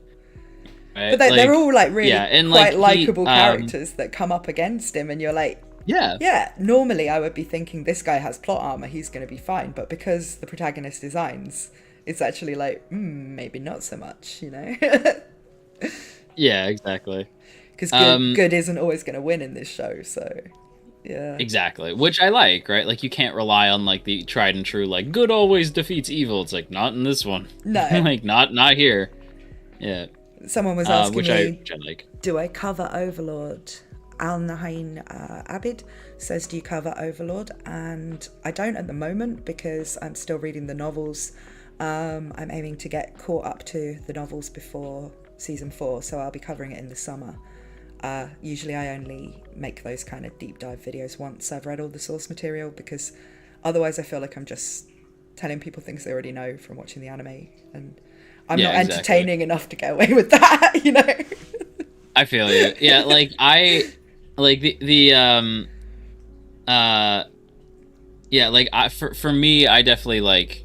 Right? But they're all like really quite likable characters that come up against him, and you're like, yeah. Normally, I would be thinking this guy has plot armor, he's going to be fine, but because the protagonist is Ainz, it's actually like, maybe not so much, Yeah, exactly. Because good isn't always going to win in this show, so. Yeah. Exactly, which I like, right? Like, you can't rely on like the tried and true like good always defeats evil. It's like not in this one. No, like not here. Yeah. Someone was asking which me, I like. Do I cover Overlord? Al Nahain Abid says, do you cover Overlord? And I don't at the moment because I'm still reading the novels. I'm aiming to get caught up to the novels before season 4, so I'll be covering it in the summer. Usually I only make those kind of deep dive videos once I've read all the source material, because otherwise I feel like I'm just telling people things they already know from watching the anime, and I'm not entertaining enough to get away with that, you know? I feel you. Yeah, like I like yeah, like for me, I definitely like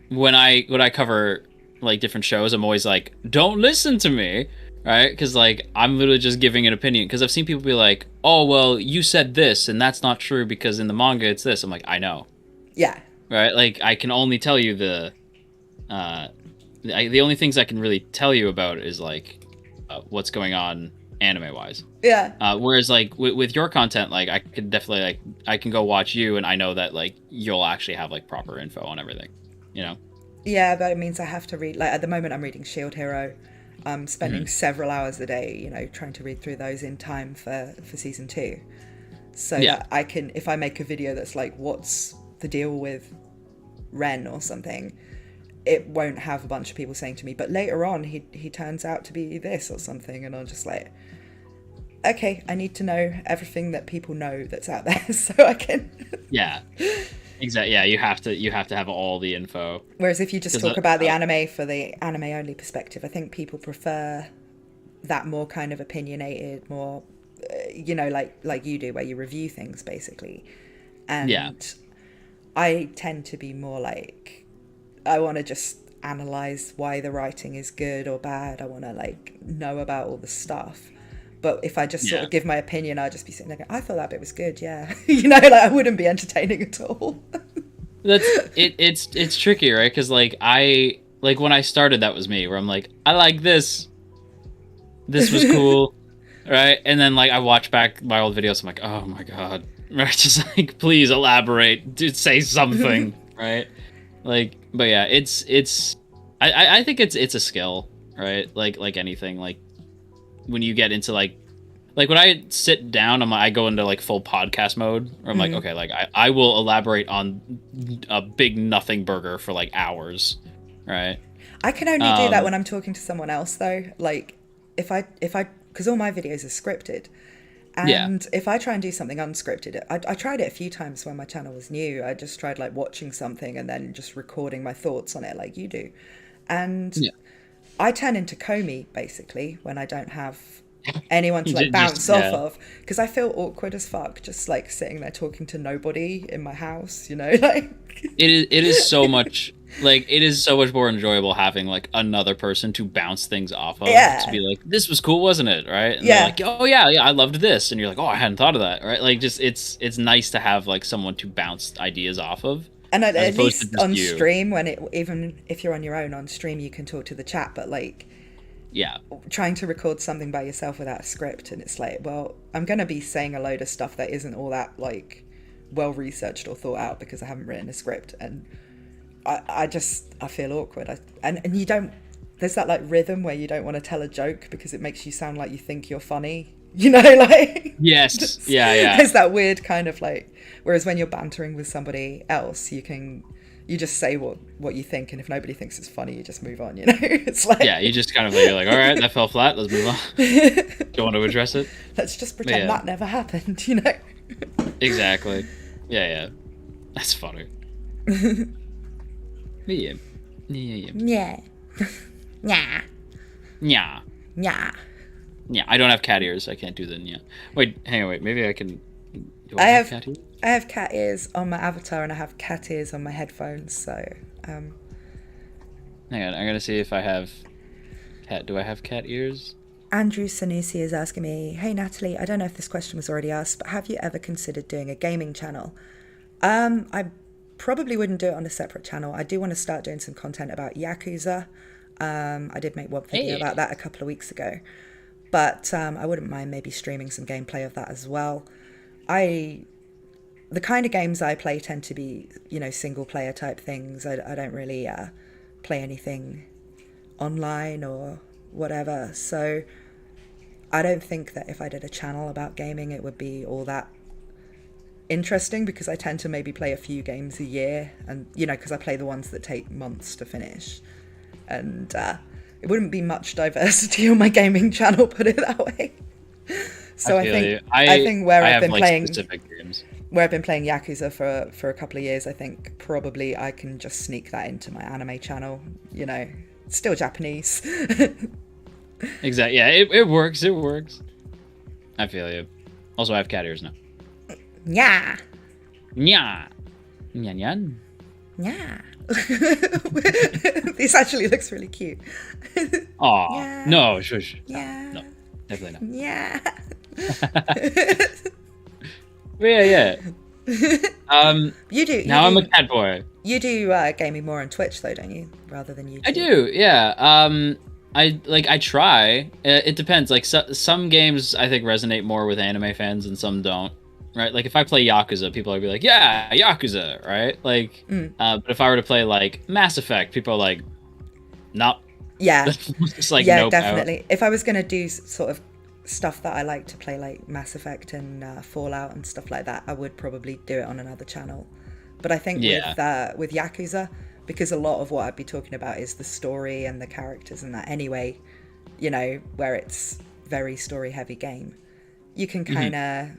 when I cover like different shows, I'm always like, don't listen to me, right? Because like I'm literally just giving an opinion. Because I've seen people be like, oh well, you said this and that's not true because in the manga it's this. I'm like, I know. Yeah. Right. Like I can only tell you the only things I can really tell you about is like what's going on anime wise. Yeah. Whereas like with your content, like I could definitely like I can go watch you and I know that like you'll actually have like proper info on everything, you know? Yeah, but it means I have to read, like at the moment I'm reading Shield Hero. I'm spending several hours a day, you know, trying to read through those in time for season 2. So that I can, if I make a video that's like, what's the deal with Ren or something, it won't have a bunch of people saying to me, but later on he turns out to be this or something, and I'm just like, okay, I need to know everything that people know that's out there so I can Yeah. Exactly. Yeah, you have to have all the info. Whereas if you just talk about the anime for the anime only perspective, I think people prefer that more kind of opinionated, more you know, like you do, where you review things basically. And I tend to be more like, I want to just analyze why the writing is good or bad. I want to like know about all the stuff. But if I just sort of give my opinion, I'll just be sitting there going, I thought that bit was good, yeah. You know, like I wouldn't be entertaining at all. That's it. It's tricky, right? Because like when I started, that was me, where I'm like, I like this. This was cool, right? And then like I watch back my old videos, I'm like, oh my god, right? Just like, please elaborate, dude, say something, right? Like, but yeah, I think it's a skill, right? Like anything, like when you get into like when I sit down, I go into like full podcast mode, where I'm like, okay, like I will elaborate on a big nothing burger for like hours, right? I can only do that when I'm talking to someone else though. Like if I, because all my videos are scripted, and if I try and do something unscripted, I tried it a few times when my channel was new. I just tried like watching something and then just recording my thoughts on it like you do. And I turn into Comey basically when I don't have anyone to like bounce off of, because I feel awkward as fuck just like sitting there talking to nobody in my house, you know, like it is so much like it is so much more enjoyable having like another person to bounce things off of, to be like, this was cool, wasn't it, right? And they're like, oh yeah, I loved this, and you're like, oh, I hadn't thought of that, right? Like just it's nice to have like someone to bounce ideas off of. And at least on stream, when it, even if you're on your own on stream, you can talk to the chat, but like trying to record something by yourself without a script, and it's like, well, I'm going to be saying a load of stuff that isn't all that like well researched or thought out because I haven't written a script, and I feel awkward. And you don't, there's that like rhythm where you don't want to tell a joke because it makes you sound like you think you're funny, you know, like yes, yeah. There's that weird kind of like, whereas when you're bantering with somebody else, you just say what you think, and if nobody thinks it's funny, you just move on, you know? It's like, you just kind of you're like, all right, that fell flat, let's move on. Do you want to address it? Let's just pretend that never happened, you know? Exactly. Yeah. That's funny. Yeah. Yeah. I don't have cat ears. I can't do the yeah. Wait, hang on, wait. Maybe I can. I have cat ears? I have cat ears on my avatar, and I have cat ears on my headphones. So, hang on. I'm gonna see if I have cat. Do I have cat ears? Andrew Sanusi is asking me, "Hey Natalie, I don't know if this question was already asked, but have you ever considered doing a gaming channel?" I probably wouldn't do it on a separate channel. I do want to start doing some content about Yakuza. I did make one video about that a couple of weeks ago, but I wouldn't mind maybe streaming some gameplay of that as well. The kind of games I play tend to be, you know, single player type things. I don't really play anything online or whatever. So I don't think that if I did a channel about gaming, it would be all that interesting, because I tend to maybe play a few games a year, and you know, because I play the ones that take months to finish, and it wouldn't be much diversity on my gaming channel, put it that way. So I feel think you. I think where I I've have been like playing specific games. where I've been playing Yakuza for a couple of years, I think probably I can just sneak that into my anime channel. You know, it's still Japanese. Exactly. Yeah, it works. It works. I feel you. Also, I have cat ears now. Yeah. Nya. Nyan nyan. Yeah. This actually looks really cute. Aw. Yeah. No, shush. Yeah. No, definitely not. Yeah. But yeah. You do. Now I'm a cat boy. You do gaming more on Twitch though, don't you? Rather than YouTube. I do, yeah. I try. It depends. Like some games I think resonate more with anime fans and some don't. Right? Like if I play Yakuza, people will be like, "Yeah, Yakuza," right? Like, but if I were to play like Mass Effect, people are like, "Nope." Yeah. It's like, yeah, nope, definitely. If I was gonna do sort of stuff that I like to play, like Mass Effect and Fallout and stuff like that, I would probably do it on another channel. But I think with Yakuza, because a lot of what I'd be talking about is the story and the characters and that anyway, you know, where it's very story heavy game, you can kind of,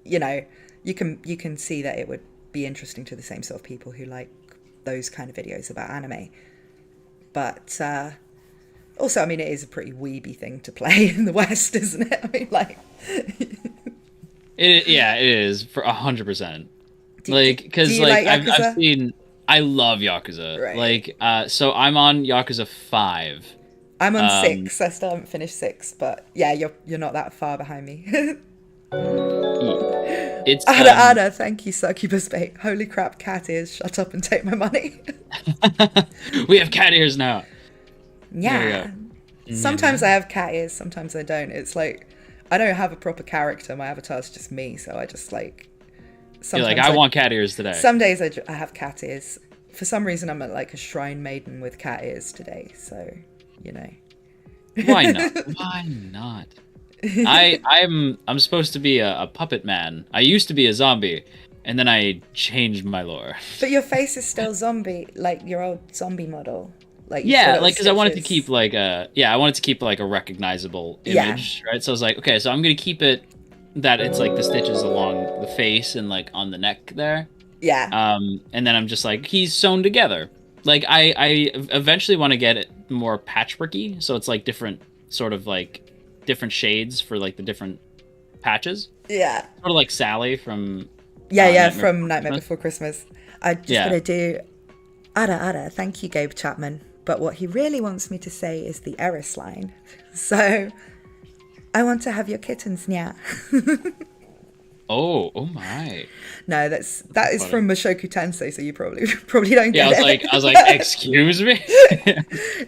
you know, you can see that it would be interesting to the same sort of people who like those kind of videos about anime. But also, I mean, it is a pretty weeby thing to play in the West, isn't it? I mean, like, it is for 100%. Like, because like I've seen. I love Yakuza. Right. Like, so I'm on Yakuza 5. I'm on 6. I still haven't finished 6, but yeah, you're not that far behind me. It's Ada, thank you, Succubus Bait. Holy crap, cat ears, shut up and take my money. We have cat ears now. Yeah. Sometimes I have cat ears, sometimes I don't. It's like, I don't have a proper character. My avatar's just me, so I just like... You're like, I want cat ears today. Some days I have cat ears. For some reason, I'm like a shrine maiden with cat ears today, so, you know. Why not? Why not? I'm supposed to be a puppet man. I used to be a zombie, and then I changed my lore. But your face is still zombie, like your old zombie model. Like yeah, like because I wanted to keep like a recognizable image, right? So I was like, okay, so I'm gonna keep it that it's like the stitches along the face and like on the neck there. Yeah. And then I'm just like, he's sewn together. Like I eventually want to get it more patchworky, so it's like different sort of like different shades for like the different patches. Yeah. Sort of like Sally from Nightmare Before Christmas. I just gotta do Ada, thank you, Gabe Chapman. But what he really wants me to say is the Eris line. So I want to have your kittens, nya. Oh my. No, that is from Mashoku Tensei, so you probably don't get it. I was like, excuse me?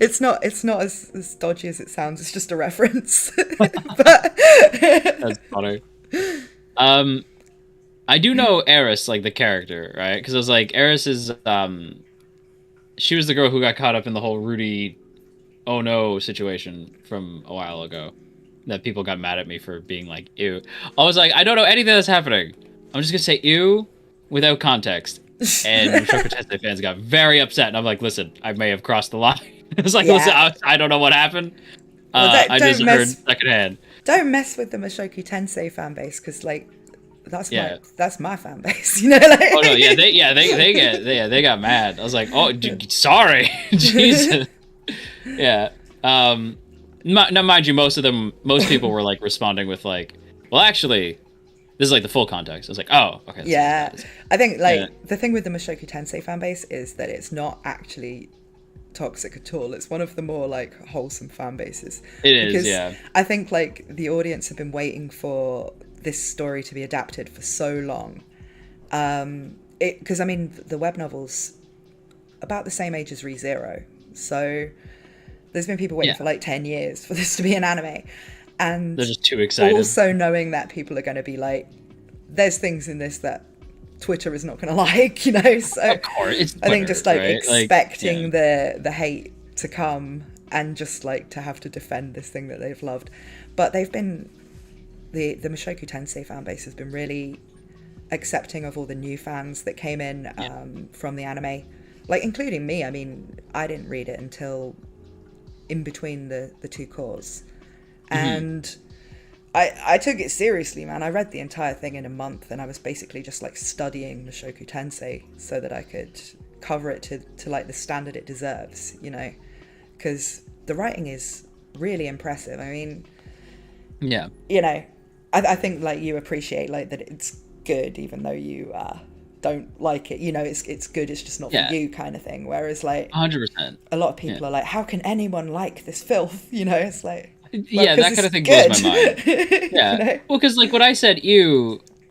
It's not as dodgy as it sounds, it's just a reference. But that's funny. I do know Eris, like the character, right? Because I was like, Eris is she was the girl who got caught up in the whole Rudy oh no situation from a while ago. That people got mad at me for being like, ew. I was like, I don't know anything that's happening. I'm just gonna say ew without context. And Mashoku Tensei fans got very upset. And I'm like, listen, I may have crossed the line. It's like, listen, I don't know what happened. I just heard secondhand. Don't mess with the Mashoku Tensei fan base, because like that's my fan base, you know. Like... Oh no, they got mad. I was like, oh, sorry, Jesus, yeah. Now, mind you, most people were like responding with like, well, actually, this is like the full context. I was like, oh, okay. Yeah, I think like the thing with the Mashoku Tensei fan base is that it's not actually toxic at all. It's one of the more like wholesome fan bases. It is, yeah. I think like the audience have been waiting for this story to be adapted for so long. Because I mean, the web novel's about the same age as ReZero, so there's been people waiting for like 10 years for this to be an anime, and they're just too excited. Also knowing that people are going to be like, there's things in this that Twitter is not going to like, you know. So of course, it's Twitter, I think just like right? expecting the hate to come and just like to have to defend this thing that they've loved. But they've been the Mashoku Tensei fan base has been really accepting of all the new fans that came in from the anime, like including me. I mean, I didn't read it until in between the two cores, and I took it seriously, man. I read the entire thing in a month, and I was basically just like studying Mashoku Tensei so that I could cover it to like the standard it deserves, you know, because the writing is really impressive. I mean, yeah, you know, I think like you appreciate like that it's good, even though you don't like it. You know, it's good. It's just not for you, kind of thing. Whereas like 100%, a lot of people are like, how can anyone like this filth? You know, it's like. Well, yeah, that kind of thing blows my mind. Yeah, you know? Well, because like when I said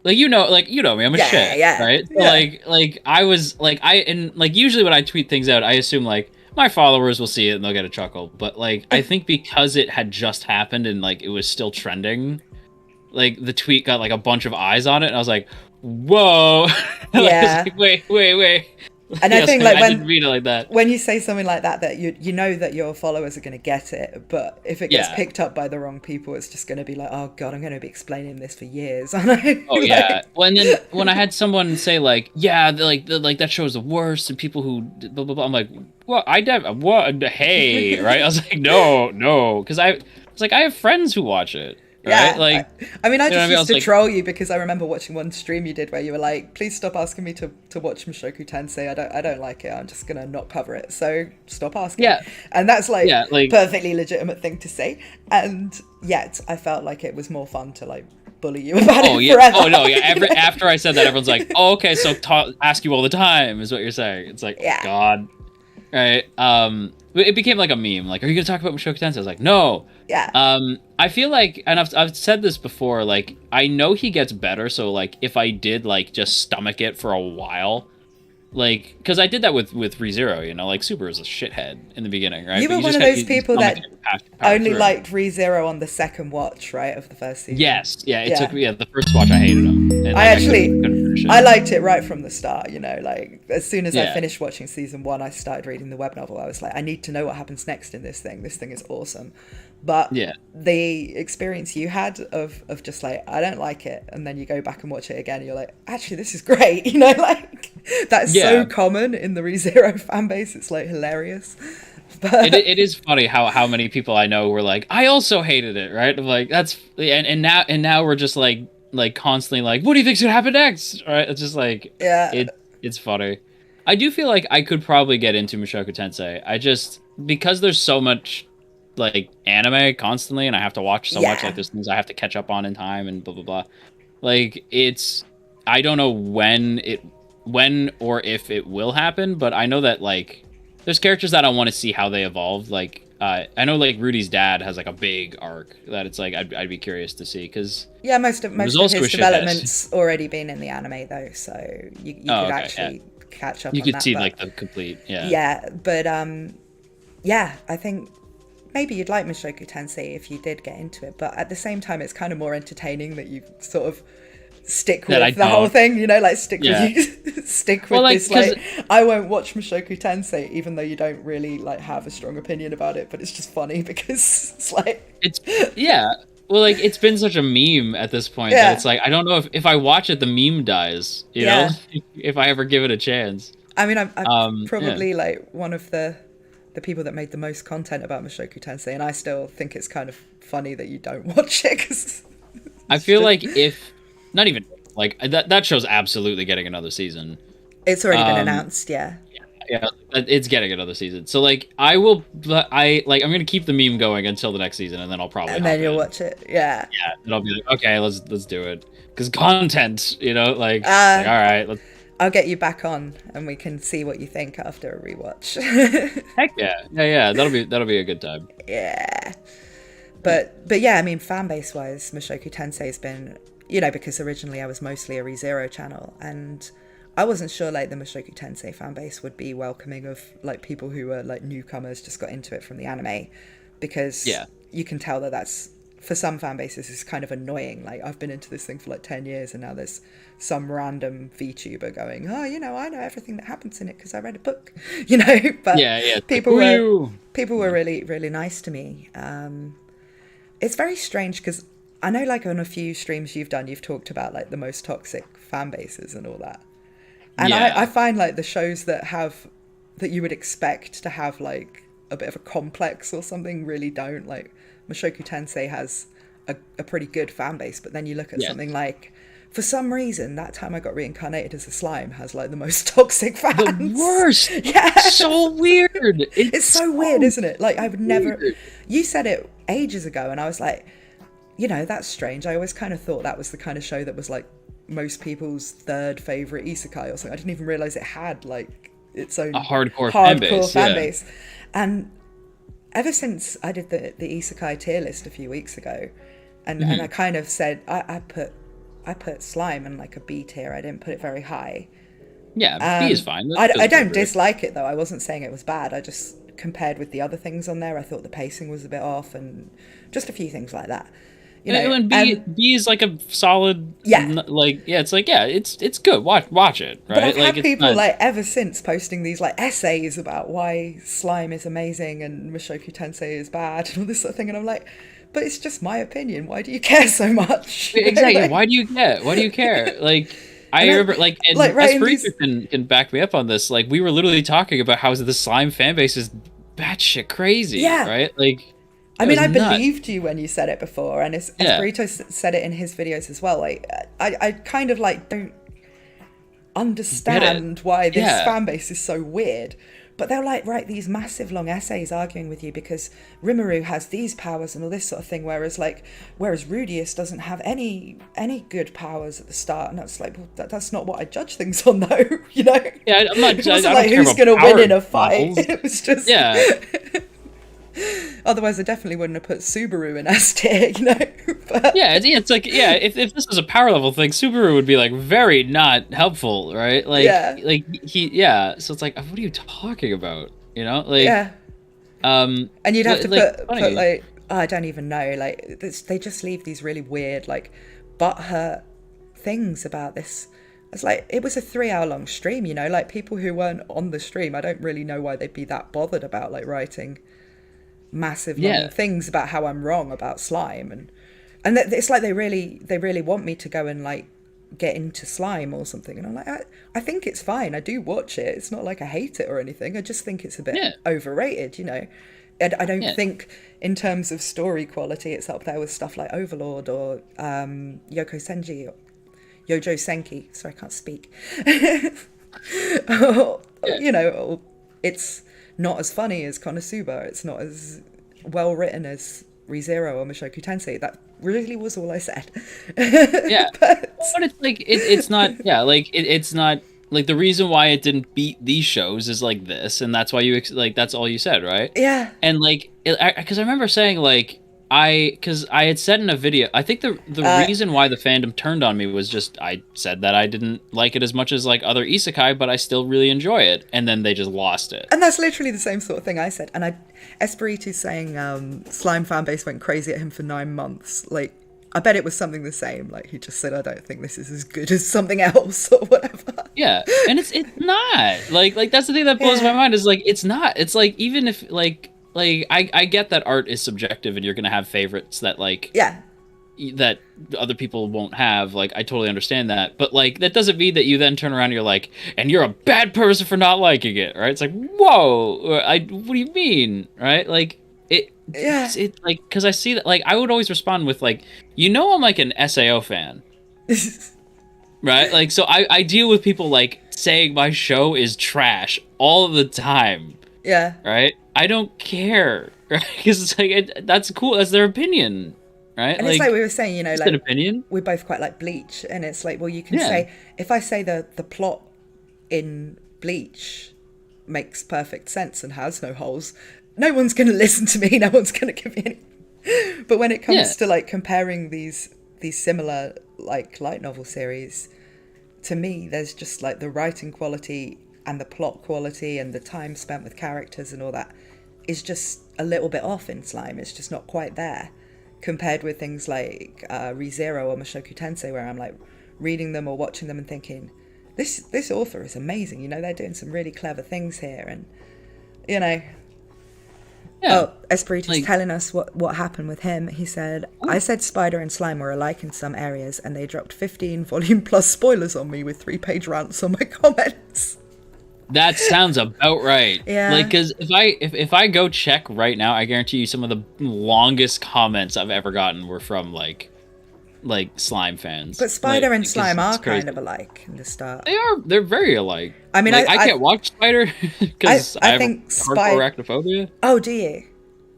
like you know me, I'm a shit, right? So, like I was like and like usually when I tweet things out, I assume like my followers will see it and they'll get a chuckle. But like I think because it had just happened and like it was still trending, like the tweet got like a bunch of eyes on it, and I was like, whoa, yeah, like, wait. And I think like I didn't read it like that. When you say something like that you know that your followers are going to get it, but if it gets picked up by the wrong people, it's just going to be like, oh god, I'm going to be explaining this for years. Oh yeah. Well, and then when I had someone say like, yeah, like that show's the worst, and people who blah blah blah, I'm like, what? What? Hey, right? I was like, no, because I was like, I have friends who watch it. Right? Yeah, like I mean, I just used to troll you because I remember watching one stream you did where you were like, "Please stop asking me to watch Mashoku Tensei. I don't like it. I'm just gonna not cover it. So stop asking." Yeah, and that's like perfectly legitimate thing to say. And yet, I felt like it was more fun to like bully you about it forever. Oh no, yeah. After I said that, everyone's like, "Oh, okay, so ask you all the time," is what you're saying. It's like, oh, God, right? It became like a meme. Like, are you gonna talk about Mashoku Tensei? I was like, no. Yeah. I feel like, and I've said this before, like, I know he gets better, so, like, if I did, like, just stomach it for a while, like, because I did that with ReZero, you know, like, Super was a shithead in the beginning, right? You were one of those people that only liked ReZero on the second watch, right, of the first season? Yes, yeah, it took me, the first watch I hated him. And I liked it right from the start, you know, like, as soon as I finished watching season 1, I started reading the web novel. I was like, I need to know what happens next in this thing. This thing is awesome. But the experience you had of just like, I don't like it, and then you go back and watch it again and you're like, actually this is great, you know, like that's so common in the ReZero fan base. It's like hilarious. But it is funny how many people I know were like, I also hated it, right? I'm like, that's and now we're just like constantly like, what do you think's gonna happen next? Right? It's just like it's funny. I do feel like I could probably get into Mashoku Tensei. I just, because there's so much like anime constantly and I have to watch so much, like there's things I have to catch up on in time and blah blah blah, like it's, I don't know when or if it will happen, but I know that like there's characters that I want to see how they evolve. Like I know like Rudy's dad has like a big arc that it's like I'd be curious to see, because most of his development's already been in the anime though, so you could actually catch up. You could see like the complete but I think maybe you'd like Mashoku Tensei if you did get into it, but at the same time, it's kind of more entertaining that you sort of stick with the whole thing, you know, like stick with this, like, I won't watch Mashoku Tensei, even though you don't really like have a strong opinion about it, but it's just funny because it's like... Well, like, it's been such a meme at this point that it's like, I don't know if I watch it, the meme dies, you know, if I ever give it a chance. I mean, I'm probably like one of the people that made the most content about Mashoku Tensei, and I still think it's kind of funny that you don't watch it, because I feel like not even like that show's absolutely getting another season. It's already been announced, yeah, it's getting another season. So like I'm gonna keep the meme going until the next season, and then I'll probably then you'll watch it. Yeah, and I'll be like, okay, let's do it, because content, you know, like all right, I'll get you back on and we can see what you think after a rewatch. Heck yeah. That'll be a good time. Yeah. But yeah, I mean, fan base wise, Mashoku Tensei has been, you know, because originally I was mostly a ReZero channel, and I wasn't sure like the Mashoku Tensei fan base would be welcoming of like people who were like newcomers, just got into it from the anime, because you can tell that that's, for some fan bases, is kind of annoying. Like, I've been into this thing for like 10 years and now there's some random VTuber going, oh, you know, I know everything that happens in it because I read a book, you know. But people were really, really nice to me. It's very strange because I know like on a few streams you've done, you've talked about like the most toxic fan bases and all that. And I find like the shows that you would expect to have like a bit of a complex or something really don't. Like, Mashoku Tensei has a pretty good fan base. But then you look at something like, for some reason, That Time I Got Reincarnated as a Slime has like the most toxic fans. The worst. Yeah. So weird. It's so weird, isn't it? Like, I would never. You said it ages ago, and I was like, you know, that's strange. I always kind of thought that was the kind of show that was like most people's third favorite isekai or something. I didn't even realize it had like its own hardcore fan base. And ever since I did the isekai tier list a few weeks ago, and I kind of said I put Slime in like a B tier. I didn't put it very high. Yeah, B is fine. I don't dislike it though. I wasn't saying it was bad. I just, compared with the other things on there, I thought the pacing was a bit off and just a few things like that. You know, and B is like a solid, it's good. Watch it, right? But I've like, had people like ever since posting these like essays about why Slime is amazing and Mashoku Tensei is bad and all this sort of thing, and I'm like, but it's just my opinion. Why do you care so much? Exactly. Like, why do you care? Why do you care? Like, I remember, like, and Esperito can back me up on this. Like, we were literally talking about how the Slime fan base is batshit crazy, right? Like, I mean, I believed you when you said it before, and Esperito said it in his videos as well. Like, I kind of like don't understand why this fan base is so weird. But they'll like write these massive long essays arguing with you because Rimuru has these powers and all this sort of thing, whereas Rudius doesn't have any good powers at the start, and that's like, well, that's not what I judge things on, though. You know? Yeah, I'm not. It wasn't like who's going to win in a fight. It was just Otherwise, I definitely wouldn't have put Subaru in S tier, you know. But... it's like if this was a power level thing, Subaru would be like very not helpful, right? Like So it's like, what are you talking about? You know, like and you'd have to put like, oh, I don't even know, like they just leave these really weird like butthurt things about this. It's like, it was a 3-hour long stream, you know, like people who weren't on the stream, I don't really know why they'd be that bothered about like writing massive long things about how I'm wrong about Slime, and it's like they really want me to go and like get into Slime or something, and I'm like, I think it's fine. I do watch it. It's not like I hate it or anything. I just think it's a bit overrated, you know. And I don't think in terms of story quality it's up there with stuff like Overlord or Yoko Senji or Yojo Senki. Sorry, I can't speak. You know, it's not as funny as Konosuba. It's not as well written as ReZero or Mashoku Tensei. That really was all I said. But it's like it's not. Yeah, like it's not like the reason why it didn't beat these shows is like this, and that's why you like that's all you said, right? Yeah. And like, because I remember saying like. Because I had said in a video, I think the reason why the fandom turned on me was just I said that I didn't like it as much as like other isekai, but I still really enjoy it, and then they just lost it. And that's literally the same sort of thing I said. And Esperito's saying Slime fanbase went crazy at him for 9 months. Like, I bet it was something the same. Like, he just said, I don't think this is as good as something else or whatever. Yeah, and it's not like that's the thing that blows my mind is like it's not. It's like even if like I get that art is subjective and you're gonna have favorites that like that other people won't have. Like, I totally understand that, but like that doesn't mean that you then turn around and you're like, and you're a bad person for not liking it, right? It's like, whoa, what do you mean, right? Like it's like, because I see that, like I would always respond with like, you know, I'm like an SAO fan. Right? Like, so I deal with people like saying my show is trash all the time. Yeah. Right? I don't care, right? Because it's like that's cool. That's their opinion, right? And it's like we were saying, you know, like an opinion. We both quite like Bleach, and it's like, well, you can say if I say the plot in Bleach makes perfect sense and has no holes, no one's going to listen to me. No one's going to give me any. But when it comes to like comparing these similar like light novel series, to me, there's just like the writing quality and the plot quality and the time spent with characters and all that is just a little bit off in Slime. It's just not quite there compared with things like ReZero or Mashoku Tensei, where I'm like reading them or watching them and thinking, this author is amazing, you know, they're doing some really clever things here. And you know, Esperito's telling us what happened with him. He said, I said Spider and Slime were alike in some areas, and they dropped 15 volume plus spoilers on me with 3-page rants on my comments. That sounds about right. Yeah. Like, because if I go check right now, I guarantee you some of the longest comments I've ever gotten were from like slime fans. But Spider and Because Slime are it's kind of crazy. alike in the start. They're very alike. I mean, like I can't watch Spider because I have think hardcore arachnophobia. Oh, do you?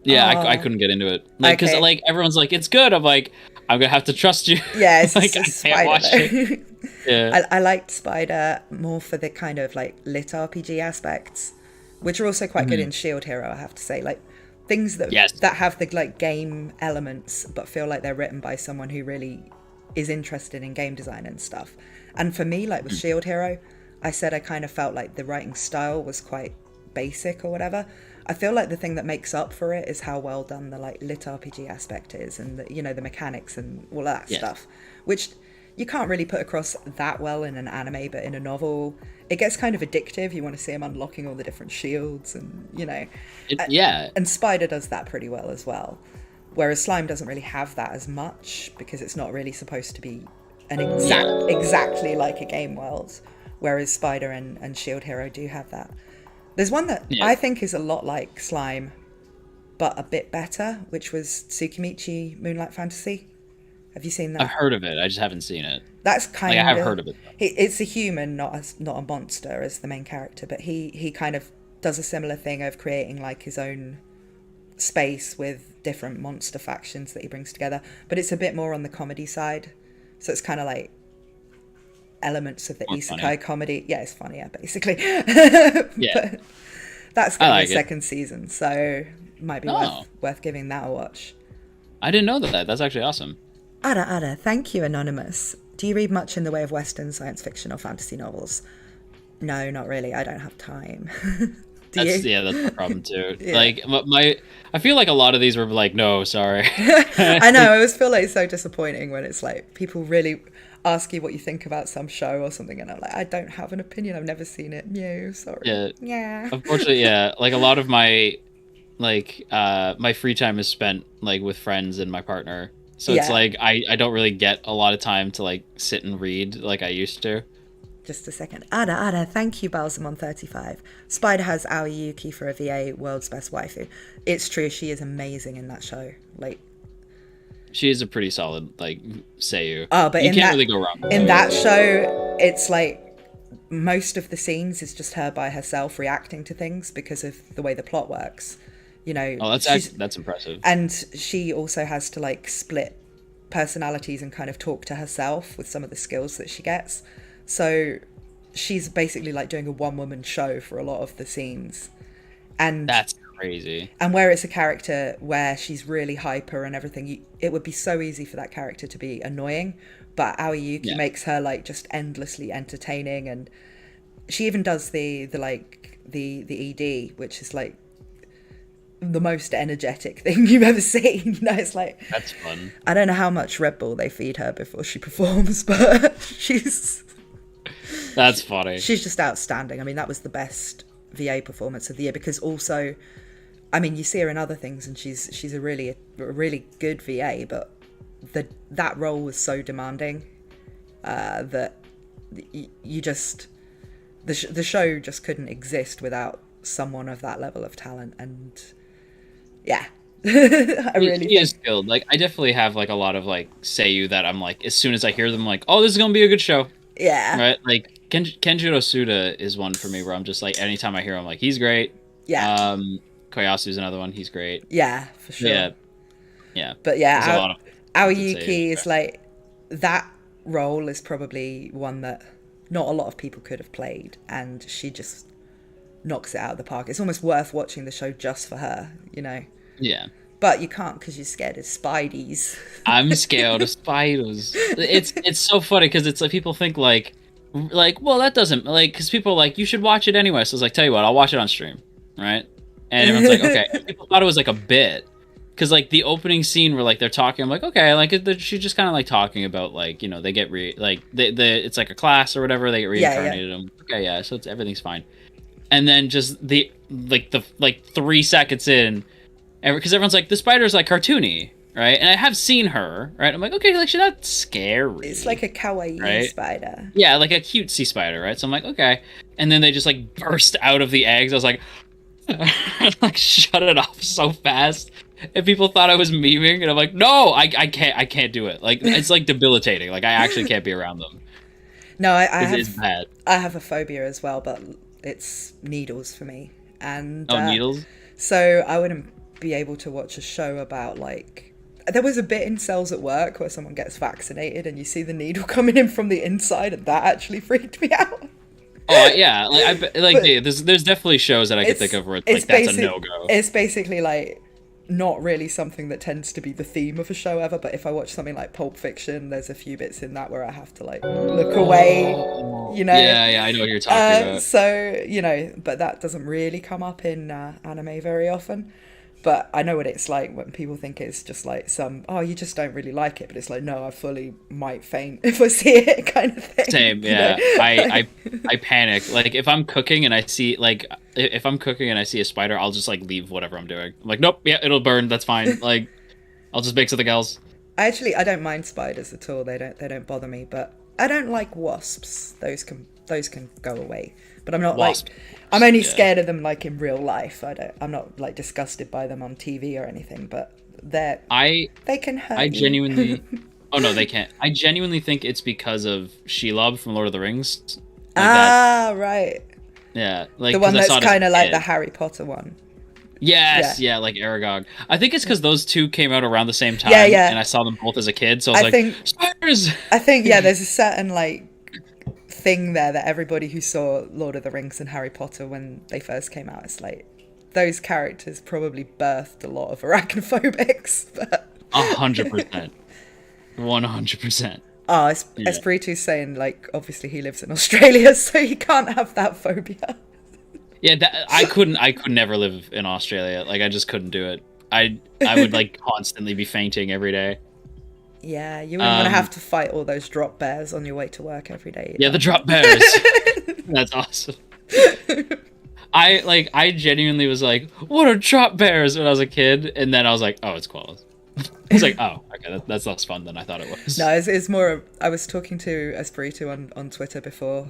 Yeah, Oh. I couldn't get into it. Like, because like everyone's like, it's good. I'm like, I'm gonna have to trust you. Yeah, it's like just I can't watch it. Yeah, I liked Spider more for the kind of like lit RPG aspects, which are also quite good in Shield Hero. I have to say, like things that that have the like game elements, but feel like they're written by someone who really is interested in game design and stuff. And for me, like with Shield Hero, I said I kind of felt like the writing style was quite basic or whatever. I feel like the thing that makes up for it is how well done the like lit RPG aspect is, and the, you know, the mechanics and all that stuff, which you can't really put across that well in an anime, but in a novel it gets kind of addictive. You want to see him unlocking all the different shields, and you know, and Spider does that pretty well as well, whereas Slime doesn't really have that as much because it's not really supposed to be an exactly like a game world, whereas Spider and Shield Hero do have that. There's one that I think is a lot like Slime, but a bit better, which was Tsukimichi Moonlight Fantasy. Have you seen that? I've heard of it. I just haven't seen it. That's kind of... I have heard of it. It's a human, not a monster as the main character, but he kind of does a similar thing of creating like his own space with different monster factions that he brings together. But it's a bit more on the comedy side. So it's kind of like elements of the isekai comedy. Yeah, it's funnier, basically. But that's getting the second season, so it might be worth giving that a watch. I didn't know that. That's actually awesome. Ada, thank you, Anonymous. Do you read much in the way of Western science fiction or fantasy novels? No, not really. I don't have time. That's the problem too. Like I feel like a lot of these were like, no, sorry. I know. I always feel like it's so disappointing when it's like people really ask you what you think about some show or something, and I'm like, I don't have an opinion. I've never seen it. No, sorry. Yeah. Unfortunately, like a lot of my my free time is spent like with friends and my partner. So it's like I don't really get a lot of time to like sit and read like I used to. Just a second. Ada, thank you, Balsamon35. Spider has Aoi Yuki for a VA world's best waifu. It's true, she is amazing in that show. Like, she is a pretty solid like seiyuu. Oh, but you can't really go wrong with in that show, it's like most of the scenes is just her by herself reacting to things because of the way the plot works. You know. Oh, that's impressive. And she also has to like split personalities and kind of talk to herself with some of the skills that she gets. So she's basically like doing a one-woman show for a lot of the scenes. And that's crazy. And where it's a character where she's really hyper and everything, it would be so easy for that character to be annoying. But Aoi Yuki makes her like just endlessly entertaining, and she even does the ED, which is like the most energetic thing you've ever seen. You know, it's like, that's fun. I don't know how much Red Bull they feed her before she performs, but that's funny. She's just outstanding. I mean, that was the best VA performance of the year, because also, I mean, you see her in other things and she's a really good VA, but that role was so demanding that you just the show just couldn't exist without someone of that level of talent. And yeah. She is skilled. Like, I definitely have like a lot of like seiyuu that I'm like, as soon as I hear them, I'm like, oh, this is gonna be a good show. Yeah. Right? Like Kenjiro Suda is one for me where I'm just like, anytime I hear him, I'm like, he's great. Yeah. Koyasu's another one. He's great. Yeah, for sure. Yeah. But yeah, Aoi Yuki is like, that role is probably one that not a lot of people could have played, and she just knocks it out of the park. It's almost worth watching the show just for her, you know? Yeah. But you can't because you're scared of spideys. I'm scared of spiders. It's so funny because it's like people think like well, that doesn't like, because people are like, you should watch it anyway. So it's like, tell you what, I'll watch it on stream, right? And everyone's like, okay. And people thought it was like a bit, because like the opening scene where like they're talking, I'm like, okay, like she's just kind of like talking about like, you know, they get it's like a class or whatever, they get reincarnated. Yeah. Okay, yeah, so everything's fine. And then just the 3 seconds in, because everyone's like, the spider's like cartoony, right? And I have seen her, right? I'm like, okay, like she's not scary. It's like a kawaii spider. Yeah, like a cutesy spider, right? So I'm like, okay. and then they just like burst out of the eggs. I was like, like shut it off so fast. And people thought I was memeing, and I'm like, no, I can't do it. Like, it's like debilitating. Like, I actually can't be around them. No, It's bad. I have a phobia as well, but it's needles for me. And needles? So I wouldn't be able to watch a show about, like, there was a bit in Cells at Work where someone gets vaccinated and you see the needle coming in from the inside, and that actually freaked me out. Oh yeah, there's definitely shows that I could think of where it's like that's a no-go. It's basically like not really something that tends to be the theme of a show ever, but if I watch something like Pulp Fiction, there's a few bits in that where I have to like look away, you know. Yeah, I know what you're talking about. So, you know, but that doesn't really come up in anime very often. But I know what it's like when people think it's just like you just don't really like it. But it's like, no, I fully might faint if I see it, kind of thing. Same, yeah. I panic. Like, if I'm cooking and I see, like, if I'm cooking and I see a spider, I'll just, like, leave whatever I'm doing. I'm like, nope, yeah, it'll burn, that's fine. Like, I'll just make something else. I don't mind spiders at all. They don't bother me. But I don't like wasps. Those can go away. But I'm not I'm only scared of them like in real life. I'm not like disgusted by them on TV or anything, but they can hurt you. Genuinely oh no, they can't. I genuinely think it's because of Shelob from Lord of the Rings. Like right. Yeah, like the one that's kind of like the Harry Potter one. Yes, yeah, like Aragog. I think it's because those two came out around the same time, and I saw them both as a kid, so I was like, spiders! I think, there's a certain, like, thing there that everybody who saw Lord of the Rings and Harry Potter when they first came out, it's like, those characters probably birthed a lot of arachnophobics, but... 100%. 100%. Oh, Espiritu's saying, like, obviously he lives in Australia, so he can't have that phobia. Yeah, I could never live in Australia. Like, I just couldn't do it. I would, like, constantly be fainting every day. Yeah, you wouldn't want to have to fight all those drop bears on your way to work every day. Yeah, the drop bears. That's awesome. I genuinely was like, what are drop bears when I was a kid? And then I was like, oh, it's koalas. It's like, oh, okay, that's less fun than I thought it was. No, it's more. I was talking to Espiritu on Twitter before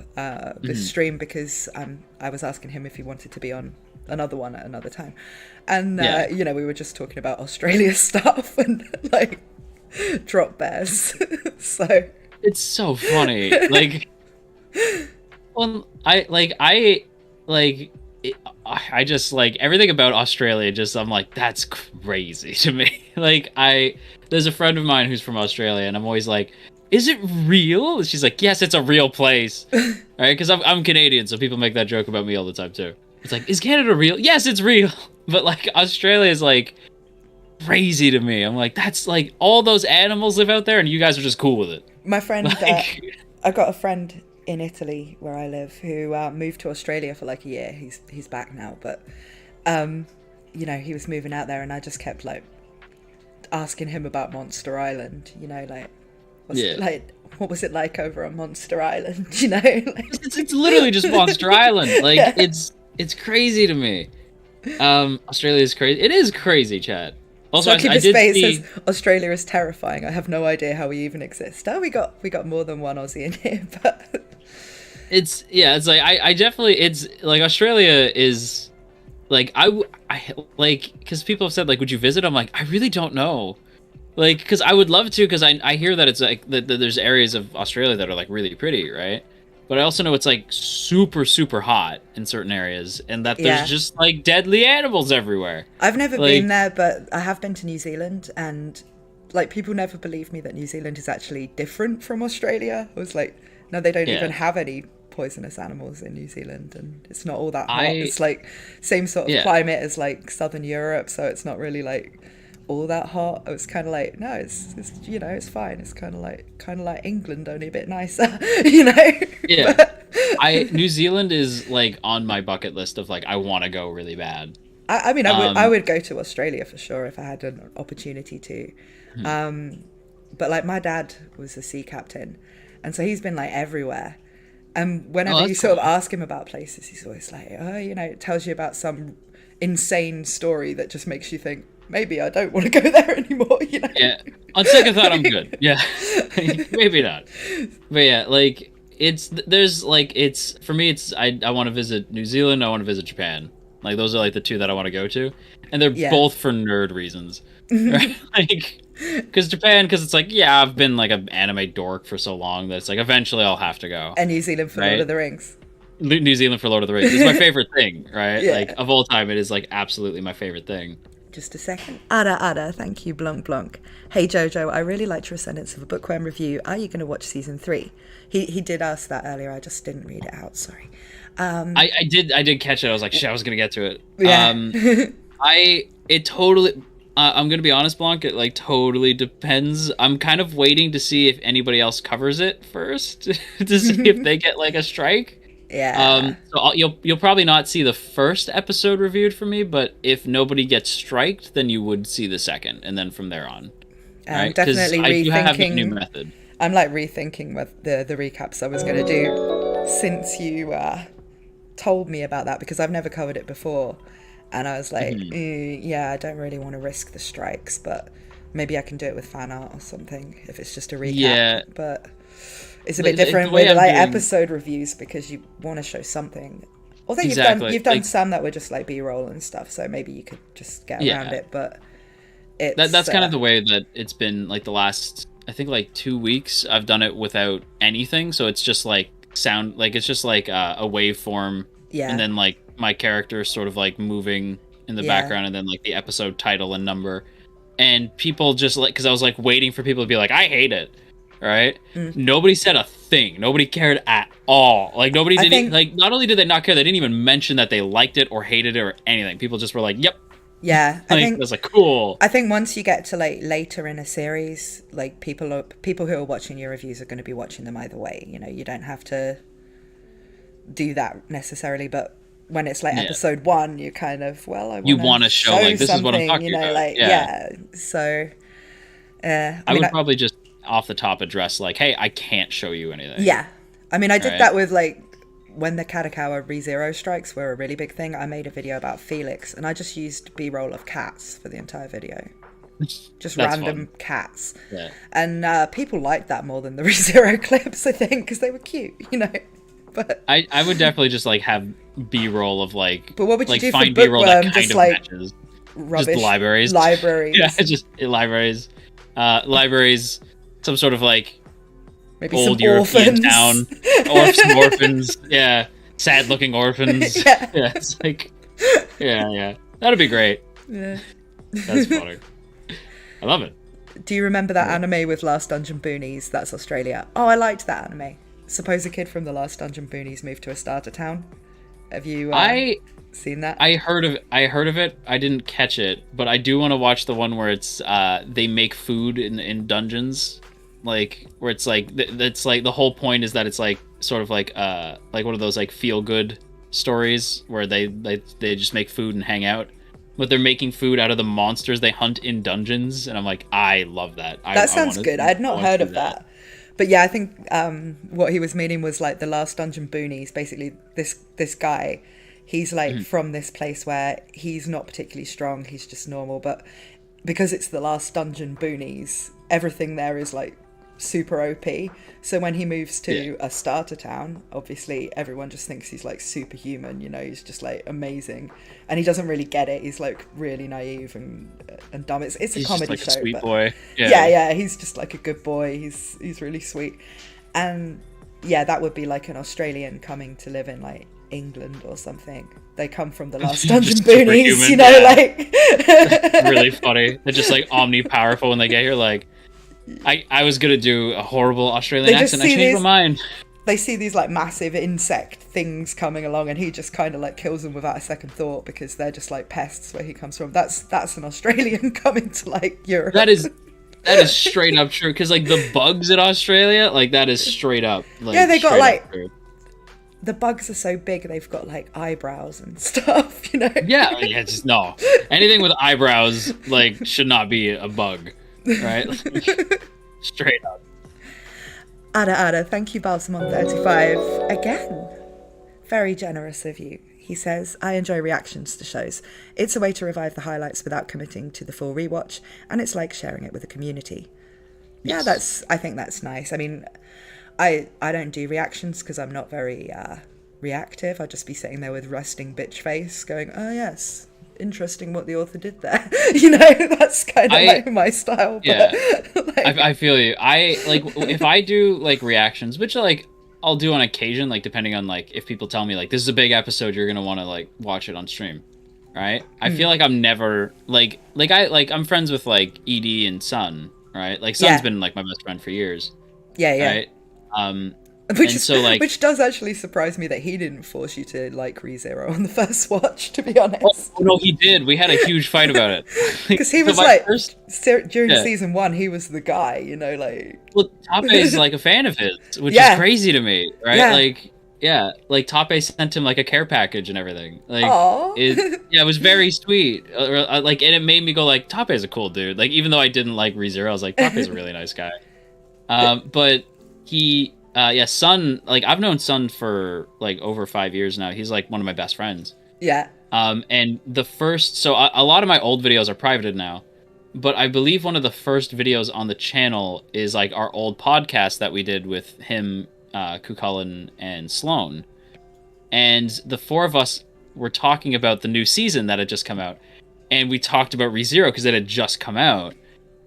this stream because I was asking him if he wanted to be on another one at another time, and you know, we were just talking about Australia stuff and like drop bears. So it's so funny. Like, well, I just like everything about Australia. Just I'm like, that's crazy to me. Like, there's a friend of mine who's from Australia, and I'm always like, is it real? She's like, yes, it's a real place. Right? Because I'm Canadian, so people make that joke about me all the time too. It's like, is Canada real? Yes, it's real. But like, Australia is like crazy to me. I'm like, that's like all those animals live out there, and you guys are just cool with it. My friend, like... I got a friend in Italy where I live who moved to Australia for like a year. He's back now, but you know, he was moving out there, and I just kept like asking him about Monster Island, you know, like what was it like over on Monster Island, you know? Like... it's literally just Monster Island. Like, it's crazy to me. Australia is crazy. It is crazy, Chad. Also, I did see... says Australia is terrifying. I have no idea how we even exist. Oh, we got more than one Aussie in here, but it's like I definitely, it's like Australia is like I like, because people have said like, would you visit? I'm like, I really don't know. Like, because I would love to, because I hear that it's like that there's areas of Australia that are like really pretty, right? But I also know it's like super, super hot in certain areas, and that there's just like deadly animals everywhere. I've never been there, but I have been to New Zealand, and like people never believe me that New Zealand is actually different from Australia. I was like, no, they don't even have any poisonous animals in New Zealand, and it's not all that hot. It's like same sort of climate as like Southern Europe, so it's not really like all that hot. I was kind of like, no, it's you know, it's fine. It's kind of like England, only a bit nicer, you know. Yeah. New Zealand is like on my bucket list of like, I want to go really bad. I mean, I would go to Australia for sure if I had an opportunity to. But like my dad was a sea captain, and so he's been like everywhere. And whenever you sort of ask him about places, he's always like, oh, you know, it tells you about some insane story that just makes you think, maybe I don't want to go there anymore, you know? Yeah. On second thought, I'm good. Yeah. Maybe not. But yeah, like, there's like it's for me it's I want to visit New Zealand, I want to visit Japan. Like those are like the two that I want to go to, and they're both for nerd reasons, right? Like because Japan, because it's like I've been like an anime dork for so long that it's like eventually I'll have to go. And New Zealand for Lord of the Rings. New Zealand for Lord of the Rings. It's my favorite thing, right? Like of all time, it is like absolutely my favorite thing. Just a second. Ada, thank you, Blunk Blunk. Hey Jojo, I really liked your sentence of a bookworm review. Are you going to watch season 3? He did ask that earlier. I just didn't read it out. Sorry. I did catch it. I was like, shit, I was going to get to it. Yeah. I'm going to be honest, Blanc, it like totally depends. I'm kind of waiting to see if anybody else covers it first to see if they get like a strike. Yeah. So you'll probably not see the first episode reviewed for me, but if nobody gets striked, then you would see the second, and then from there on. Right? Definitely rethinking. I do have a new method. I'm like rethinking what the recaps I was going to do since you told me about that, because I've never covered it before, and I was like, I don't really want to risk the strikes, but maybe I can do it with fan art or something if it's just a recap. Yeah, but. It's a bit different with like episode reviews because you want to show something. Although you've done some that were just like B-roll and stuff, so maybe you could just get around it. But that's kind of the way that it's been like the last, I think like 2 weeks. I've done it without anything, so it's just like sound, like it's just like a waveform, and then like my character sort of like moving in the background, and then like the episode title and number, and people just like, because I was like waiting for people to be like, I hate it. Right? Nobody said a thing. Nobody cared at all. Like nobody did. Like not only did they not care, they didn't even mention that they liked it or hated it or anything. People just were like, "Yep." Yeah, I think it was like cool. I think once you get to like later in a series, like people who are watching your reviews are going to be watching them either way. You know, you don't have to do that necessarily. But when it's like episode 1, you kind of I want to show like this is what I'm talking about. Like So I would probably just off the top address like, hey, I can't show you anything. Yeah, I mean, I did that with like when the Kadokawa ReZero strikes were a really big thing. I made a video about Felix, and I just used B-roll of cats for the entire video, just random cats. Yeah, and people liked that more than the ReZero clips, I think, because they were cute, you know. But I would definitely just like have B-roll of like. But what would you like, do find for B-roll that kind just of like matches. Rubbish just libraries? Yeah, just libraries. Libraries, some sort of like maybe old some European orphans. town, or some orphans. Yeah, sad-looking orphans. Yeah, it's like, yeah, that'd be great. Yeah, that's funny. I love it. Do you remember that anime with Last Dungeon Boonies? That's Australia. Oh, I liked that anime. Suppose a kid from the Last Dungeon Boonies moved to a starter town. Have you seen that? I heard of it. I didn't catch it, but I do want to watch the one where it's they make food in dungeons, like where it's like it's like the whole point is that it's like sort of like one of those like feel good stories where they just make food and hang out, but they're making food out of the monsters they hunt in dungeons, and I'm like, I love that. That sounds good. I had not heard of that. But yeah, I think what he was meaning was like the Last Dungeon Boonies. Basically, this guy, he's like from this place where he's not particularly strong. He's just normal. But because it's the Last Dungeon Boonies, everything there is like super OP. So when he moves to a starter town, obviously everyone just thinks he's like superhuman. You know, he's just like amazing, and he doesn't really get it. He's like really naive and dumb. It's a comedy just like show. A sweet boy. Yeah. He's just like a good boy. He's really sweet, and that would be like an Australian coming to live in like England or something. They come from the Last Dungeon Boonies, you know, like really funny. They're just like omni powerful when they get here. Like, I was gonna do a horrible Australian accent. I changed my mind. They see these like massive insect things coming along, and he just kind of like kills them without a second thought because they're just like pests where he comes from. That's an Australian coming to like Europe. That is straight up true, because like the bugs in Australia, like that is straight up. Like, they got like the bugs are so big they've got like eyebrows and stuff, you know. Yeah, just no. Anything with eyebrows like should not be a bug. Right? Straight up. Ada, thank you, Balsamon35. Again, very generous of you. He says, I enjoy reactions to shows. It's a way to revive the highlights without committing to the full rewatch, and it's like sharing it with the community. Yes. Yeah, I think that's nice. I mean, I don't do reactions because I'm not very reactive. I'd just be sitting there with resting bitch face going, oh yes, interesting what the author did there. You know, that's kind of like my style. Yeah, but, like... I feel you. I like if I do like reactions, which like I'll do on occasion, like depending on like if people tell me like this is a big episode, you're gonna want to like watch it on stream, right? I feel like I'm never I'm friends with like Ed and Sun, right? Like Sun's been like my best friend for years. Yeah. Right? Which does actually surprise me that he didn't force you to like ReZero on the first watch, to be honest. Oh, no, he did. We had a huge fight about it. Because he was during season 1, he was the guy, you know, like... Well, Tape is like a fan of his, which is crazy to me, right? Like Tape sent him like a care package and everything. Like, it was very sweet. And it made me go like, Tape's a cool dude. Like, even though I didn't like ReZero, I was like, Tape's a really nice guy. But he... Sun, like, I've known Sun for, like, over 5 years now. He's, like, one of my best friends. Yeah. And the first... So, a lot of my old videos are privated now. But I believe one of the first videos on the channel is, like, our old podcast that we did with him, Kukulin, and Sloan. And the four of us were talking about the new season that had just come out. And we talked about ReZero because it had just come out.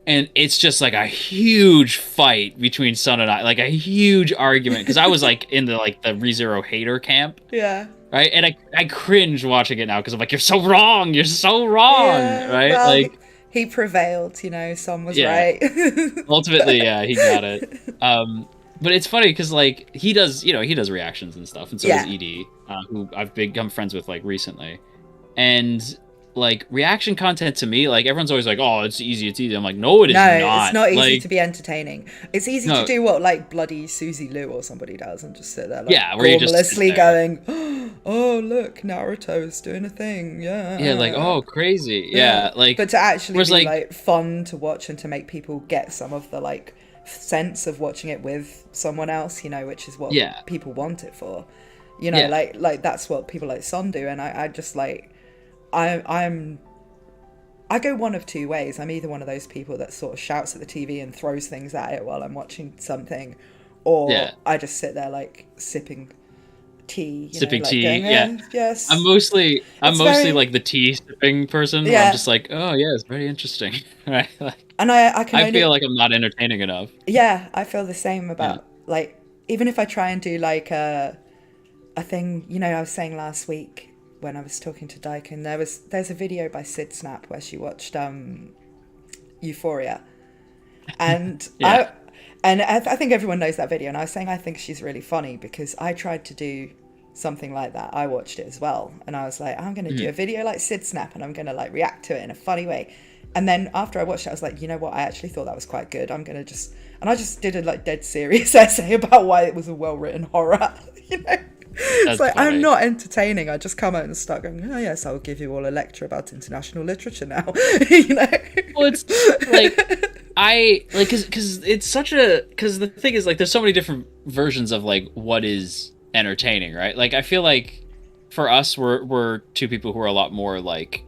And it's just like a huge fight between Sun and I, like a huge argument. Because I was like in the ReZero hater camp. Yeah. Right? And I cringe watching it now because I'm like, you're so wrong. You're so wrong. Yeah, right? Well, like he prevailed, you know, Sun was right. Ultimately, yeah, he got it. But it's funny because like he does reactions and stuff. And so does Ed, who I've become friends with like recently. And like reaction content to me, like everyone's always like, oh, it's easy. I'm like, no, it is not. No, it's not easy to be entertaining. It's easy to do what like bloody Susie Liu or somebody does and just sit there like gormlessly going, oh look, Naruto's doing a thing. Yeah, like, oh, crazy. Yeah, like, but to actually be like fun to watch and to make people get some of the like sense of watching it with someone else, you know, which is what people want it for, you know, like that's what people like Son do. And I just like I go one of two ways. I'm either one of those people that sort of shouts at the TV and throws things at it while I'm watching something, or I just sit there like sipping tea. Sipping like tea, going, yes. I'm mostly like the tea sipping person. Yeah. I'm just like, oh yeah, it's very interesting, right? Like, and I feel like I'm not entertaining enough. Yeah, I feel the same about like, even if I try and do like a thing, you know, I was saying last week when I was talking to Daikin, there's a video by Sid Snap where she watched Euphoria, and I think everyone knows that video. And I was saying I think she's really funny because I tried to do something like that. I watched it as well, and I was like, I'm going to do a video like Sid Snap, and I'm going to like react to it in a funny way. And then after I watched it, I was like, you know what? I actually thought that was quite good. I just did a like dead serious essay about why it was a well-written horror, you know. It's like, funny. I'm not entertaining. I just come out and start going, oh yes, I'll give you all a lecture about international literature now. You know? Well, it's like because it's such a, because the thing is like there's so many different versions of like what is entertaining, right? Like I feel like for us we're two people who are a lot more like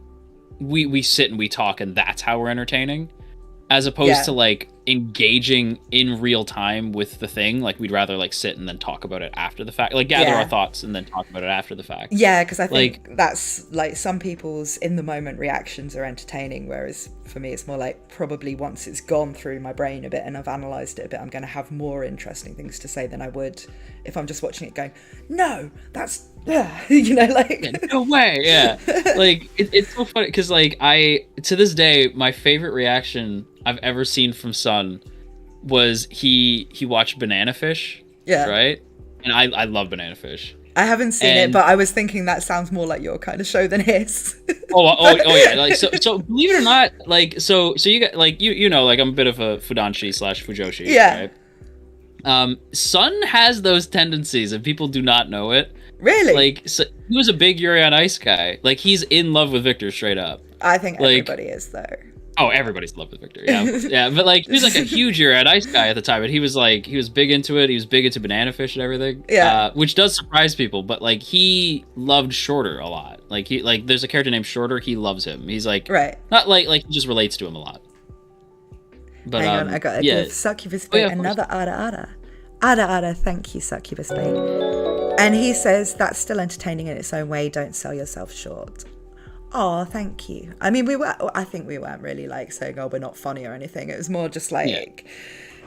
we sit and we talk and that's how we're entertaining, as opposed to like engaging in real time with the thing. Like we'd rather like sit and then talk about it after the fact, like gather our thoughts and then talk about it after the fact. Yeah, because I think like, that's like some people's in the moment reactions are entertaining, whereas for me it's more like probably once it's gone through my brain a bit and I've analysed it a bit, I'm going to have more interesting things to say than I would if I'm just watching it going, no, that's you know, like no way. Like it's so funny because like I to this day my favorite reaction I've ever seen from Sun was he watched Banana Fish, right? And I love Banana Fish. I haven't seen it, but I was thinking that sounds more like your kind of show than his. oh yeah, like so believe it or not, like so you got like you know like I'm a bit of a Fudanshi / Fujoshi, right? Sun has those tendencies and people do not know it. Really? Like so he was a big Yuri on Ice guy. Like he's in love with Victor straight up. I think everybody is though. Oh, everybody's in love with Victor, yeah. But like he was like a huge Yuri on Ice guy at the time, and he was big into it. He was big into Banana Fish and everything. Which does surprise people, but like he loved Shorter a lot. Like there's a character named Shorter, he loves him. He's like not like he just relates to him a lot. But hang on, I gotta give Succubus another ara ara. Ada, thank you, Succubus Blade. And he says, that's still entertaining in its own way. Don't sell yourself short. Oh, thank you. I mean, I think we weren't really like saying, oh, we're not funny or anything. It was more just like,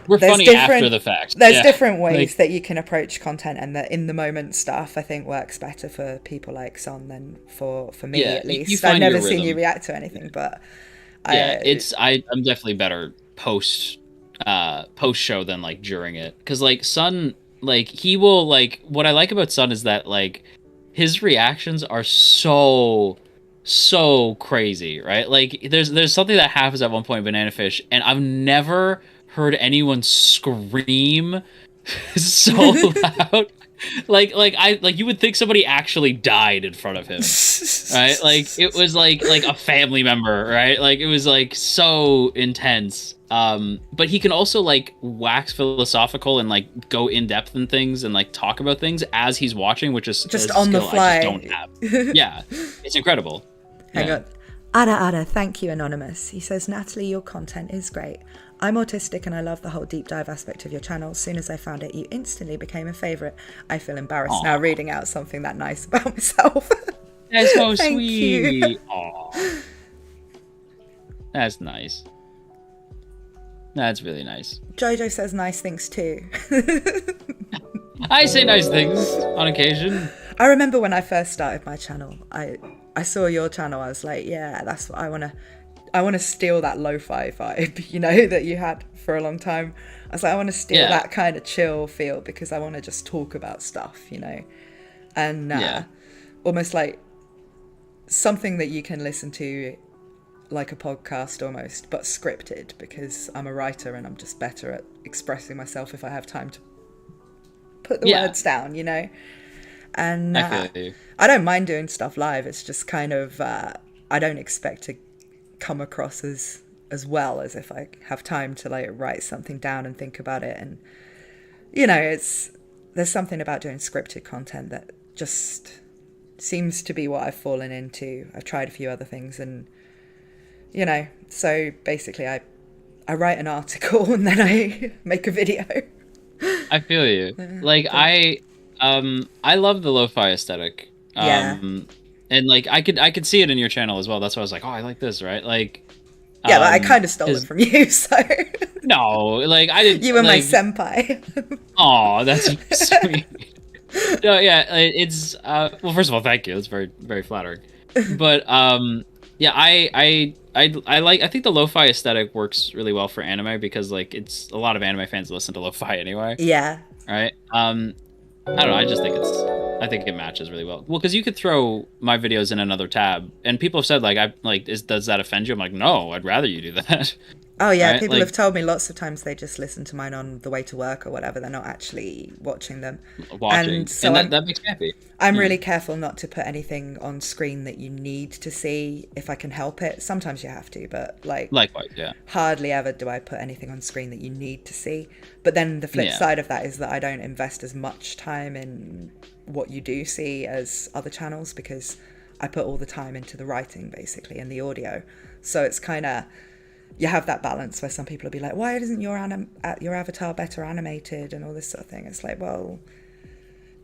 we're funny after the fact. There's different ways that you can approach content, and the in the moment stuff I think works better for people like Son than for me, at least. I've never seen you react to anything, but I'm definitely better post show than like during it, because like Son, like he will, like what I like about Son is that like his reactions are so crazy, right? Like there's something that happens at one point in Banana Fish, and I've never heard anyone scream so loud. like you would think somebody actually died in front of him, right? Like it was like a family member, right? Like it was like so intense. But he can also like wax philosophical and like go in depth in things and like talk about things as he's watching, which is just on the fly. I just don't have. Yeah, it's incredible. Hang on. Ada, thank you, Anonymous. He says, Natalie, your content is great. I'm autistic and I love the whole deep dive aspect of your channel. As soon as I found it, you instantly became a favourite. I feel embarrassed now reading out something that nice about myself. That's so sweet. Aww. That's nice. That's really nice. JoJo says nice things too. I say nice things on occasion. I remember when I first started my channel, I saw your channel. I was like, yeah, that's what I want to steal that lo-fi vibe, you know, that you had for a long time. I was like, I want to steal that kind of chill feel, because I want to just talk about stuff, you know, and almost like something that you can listen to like a podcast almost, but scripted, because I'm a writer and I'm just better at expressing myself if I have time to put the words down, you know. And I don't mind doing stuff live. It's just kind of I don't expect to come across as well as if I have time to like write something down and think about it. And you know, there's something about doing scripted content that just seems to be what I've fallen into. I've tried a few other things, and you know, so basically I write an article and then I make a video. I feel you. Like I love the lo-fi aesthetic. And like I could see it in your channel as well. That's why I was like, oh, I like this, right? Like but I kind of stole it from you, so no, like I didn't. You were my senpai. Oh, that's sweet. No, yeah, it's well, first of all, thank you. It's very, very flattering. But yeah, I think the lo-fi aesthetic works really well for anime, because like it's a lot of anime fans listen to lo-fi anyway. Yeah. Right. I don't know. I think it matches really well. Well, because you could throw my videos in another tab, and people have said does that offend you? I'm like, no, I'd rather you do that. Oh yeah, right? People have told me lots of times they just listen to mine on the way to work or whatever. They're not actually watching them. And so that makes me happy. I'm really careful not to put anything on screen that you need to see if I can help it. Sometimes you have to, but like likewise, yeah. Hardly ever do I put anything on screen that you need to see. But then the flip side of that is that I don't invest as much time in what you do see as other channels, because I put all the time into the writing basically and the audio. So it's kind of, you have that balance where some people will be like, why isn't your avatar better animated and all this sort of thing. It's like, well,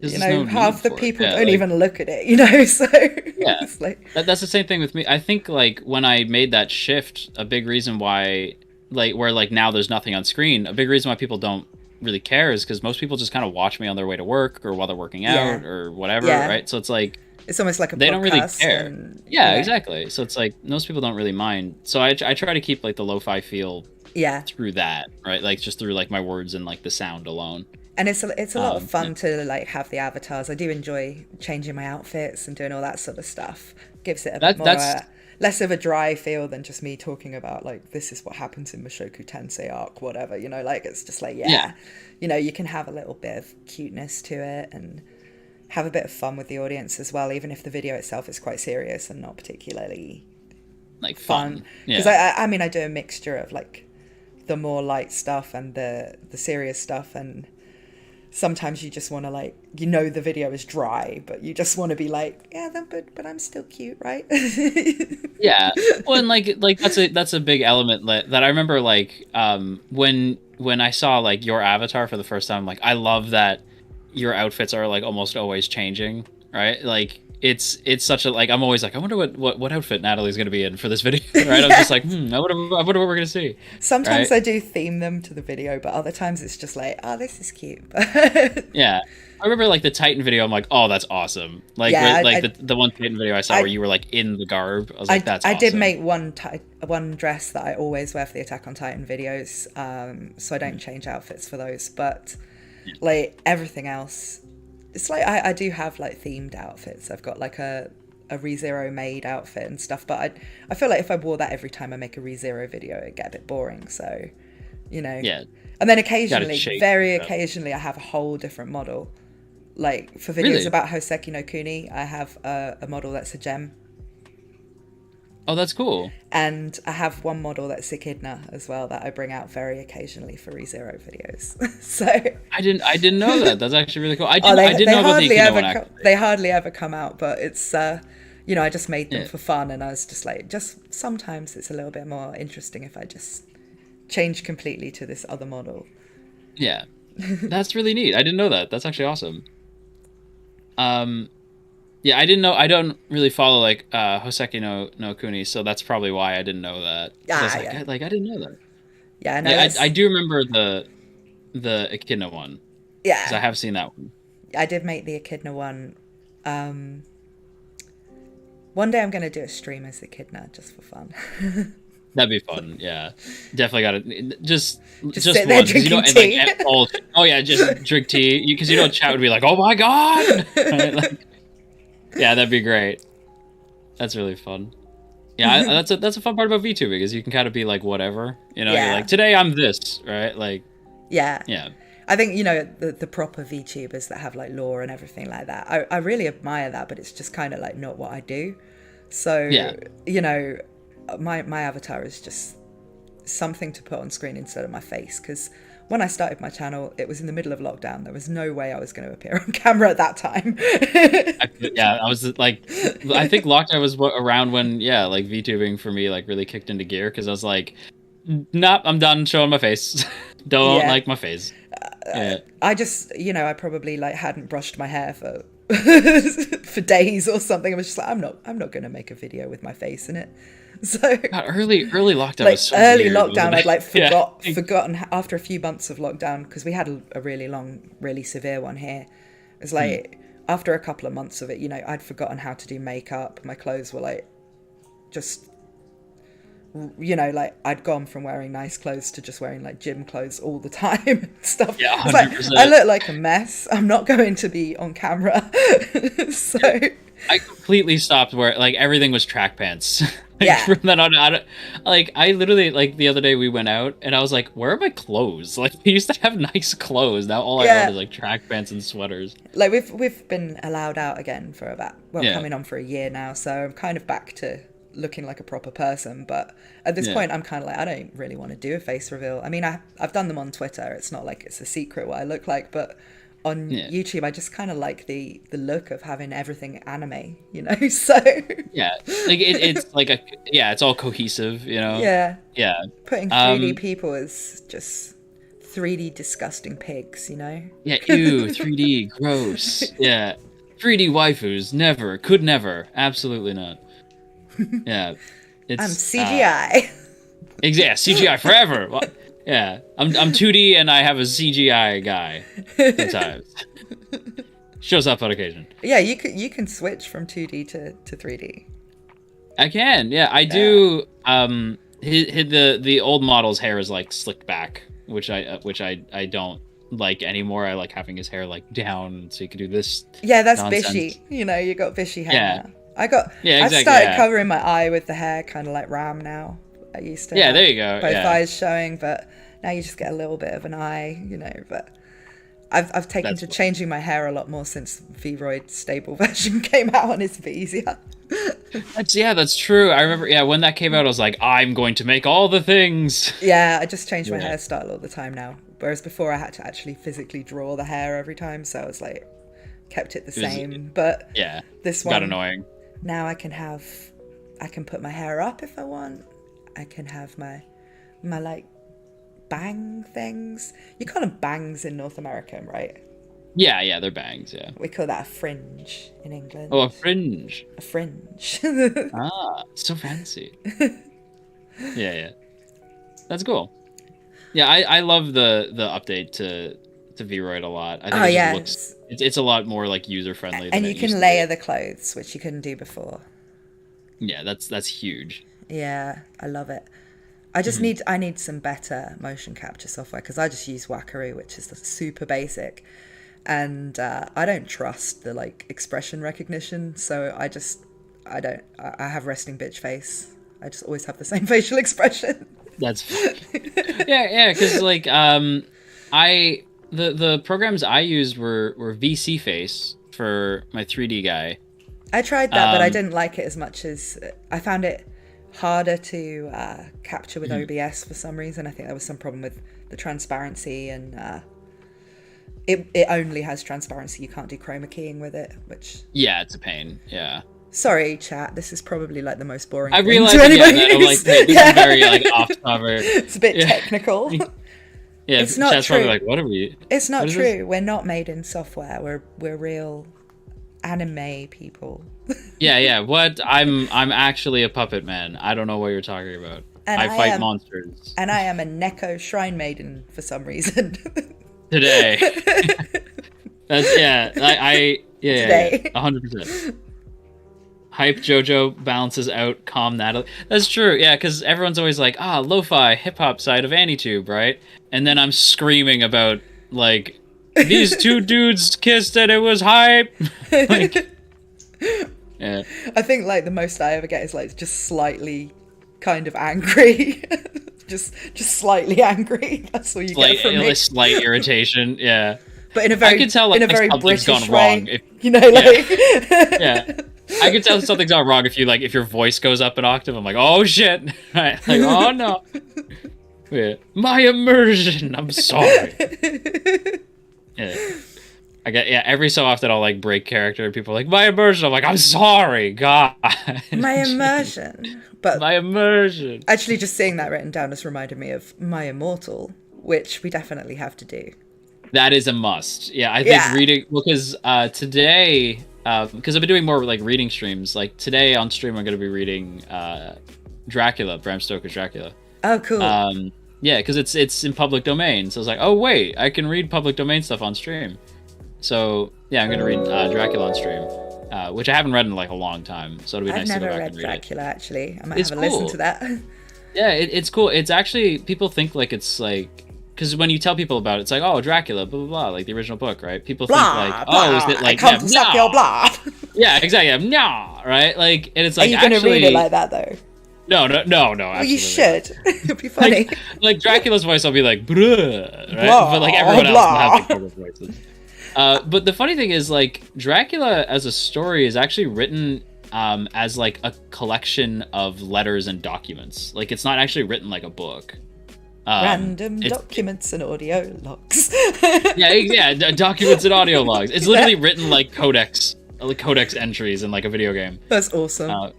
you know, half the people don't even look at it, you know, so yeah. It's like, that's the same thing with me. I think like when I made that shift, a big reason why like where like now there's nothing on screen, a big reason why people don't really care is because most people just kind of watch me on their way to work or while they're working out or whatever, right? So it's like it's almost like a they podcast, don't really care. And, yeah, exactly. So it's like most people don't really mind. So I try to keep like the lo-fi feel through that, right? Like just through like my words and like the sound alone. And it's a lot of fun to like have the avatars. I do enjoy changing my outfits and doing all that sort of stuff. Gives it a bit more less of a dry feel than just me talking about like this is what happens in Mashoku Tensei arc, whatever, you know, like it's just like you know, you can have a little bit of cuteness to it and have a bit of fun with the audience as well, even if the video itself is quite serious and not particularly like fun. Because I mean I do a mixture of like the more light stuff and the serious stuff, and sometimes you just want to like, you know, the video is dry, but you just want to be like, yeah, but I'm still cute, right? Yeah. Well, and like that's a big element that I remember like when when I saw like your avatar for the first time, like I love that your outfits are like almost always changing, right? Like it's such a like I'm always like I wonder what outfit Natalie's gonna be in for this video, right? I'm just like I wonder what we're gonna see. Sometimes Right? I do theme them to the video, but other times it's just like, oh, this is cute. Yeah. I remember like the Titan video. I'm like, oh, that's awesome. Like, Yeah, the one Titan video I saw where you were like in the garb. I was like, that's I awesome. did make one dress that I always wear for the Attack on Titan videos, so I don't change outfits for those. But like everything else, it's like I do have like themed outfits. I've got like a ReZero made outfit and stuff, but I feel like if I wore that every time I make a ReZero video, it'd get a bit boring. So, you know. Yeah. And then occasionally, very occasionally, I have a whole different model. Like for videos about Hoseki no Kuni, I have a model that's a gem. Oh, that's cool. And I have one model that's Echidna as well that I bring out very occasionally for ReZero videos. So I didn't know that. That's actually really cool. I didn't know about the Echidna one. They hardly ever come out, but it's you know, I just made them for fun, and I was just like, just sometimes it's a little bit more interesting if I just change completely to this other model. Yeah, that's really neat. I didn't know that. That's actually awesome. Yeah, I didn't know. I don't really follow like Hoseki no Kuni, so that's probably why I didn't know that. I didn't know that. Yeah, no, I do remember the Echidna one. Yeah, because I have seen that one. I did make the Echidna one. One day I'm going to do a stream as Echidna just for fun. That'd be fun. Yeah, definitely got to just sit there drinking tea. Like, oh yeah, just drink tea because chat would be like, oh my god. Right? Like, yeah, that'd be great. That's really fun. Yeah, that's a fun part about VTubing is you can kind of be like whatever, You're like, today I'm this, right? Like, yeah. I think the proper VTubers that have like lore and everything like that. I really admire that, but it's just kind of like not what I do. So my avatar is just something to put on screen instead of my face, because when I started my channel, it was in the middle of lockdown. There was no way I was going to appear on camera at that time. I was like, I think lockdown was around when, like VTubing for me like really kicked into gear, because I was like, nope, I'm done showing my face. Don't like my face. I just, I probably like hadn't brushed my hair for for days or something. I was just like, I'm not going to make a video with my face in it. So God, early lockdown like was so early weird, lockdown, I'd like forgotten after a few months of lockdown, because we had a really long, really severe one here. It was like after a couple of months of it, I'd forgotten how to do makeup. My clothes were like just, like I'd gone from wearing nice clothes to just wearing like gym clothes all the time and stuff. Yeah, 100%. It's like, I look like a mess. I'm not going to be on camera. So I completely stopped wearing, like, everything was track pants. From then on, I literally, like, the other day we went out and I was like, where are my clothes? Like, we used to have nice clothes. Now all I own is like track pants and sweaters. Like we've been allowed out again for about coming on for a year now, so I'm kind of back to looking like a proper person. But at this point, I'm kind of like, I don't really want to do a face reveal. I mean, I've done them on Twitter. It's not like it's a secret what I look like, but on YouTube, I just kind of like the look of having everything anime, so like it's like it's all cohesive, putting 3D people is just 3D disgusting pigs, ew, 3D gross. 3D waifus could never, absolutely not. It's I'm CGI. CGI forever. Well, I'm 2D and I have a CGI guy sometimes. Shows up on occasion. Yeah, you can switch from 2D to 3D. I can. I do. The old model's hair is like slicked back, which I don't like anymore. I like having his hair like down so you can do this. Yeah, that's nonsense. Bishy. You got bishy hair now. I started covering my eye with the hair, kind of like Ram now. I used to there you go. Both eyes showing, but now you just get a little bit of an eye, but I've taken to changing my hair a lot more since V-Roid stable version came out, and it's a bit easier. That's true. I remember when that came out, I was like, I'm going to make all the things. I just change my hairstyle all the time now, whereas before I had to actually physically draw the hair every time, so I was like kept it the same. But this one got annoying. Now I can put my hair up if I want. I can have my like bang things. You call them bangs in North America, right? Yeah, they're bangs, yeah. We call that a fringe in England. Oh, a fringe. A fringe. Ah, so fancy. Yeah. That's cool. Yeah, I love the update to Vroid a lot. I think it just looks it's a lot more like user friendly. And you can layer the clothes, which you couldn't do before. Yeah, that's huge. Yeah, I love it. I just need some better motion capture software because I just use Wackaroo, which is super basic, and I don't trust the like expression recognition. So I have resting bitch face. I just always have the same facial expression. That's yeah, because like the programs I used were VC Face for my 3D guy. I tried that, but I didn't like it as much as I found it harder to capture with OBS for some reason. I think there was some problem with the transparency, and it only has transparency. You can't do chroma keying with it, which it's a pain. Yeah. Sorry, chat. This is probably like the most boring. I realized that I'm like, hey, this is very like off cover. It's a bit technical. Yeah, it's not true. Probably like, what are we? It's not true. This? We're not made in software. We're real anime people. Yeah. What? I'm actually a puppet man. I don't know what you're talking about. And I fight monsters. And I am a Neko shrine maiden for some reason. Today. That's today. 100%. Hype JoJo balances out calm Natalie. That's true, yeah, because everyone's always like, lo-fi, hip-hop side of AniTube, right? And then I'm screaming about, like, these two dudes kissed and it was hype. Like, yeah. I think, like, the most I ever get is, like, just slightly kind of angry. just slightly angry. That's all you get from me. Slight irritation, yeah. But in a very, I could tell, like, in a very British gone wrong. If, you know, like... Yeah. I can tell something's gone wrong if your voice goes up an octave. I'm like, oh shit! Right? Like, oh no! Yeah. My immersion. I'm sorry. Yeah. Every so often I'll like break character. People are like, my immersion. I'm like, I'm sorry, God. My immersion. But my immersion. Actually, just seeing that written down has reminded me of my Immortal, which we definitely have to do. That is a must. Yeah, I think reading because today. Because I've been doing more like reading streams. Like today on stream, I'm going to be reading Dracula, Bram Stoker's Dracula. Oh, cool. Yeah, because it's in public domain. So I was like, oh wait, I can read public domain stuff on stream. So yeah, I'm going to read Dracula on stream, which I haven't read in like a long time. So it'll be nice to go back and read Dracula, it. Actually, I might have a listen to that. Yeah, it's cool. It's actually people think like it's like. Because when you tell people about it, it's like, oh, Dracula, blah, blah, blah, like the original book, right? People think like, oh, is it like, I come to suck your blood. Yeah, exactly, nah, right? Like, and it's like, are you going to read it like that, though? No, well, you should. It'll be funny. Like Dracula's voice, I'll be like, bruh, right? Blah, but like everyone else will have like voices. But the funny thing is, like, Dracula as a story is actually written as like a collection of letters and documents. Like, it's not actually written like a book. Random documents and audio logs. Documents and audio logs. It's literally written like codex entries in like a video game. That's awesome.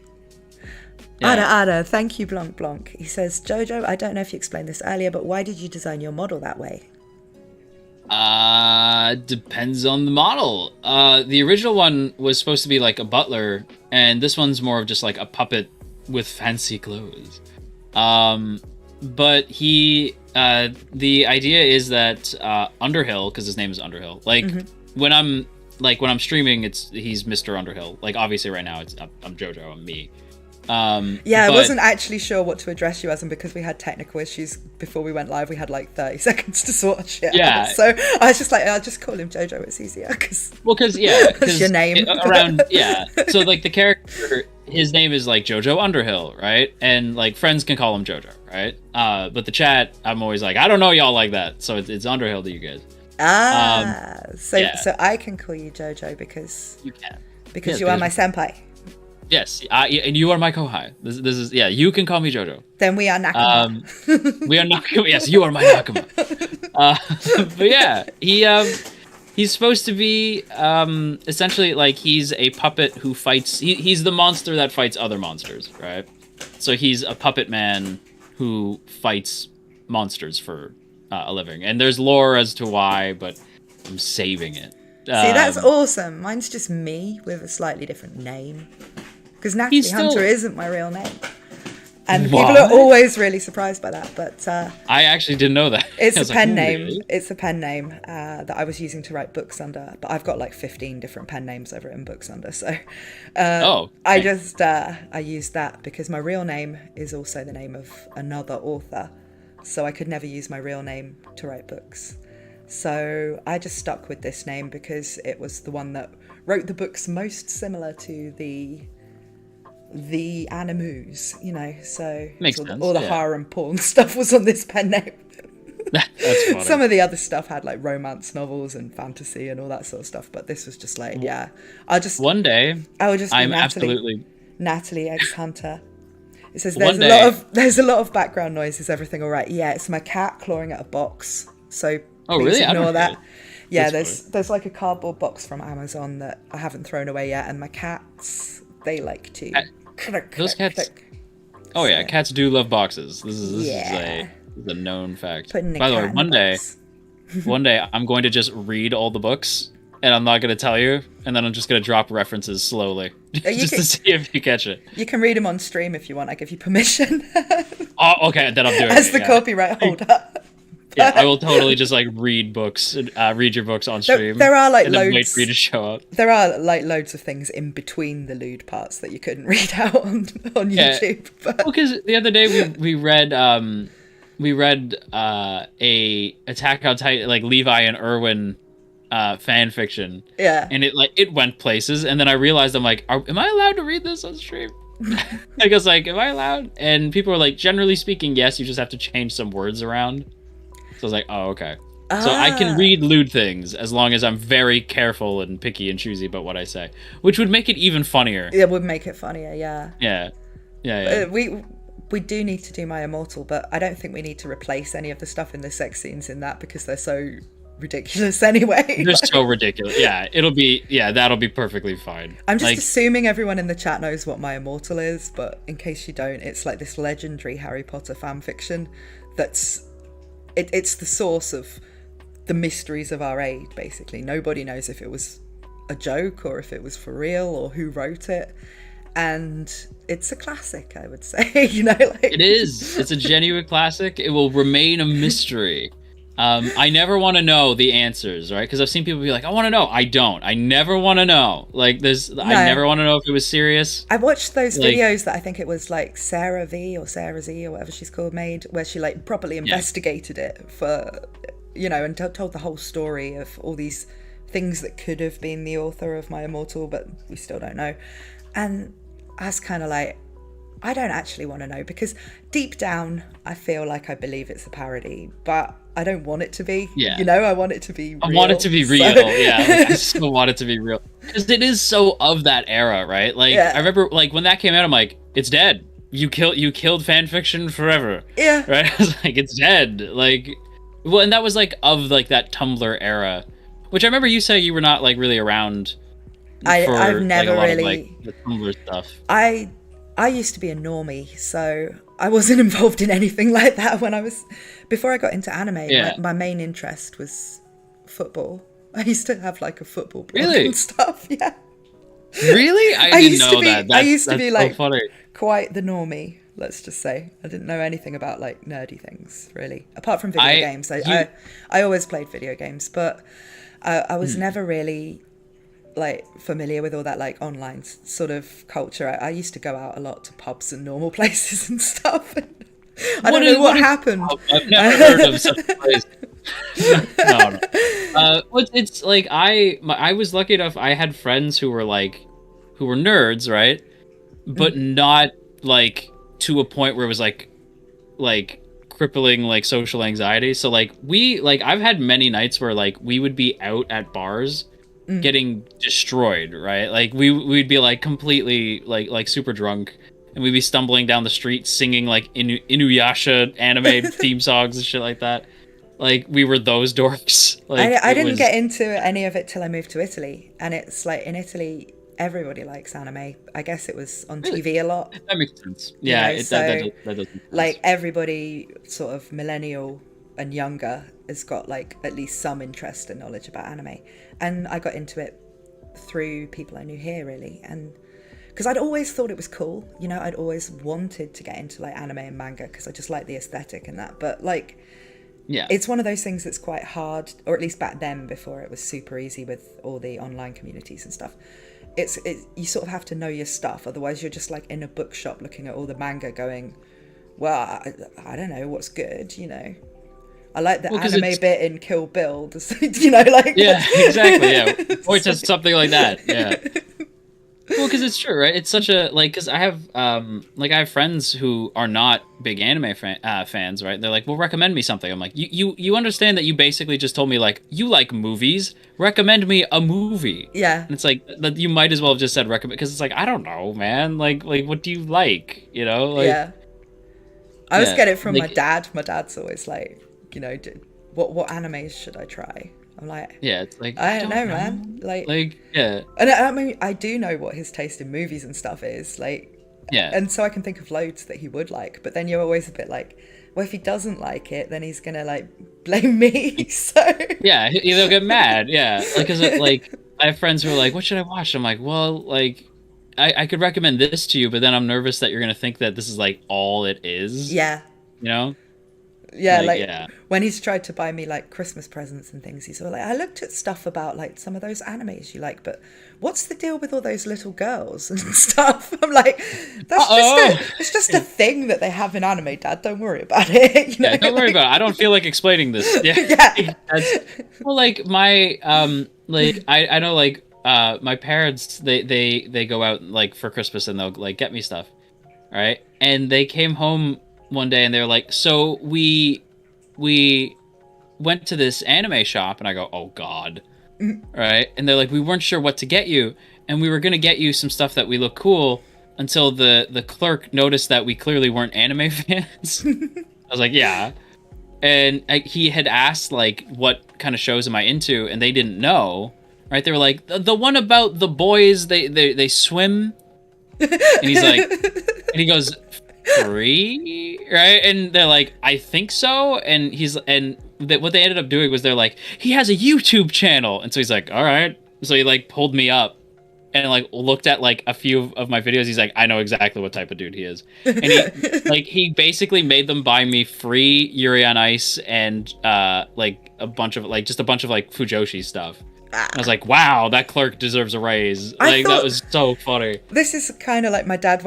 Ada, thank you, Blanc Blanc. He says, Jojo, I don't know if you explained this earlier, but why did you design your model that way? Depends on the model. The original one was supposed to be like a butler, and this one's more of just like a puppet with fancy clothes. But the idea is that Underhill, because his name is Underhill, like when I'm streaming, he's Mr. Underhill. Like obviously right now I'm JoJo, I'm me. I wasn't actually sure what to address you as, and because we had technical issues before we went live, we had like 30 seconds to sort shit out. So I was just like, I'll just call him JoJo, it's easier. Because your name. So like the character, his name is like JoJo Underhill, right? And like friends can call him JoJo, right? But the chat, I'm always like, I don't know y'all like that, so it's Underhill to you guys. So I can call you JoJo because you can, because you are my senpai. Yes, and you are my kohai. This is you can call me JoJo. Then we are Nakama. We are Nakama. Yes, you are my Nakama. But yeah, he's supposed to be essentially like he's a puppet who fights. He's the monster that fights other monsters, right? So he's a puppet man who fights monsters for a living. And there's lore as to why, but I'm saving it. See, that's awesome. Mine's just me with a slightly different name. Because Natalie Hunter isn't my real name. And people are always really surprised by that. But I actually didn't know that. It's a pen name. Really? It's a pen name that I was using to write books under. But I've got like 15 different pen names I've written books under. So I just I used that because my real name is also the name of another author. So I could never use my real name to write books. So I just stuck with this name because it was the one that wrote the books most similar to the animus, you know. So all the harem porn stuff was on this pen name. That's funny. Some of the other stuff had like romance novels and fantasy and all that sort of stuff, but this was just like, one day I will just be Natalie X Hunter. It says there's a lot of background noise. Is everything all right? Yeah, it's my cat clawing at a box. So really? Ignore that. Yeah, there's like a cardboard box from Amazon that I haven't thrown away yet, and my cats, they like to. Those cats. Oh yeah, cats do love boxes. This is a known fact. By the way, one day I'm going to just read all the books, and I'm not going to tell you, and then I'm just going to drop references slowly, just to see if you catch it. You can read them on stream if you want. I give you permission. Oh, okay, then I'm doing it. As the copyright holder. Yeah, I will totally just like read books, read your books on stream. There are like and loads. Then wait for you to show up. There are like loads of things in between the lewd parts that you couldn't read out on YouTube. But... Well, because the other day we read a Attack on Titan, like Levi and Erwin fan fiction. Yeah, and it went places, and then I realized I'm like, am I allowed to read this on stream? I was like, am I allowed? And people were like, generally speaking, yes. You just have to change some words around. So I was like, oh, okay. So I can read lewd things as long as I'm very careful and picky and choosy about what I say, which would make it even funnier. It would make it funnier, yeah. Yeah. We do need to do my Immortal, but I don't think we need to replace any of the stuff in the sex scenes in that because they're so ridiculous anyway. They're so ridiculous. Yeah, that'll be perfectly fine. I'm just assuming everyone in the chat knows what my Immortal is, but in case you don't, it's like this legendary Harry Potter fan fiction that's... It's the source of the mysteries of our age, basically. Nobody knows if it was a joke or if it was for real or who wrote it. And it's a classic, I would say. You know, like... It is. It's a genuine classic. It will remain a mystery. I never want to know the answers, right? Because I've seen people be like, I want to know. I don't. I never want to know. Like, I never want to know if it was serious. I watched those videos that I think it was like Sarah V or Sarah Z or whatever she's called made, where she like properly investigated it for, you know, and told the whole story of all these things that could have been the author of My Immortal, but we still don't know. And I was kind of like, I don't actually want to know, because deep down I feel like I believe it's a parody, but I don't want it to be. Yeah. You know, I want it to be real. I want it to be real. So. Yeah. Like, I still want it to be real. Because it is so of that era, right? Like, I remember, like, when that came out, I'm like, it's dead. You killed fan fiction forever. Yeah. Right? I was like, it's dead. Like, well, and that was, like, of, like, that Tumblr era. Which I remember you saying you were not, like, really around I've never like, really... Of, like, the Tumblr stuff. I used to be a normie, so I wasn't involved in anything like that before I got into anime. My main interest was football. I used to have like a football blog and stuff. Yeah. Really? I didn't know that. I used to be so like funny. Quite the normie, let's just say. I didn't know anything about like nerdy things really, apart from video games. I always played video games, but I was never really like familiar with all that like online sort of culture. I used to go out a lot to pubs and normal places and stuff. And I don't know what happened. I've never heard of such a place. No. It's like I was lucky enough. I had friends who were nerds, right? But not like to a point where it was like crippling like social anxiety. So like I've had many nights where like we would be out at bars getting destroyed, right? Like we'd be like completely like super drunk, and we'd be stumbling down the street singing like Inuyasha anime theme songs and shit like that. Like we were those dorks. Like I didn't get into any of it till I moved to Italy, and it's like in Italy everybody likes anime. I guess it was on TV a lot. That makes sense. Yeah, that does make sense. Like everybody sort of millennial and younger has got like at least some interest and knowledge about anime. And I got into it through people I knew here, really. And because I'd always thought it was cool, you know, I'd always wanted to get into like anime and manga because I just like the aesthetic and that. But like, yeah, it's one of those things that's quite hard, or at least back then before it was super easy with all the online communities and stuff. It's you sort of have to know your stuff, otherwise you're just like in a bookshop looking at all the manga going, well, I don't know what's good, you know. I like the anime bit in Kill Bill, you know, like... Yeah, exactly, yeah. Or just something like that, yeah. Well, because it's true, right? It's such a, like, because I have friends who are not big anime fans, right? They're like, well, recommend me something. I'm like, you understand that you basically just told me, like, you like movies, recommend me a movie. Yeah. And it's like, you might as well have just said recommend, because it's like, I don't know, man. Like, what do you like, you know? Like, yeah. I always get it from my dad. My dad's always like, you know, what animes should I try? I'm like, yeah, it's like, I don't know, man. Like, yeah. And I mean, I do know what his taste in movies and stuff is, like, yeah. And so I can think of loads that he would like, but then you're always a bit like, well, if he doesn't like it, then he's gonna like blame me. So yeah, he'll get mad. Yeah, like, cause like I have friends who are like, what should I watch? I'm like, well, like, I could recommend this to you, but then I'm nervous that you're gonna think that this is like all it is. Yeah. You know. Yeah, like when he's tried to buy me like Christmas presents and things, he's all like, I looked at stuff about like some of those animes you like, but what's the deal with all those little girls and stuff? I'm like, it's just a thing that they have in anime, Dad. Don't worry about it. You know? Yeah, don't worry about it. I don't feel like explaining this. Yeah. Yeah. Well, like my like I know like my parents they go out like for Christmas and they'll like get me stuff, right? And they came home one day and they were like, so we went to this anime shop, and I go, oh god. Right? And they're like, we weren't sure what to get you, and we were gonna get you some stuff that we look cool until the clerk noticed that we clearly weren't anime fans. I was like, yeah. And he had asked like, what kind of shows am I into, and they didn't know, right? They were like, the one about the boys, they swim. And he's like, and he goes, free, right? And they're like, I think so. And what they ended up doing was they're like, he has a YouTube channel. And so he's like, all right. So he like pulled me up and like looked at like a few of my videos. He's like, I know exactly what type of dude he is. And he basically made them buy me free Yuri on Ice and like a bunch of like Fujoshi stuff. I was like, wow, that clerk deserves a raise. Like, that was so funny. This is kind of like my dad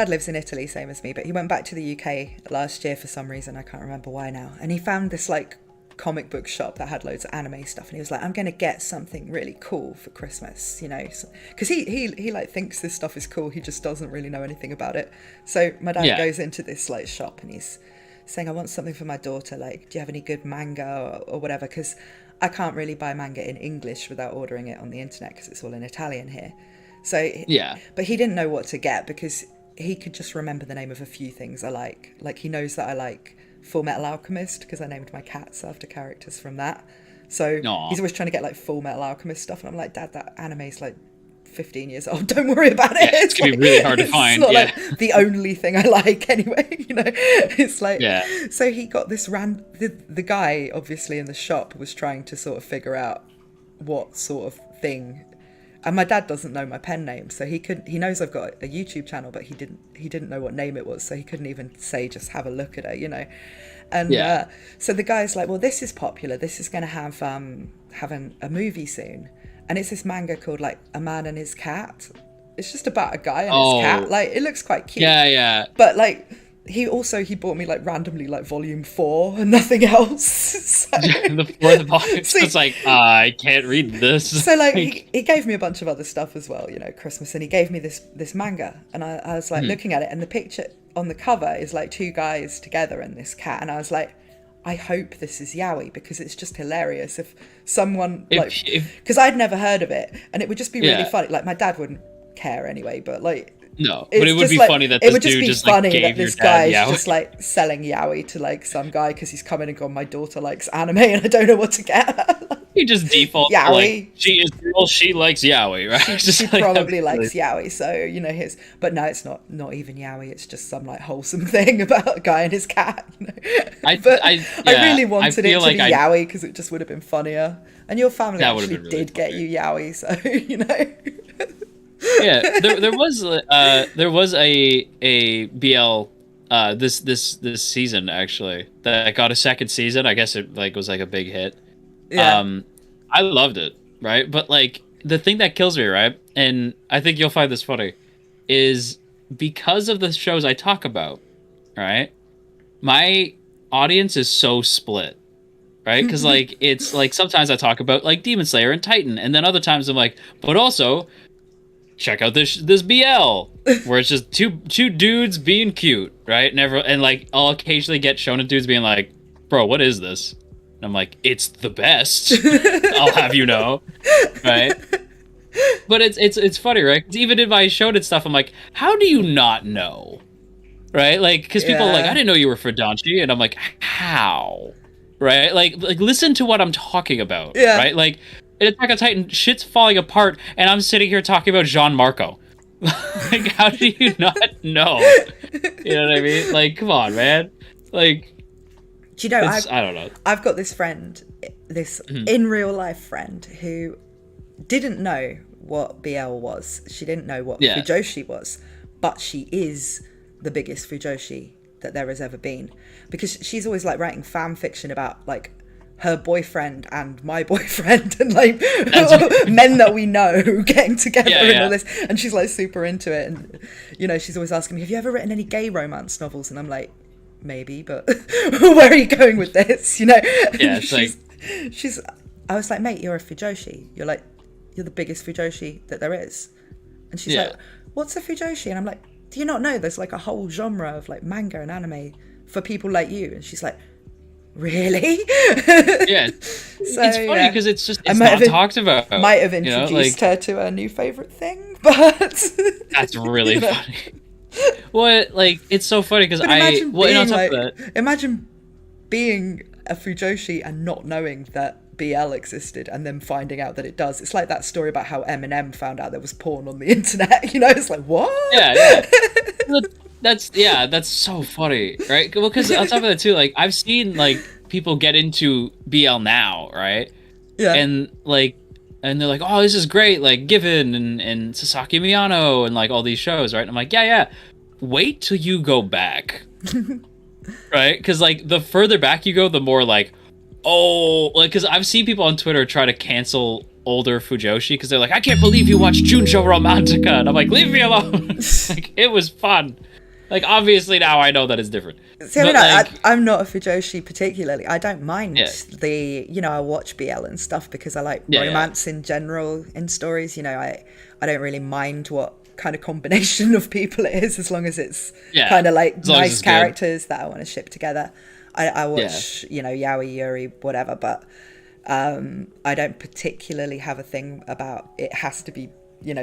lives in Italy, same as me, but he went back to the UK last year for some reason. I can't remember why now. And he found this like comic book shop that had loads of anime stuff. And he was like, I'm going to get something really cool for Christmas, you know, because he like thinks this stuff is cool. He just doesn't really know anything about it. So my dad goes into this like shop and he's saying, I want something for my daughter. Like, do you have any good manga or whatever? Because I can't really buy manga in English without ordering it on the internet because it's all in Italian here. So yeah, but he didn't know what to get because he could just remember the name of a few things I like. Like, he knows that I like Full Metal Alchemist because I named my cats after characters from that. So he's always trying to get like Full Metal Alchemist stuff. And I'm like, Dad, that anime's like 15 years old. Don't worry about it. Yeah, it's going to be really hard to find. It's not like the only thing I like anyway, you know. It's like, so he got this the guy obviously in the shop was trying to sort of figure out what sort of thing. And my dad doesn't know my pen name, so he knows I've got a YouTube channel, but he didn't know what name it was, so he couldn't even say just have a look at it, you know. And so the guy's like, well, this is popular. This is going to have a movie soon, and it's this manga called like A Man and His Cat. It's just about a guy and his cat. Like, it looks quite cute. Yeah. But like, he bought me like randomly like volume 4 and nothing else. So, the box. So, it's like, I can't read this. So like he gave me a bunch of other stuff as well, you know, Christmas, and he gave me this manga, and I was like looking at it, and the picture on the cover is like 2 guys together and this cat, and I was like, I hope this is yaoi, because it's just hilarious if someone because I'd never heard of it, and it would just be really funny. Like, my dad wouldn't care anyway, but like, no, but it would be like, funny that this dude just like gave your dad yaoi. Just like selling yaoi to like some guy because he's come in and gone, my daughter likes anime and I don't know what to get her. He just defaults to, like, she is girl, she likes yaoi, right? She probably likes yaoi, so his. But no, it's not even yaoi. It's just some like wholesome thing about a guy and his cat. I really wanted it to be yaoi because it just would have been funnier. And your family actually really did get you yaoi, so Yeah, there was a BL this season actually that got a second season. I guess it was a big hit. Yeah. I loved it, right? But like the thing that kills me, right? And I think you'll find this funny, is because of the shows I talk about, right? My audience is so split, right? Because like it's like sometimes I talk about like Demon Slayer and Titan, and then other times I'm like, but also check out this BL where it's just two dudes being cute, right? And like I'll occasionally get shonen dudes being like, bro, what is this? And I'm like, it's the best. I'll have you know, right? But it's funny, right? 'Cause even in my shonen stuff, I'm like, how do you not know, right? Like, because people are like, I didn't know you were Fudanshi, and I'm like, how, right? Like listen to what I'm talking about, right? Like, in Attack on Titan, shit's falling apart, and I'm sitting here talking about Jean Marco. Like, how do you not know? You know what I mean? Like, come on, man. Like, do you know? I don't know. I've got this friend, in real life friend, who didn't know what BL was. She didn't know what Fujoshi was, but she is the biggest Fujoshi that there has ever been, because she's always like writing fan fiction about like her boyfriend and my boyfriend and like men that we know getting together and all this, and she's like super into it, and she's always asking me, have you ever written any gay romance novels? And I'm like, maybe, but where are you going with this? I was like, mate, you're a Fujoshi, you're the biggest Fujoshi that there is. And she's like, what's a Fujoshi? And I'm like, do you not know there's like a whole genre of like manga and anime for people like you? And she's like, really? Yeah. So, it's funny because it's not talked about. Might have introduced her to her new favorite thing, but that's really funny. Well, like, it's so funny because imagine being a Fujoshi and not knowing that BL existed and then finding out that it does. It's like that story about how Eminem found out there was porn on the internet. It's like, what? That's so funny, right? Well, because on top of that too, like, I've seen like people get into BL now, right? Yeah. And they're like, oh, this is great, like Given and Sasaki Miyano and like all these shows, right? And I'm like, yeah. Wait till you go back, right? Because like the further back you go, the more like, oh, like, because I've seen people on Twitter try to cancel older Fujoshi because they're like, I can't believe you watched Junjo Romantica, and I'm like, leave me alone. Like, it was fun. Like, obviously now I know that it's different. See, I'm not a Fujoshi particularly. I don't mind I watch BL and stuff because I like romance in general in stories. I don't really mind what kind of combination of people it is, as long as it's kind of like nice characters that I want to ship together. I watch, yaoi, yuri, whatever, but I don't particularly have a thing about it has to be,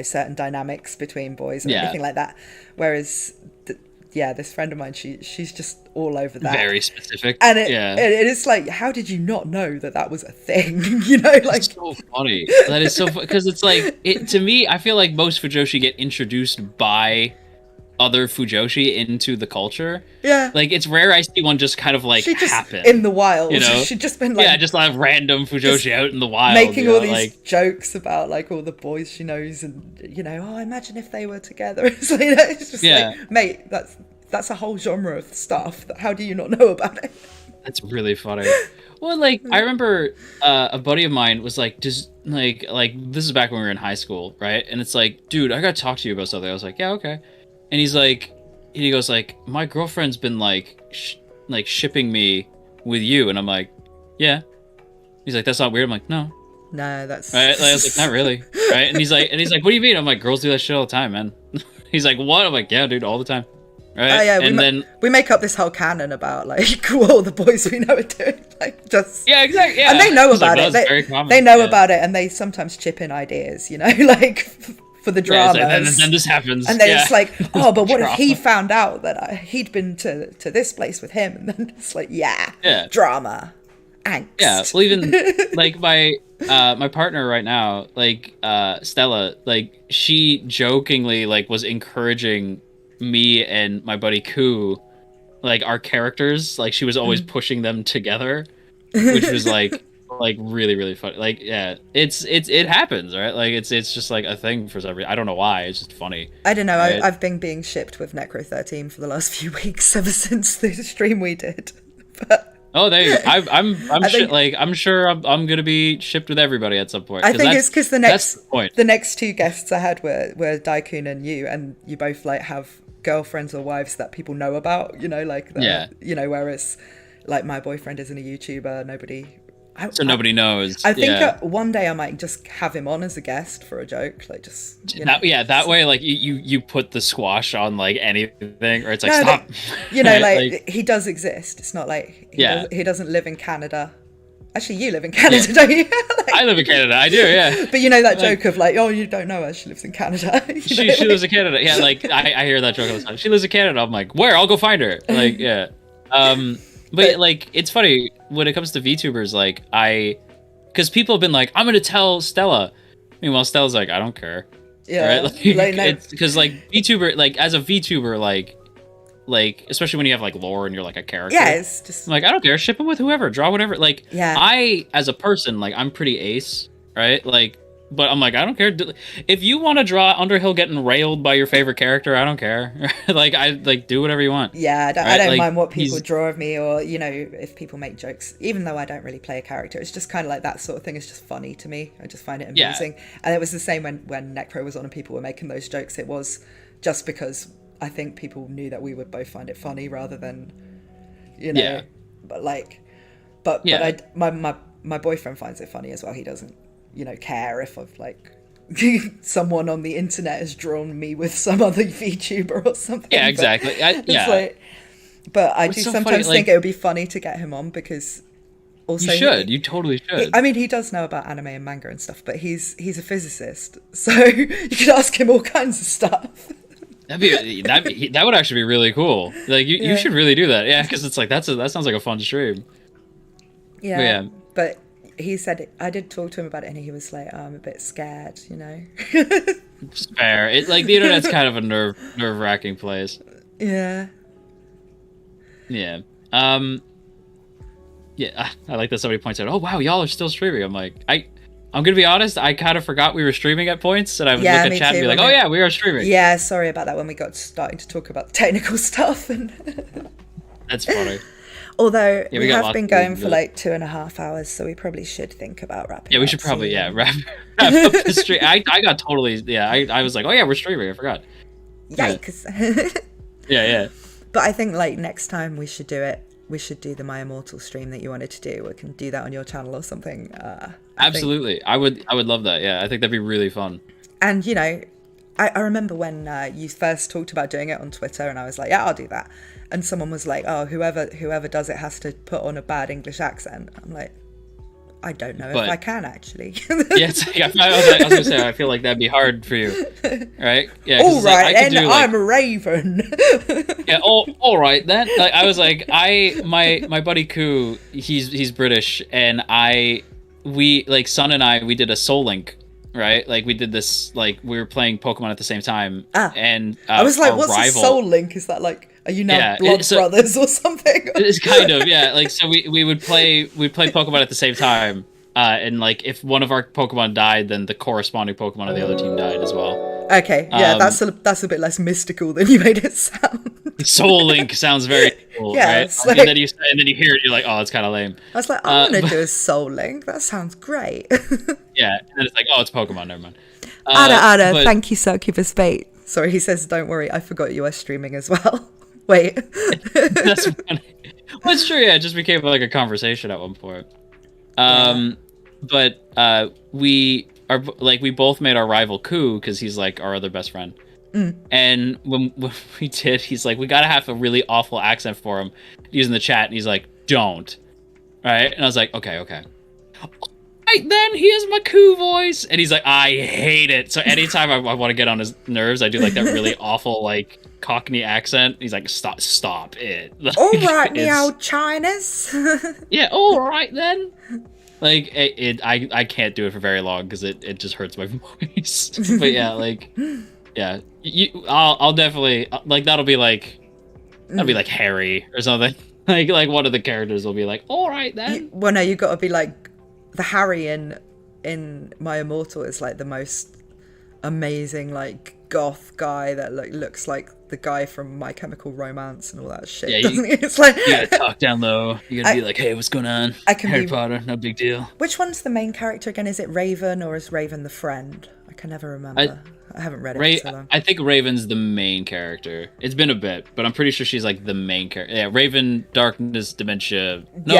certain dynamics between boys or anything like that. Whereas, this friend of mine, she's just all over that. Very specific. And it is like, how did you not know that was a thing? Like, it's so funny. That is so funny because it's like, to me, I feel like most Fujoshi get introduced by other Fujoshi into the culture. Yeah. Like, it's rare I see one just kind of like happen in the wild. She'd just been like, just like random Fujoshi out in the wild, making all these jokes about like all the boys she knows, and imagine if they were together. It's just like, mate, that's a whole genre of stuff. How do you not know about it? That's really funny. Well, like, I remember a buddy of mine was like, just like this is back when we were in high school, right? And it's like, dude, I gotta talk to you about something. I was like, yeah, okay. And he goes like, my girlfriend's been like shipping me with you, and I'm like, yeah. He's like, that's not weird. I'm like, no, that's right. Like, I was like, not really, right? And he's like, what do you mean? I'm like, girls do that shit all the time, man. He's like, what? I'm like, yeah, dude, all the time. Right? And then we make up this whole canon about like all the boys we know are doing, like, just exactly. Yeah, and they know about it. They know about it, and they sometimes chip in ideas, like. For the dramas. And then this happens. And then it's like, oh, but what if he found out that he'd been to this place with him? And then it's like, drama, angst. Yeah, well, even like my my partner right now, like Stella, like she jokingly like was encouraging me and my buddy Koo, like our characters, like she was always pushing them together, which was like really really funny. Like yeah, it happens, right? Like it's just like a thing for some reason. I don't know why. It's just funny. I don't know. Right? I've been being shipped with Necro 13 for the last few weeks ever since the stream we did. But oh, there you go. I'm sure I'm gonna be shipped with everybody at some point. I think it's because the next two guests I had were Daikun and you both like have girlfriends or wives that people know about. You know, like you know, whereas like my boyfriend isn't a YouTuber. Nobody knows. I think one day I might just have him on as a guest for a joke, like just that way, like you put the squash on like anything, or it's like stop. You know, like he does exist. It's not like he doesn't live in Canada. Actually, you live in Canada, don't you? Like, I live in Canada. I do, yeah. But you know that joke of like, oh, you don't know her. She lives in Canada. She lives in Canada. Yeah, like I hear that joke all the time. She lives in Canada. I'm like, where? I'll go find her. Like, yeah. But like, it's funny when it comes to VTubers, like because people have been like, I'm gonna tell Stella. Meanwhile, Stella's like, I don't care. Yeah. Right? Like, it's because like VTuber, like as a VTuber, like especially when you have like lore and you're like a character. Yeah, it's just like I don't care. Ship it with whoever. Draw whatever. Like I as a person, like I'm pretty ace, right? Like. But I'm like, I don't care. If you want to draw Underhill getting railed by your favorite character, I don't care. Like, I like do whatever you want. Yeah, I don't mind what people draw of me, or you know, if people make jokes. Even though I don't really play a character, it's just kind of like that sort of thing is just funny to me. I just find it amusing. Yeah. And it was the same when Necro was on and people were making those jokes. It was just because I think people knew that we would both find it funny rather than, you know. Yeah. But my boyfriend finds it funny as well. He doesn't, you know, care if I've like someone on the internet has drawn me with some other VTuber or something. Yeah, exactly. But I do sometimes think it would be funny to get him on because also you totally should. I mean, he does know about anime and manga and stuff, but he's a physicist, so you could ask him all kinds of stuff. That would actually be really cool. Like you should really do that. Yeah, because it's like that sounds like a fun stream. Yeah. But he said, I did talk to him about it, and he was like, I'm a bit scared, you know. It's fair. It's like the internet's kind of a nerve-wracking place. Yeah. Yeah. Yeah. I like that somebody points out, oh wow, y'all are still streaming. I'm like, I'm gonna be honest, I kind of forgot we were streaming at points, and I would look at chat and be like, oh yeah, we are streaming. Yeah, sorry about that when we got starting to talk about the technical stuff. And that's funny. Although we have been going for like 2.5 hours, so we probably should think about wrapping up. Yeah, we should probably wrap up the stream. I got totally I was like, oh yeah, we're streaming. I forgot. Yikes. Yeah. But I think like next time we should do it. We should do the My Immortal stream that you wanted to do. We can do that on your channel or something. Absolutely, I would love that. Yeah, I think that'd be really fun. And you know, I remember when you first talked about doing it on Twitter, and I was like, yeah, I'll do that. And someone was like, oh, whoever does it has to put on a bad English accent. I'm like, I don't know if I can actually. Yeah, I was gonna say, I feel like that'd be hard for you, right? Yeah. All right, and I'm a Raven. Yeah. All right then. Like I was like, my buddy Koo, he's British, and we like Sun and I, we did a Soul Link. Right, like we did this, like we were playing Pokemon at the same time, and I was like, "What's a Soul Link? Is that like, are you now blood brothers or something?" It's kind of like so we would play Pokemon at the same time, and like if one of our Pokemon died, then the corresponding Pokemon of the other team died as well. Okay, yeah, that's a bit less mystical than you made it sound. Soul Link sounds very cool, right? Like, and then you hear it, you're like, oh, it's kind of lame. I was like, I'm gonna do a Soul Link. That sounds great. Yeah, and then it's like, oh, it's Pokemon. Never mind. Ada, thank you, Succubus Bait. Sorry, he says, don't worry, I forgot you were streaming as well. Wait. That's funny. Well, it's true. Yeah, it just became like a conversation at one point. But we both made our rival Koo because he's like our other best friend. And when we did, he's like, we gotta have a really awful accent for him using the chat, and he's like, don't. Right? And I was like, okay. Right then, here's my Koo voice. And he's like, I hate it. So anytime I want to get on his nerves, I do like that really awful like Cockney accent. He's like, stop it. Like, all right, me old Chinas. Yeah, all right then. like I can't do it for very long because it just hurts my voice. But yeah, like yeah, I'll definitely like that'll be like Harry or something. Like one of the characters will be like, all right then. Well, no, you got to be like the Harry in My Immortal is like the most amazing like goth guy that like looks like the guy from My Chemical Romance and all that shit. Yeah, doesn't he? It's like you gotta talk down low. You gotta be like, hey, what's going on? Harry Potter, no big deal. Which one's the main character again? Is it Raven or is Raven the friend? I can never remember. I haven't read it for so long. I think Raven's the main character. It's been a bit, but I'm pretty sure she's like the main character. Yeah, Raven, Darkness, Dementia. No,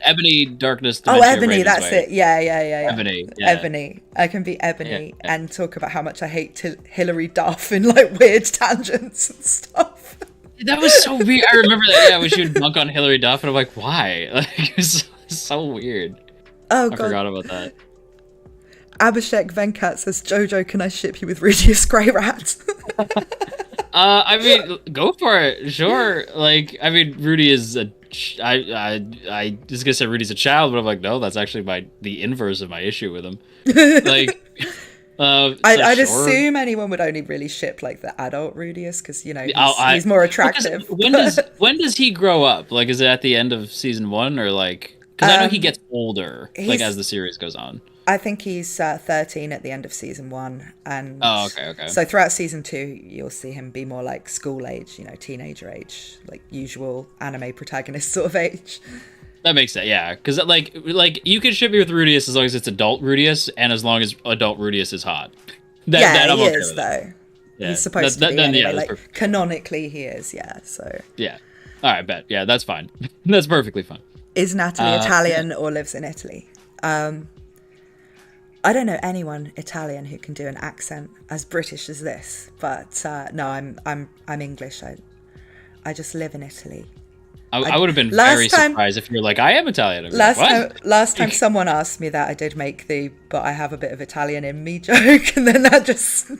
Ebony, Darkness, Dementia. Oh, Ebony, Raven's that's Way. it. Yeah. Ebony. Yeah. Ebony. I can be Ebony and talk about how much I hate Hilary Duff in like weird tangents and stuff. That was so weird. I remember that. Yeah, when she would dunk on Hilary Duff, and I'm like, why? Like, it was so weird. Oh, I forgot about that. Abhishek Venkat says, Jojo, can I ship you with Rudius Grey Rat? I mean, go for it. Sure. Like, I mean, Rudy is I was gonna say Rudy's a child, but I'm like, no, that's actually the inverse of my issue with him. Like, I'd assume anyone would only really ship like the adult Rudius because he's more attractive. When does he grow up? Like, is it at the end of season 1 or like? Because I know he gets older, like as the series goes on. I think he's 13 at the end of season 1, and okay. So throughout season 2, you'll see him be more like school age, teenager age, like usual anime protagonist sort of age. That makes sense, yeah. Because like you can ship me with Rudius as long as it's adult Rudius, and as long as adult Rudius is hot. He is though. Yeah. He's supposed to be anyway. Like canonically, he is. Yeah. So. Yeah. All right. Bet. Yeah, that's fine. That's perfectly fine. Is Natalie Italian or lives in Italy? I don't know anyone Italian who can do an accent as British as this, but no, I'm English. I just live in Italy. I would have been very surprised if you're like, I am Italian. Last time someone asked me that, I did make the "but I have a bit of Italian in me" joke, and then that just.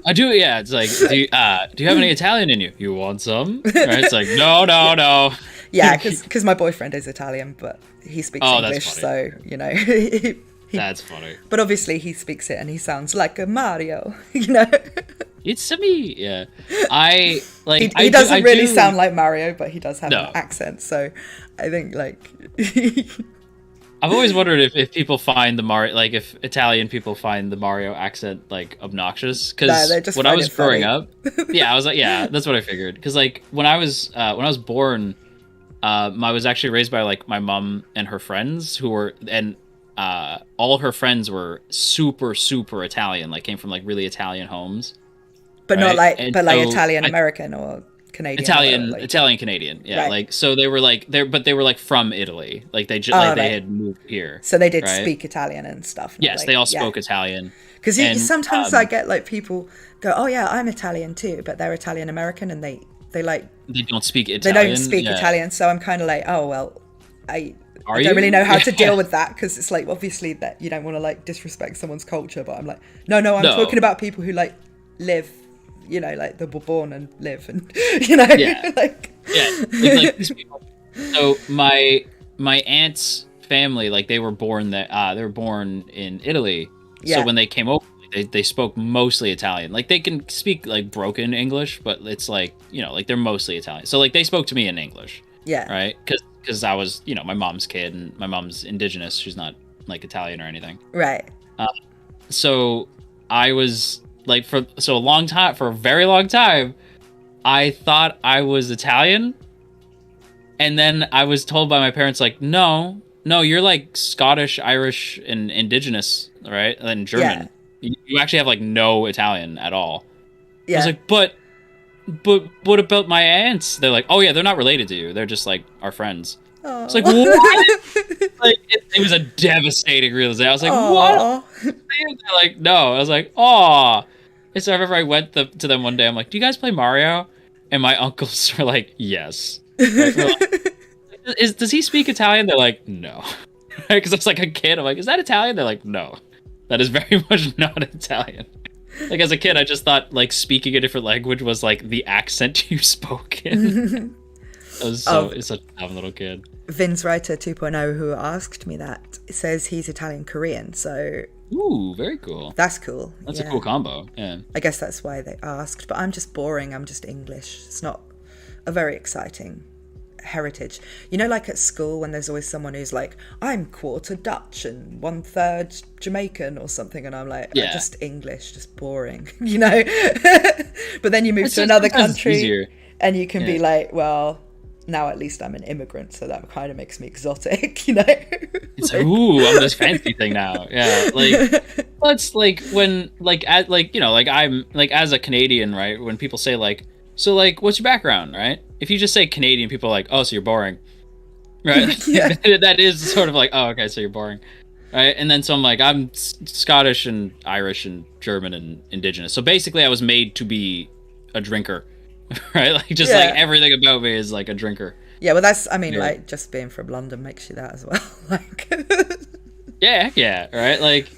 I do, yeah. It's like, do you have any Italian in you? You want some? Right? It's like, no. Yeah, because my boyfriend is Italian, but he speaks English, so that's funny. But obviously, he speaks it, and he sounds like a Mario, It's to me, yeah. I like. He doesn't really sound like Mario, but he does have an accent. So, I think like. I've always wondered if people find the Mario, like if Italian people find the Mario accent like obnoxious. Because when I was growing up, I was like, yeah, that's what I figured. Because like when I was born, I was actually raised by like my mom and her friends who were all her friends were super Italian, like came from like really Italian homes. But right? Italian American or Canadian. Italian Canadian, yeah. Right. Like so they were like from Italy, like they had moved here. So they did speak Italian and stuff. Yes, they all spoke Italian. Because sometimes I get like people go, oh yeah, I'm Italian too, but they're Italian American and they don't speak Italian. They don't speak Italian, so I'm kind of like, oh well, I don't really know how to deal with that because it's like obviously that you don't want to like disrespect someone's culture, but I'm like, no, I'm talking about people who like live. Like they were born and live and like these people. So my aunt's family, like they were born in Italy. So when they came over, they spoke mostly Italian. Like they can speak like broken English, but it's like like they're mostly Italian. So like they spoke to me in English. Yeah. Right. Because I was my mom's kid and my mom's indigenous. She's not like Italian or anything. Right. So I was. Like for a very long time, I thought I was Italian, and then I was told by my parents like, no, you're like Scottish, Irish, and indigenous, right? And German. Yeah. You actually have like no Italian at all. Yeah. I was like, but what about my aunts? They're like, oh yeah, they're not related to you. They're just like our friends. Aww. It's like, what? Like it was a devastating realization. I was like, aww. What? They're like, no. I was like, aw. And so I remember I went to them one day. I'm like, do you guys play Mario? And my uncles were like, yes. Like, does he speak Italian? They're like, no. Because I was like a kid. I'm like, is that Italian? They're like, no. That is very much not Italian. Like as a kid, I just thought like speaking a different language was like the accent you spoke in. It's such a dumb little kid. Vince Writer 2.0, who asked me that, says he's Italian Korean, so Ooh, very cool. That's cool. That's a cool combo. Yeah. I guess that's why they asked, but I'm just boring. I'm just English. It's not a very exciting heritage. You know, like at school when there's always someone who's like, I'm quarter Dutch and 1/3 Jamaican or something, and I'm like, I'm just English, just boring, you know. But then you move to another country and you can be like, well, now at least I'm an immigrant, so that kind of makes me exotic, you know. It's like, ooh, I'm this fancy thing now. Yeah, like that's like when I'm like as a Canadian, right? When people say like, so like, what's your background, right? If you just say Canadian, people are like, oh, so you're boring, right? That is sort of like, oh, okay, so you're boring, right? And then so I'm like, I'm Scottish and Irish and German and Indigenous. So basically, I was made to be a drinker. Right, like just like everything about me is like a drinker. Yeah, well, that's like just being from London makes you that as well. Like, yeah, right. Like,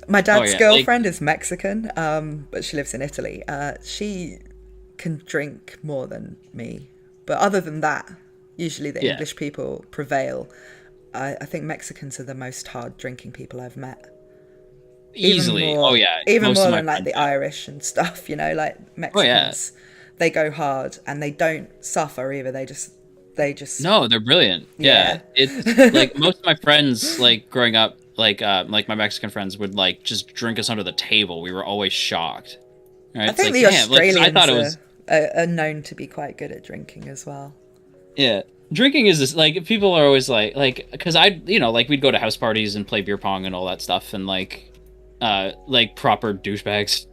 my dad's girlfriend is Mexican, but she lives in Italy. She can drink more than me, but other than that, usually the English people prevail. I think Mexicans are the most hard drinking people I've met. Easily, even more than like the Irish and stuff. You know, like Mexicans. They go hard and they don't suffer either. They just no, they're brilliant. Yeah. It's like most of my friends, like growing up, like my Mexican friends would like just drink us under the table. We were always shocked. Right? I think the Australians are known to be quite good at drinking as well. Yeah, drinking is this, like people are always like because like we'd go to house parties and play beer pong and all that stuff and like proper douchebags,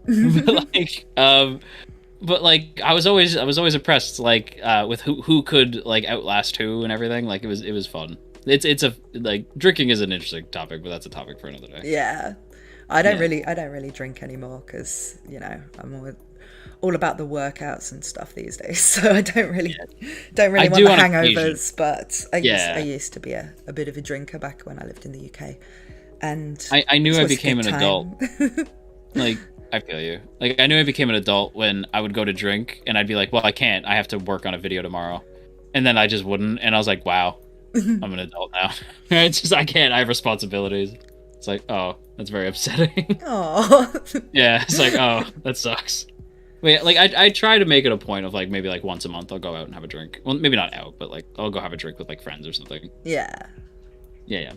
but like I was always impressed like with who could like outlast who and everything. Like it was fun. It's a like drinking is an interesting topic, but that's a topic for another day. Yeah, I don't really drink anymore because I'm all about the workouts and stuff these days. So I don't really want the hangovers. But I used to be a bit of a drinker back when I lived in the UK, and I knew I became an adult. Like. I feel you. Like, I knew I became an adult when I would go to drink, and I'd be like, well, I can't. I have to work on a video tomorrow. And then I just wouldn't, and I was like, wow, I'm an adult now. It's just, I can't. I have responsibilities. It's like, oh, that's very upsetting. Oh. Yeah, it's like, oh, that sucks. But yeah, like, I try to make it a point of, like, maybe, like, once a month I'll go out and have a drink. Well, maybe not out, but, like, I'll go have a drink with, like, friends or something. Yeah. Yeah.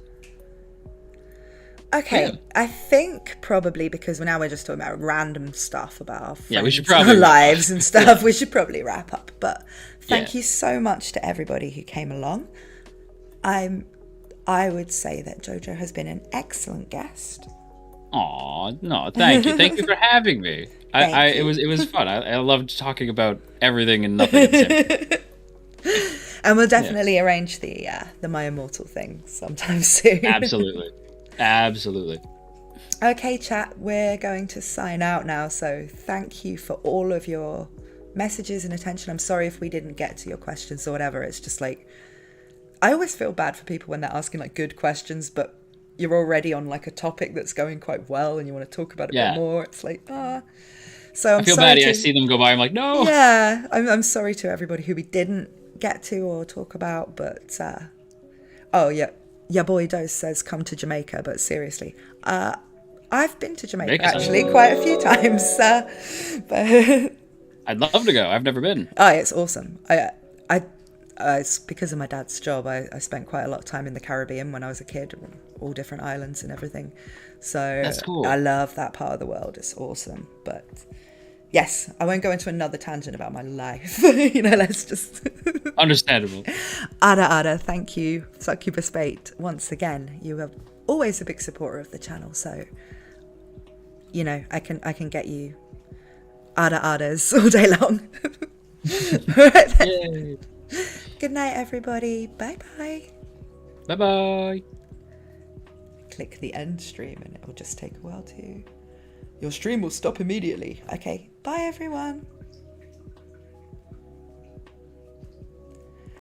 Okay, I think probably because we're just talking about random stuff about our friends, we should probably our lives and stuff, we should probably wrap up. But thank you so much to everybody who came along. I would say that JoJo has been an excellent guest. Aw, no, thank you. Thank you for having me. It was fun. I loved talking about everything and nothing at the same time. And we'll definitely arrange the My Immortal thing sometime soon. Absolutely. Okay, chat, we're going to sign out now. So thank you for all of your messages and attention. I'm sorry if we didn't get to your questions or whatever. It's just like, I always feel bad for people when they're asking like good questions, but you're already on like a topic that's going quite well and you want to talk about it a bit more. It's like, So I feel bad. I see them go by. I'm like, no. Yeah, I'm sorry to everybody who we didn't get to or talk about, but your boy Dose says come to Jamaica, but seriously, I've been to Jamaica actually quite a few times. But I'd love to go. I've never been. Oh, it's awesome. It's because of my dad's job. I spent quite a lot of time in the Caribbean when I was a kid, all different islands and everything. So that's cool. I love that part of the world. It's awesome. But yes, I won't go into another tangent about my life. Let's just... Understandable. Ada, thank you. Succubus Bait, once again. You are always a big supporter of the channel, so, I can get you Adas all day long. All right, then. Yay. Good night, everybody. Bye-bye. Bye-bye. Click the end stream and it will just take a while to... Your stream will stop immediately. Okay, bye everyone.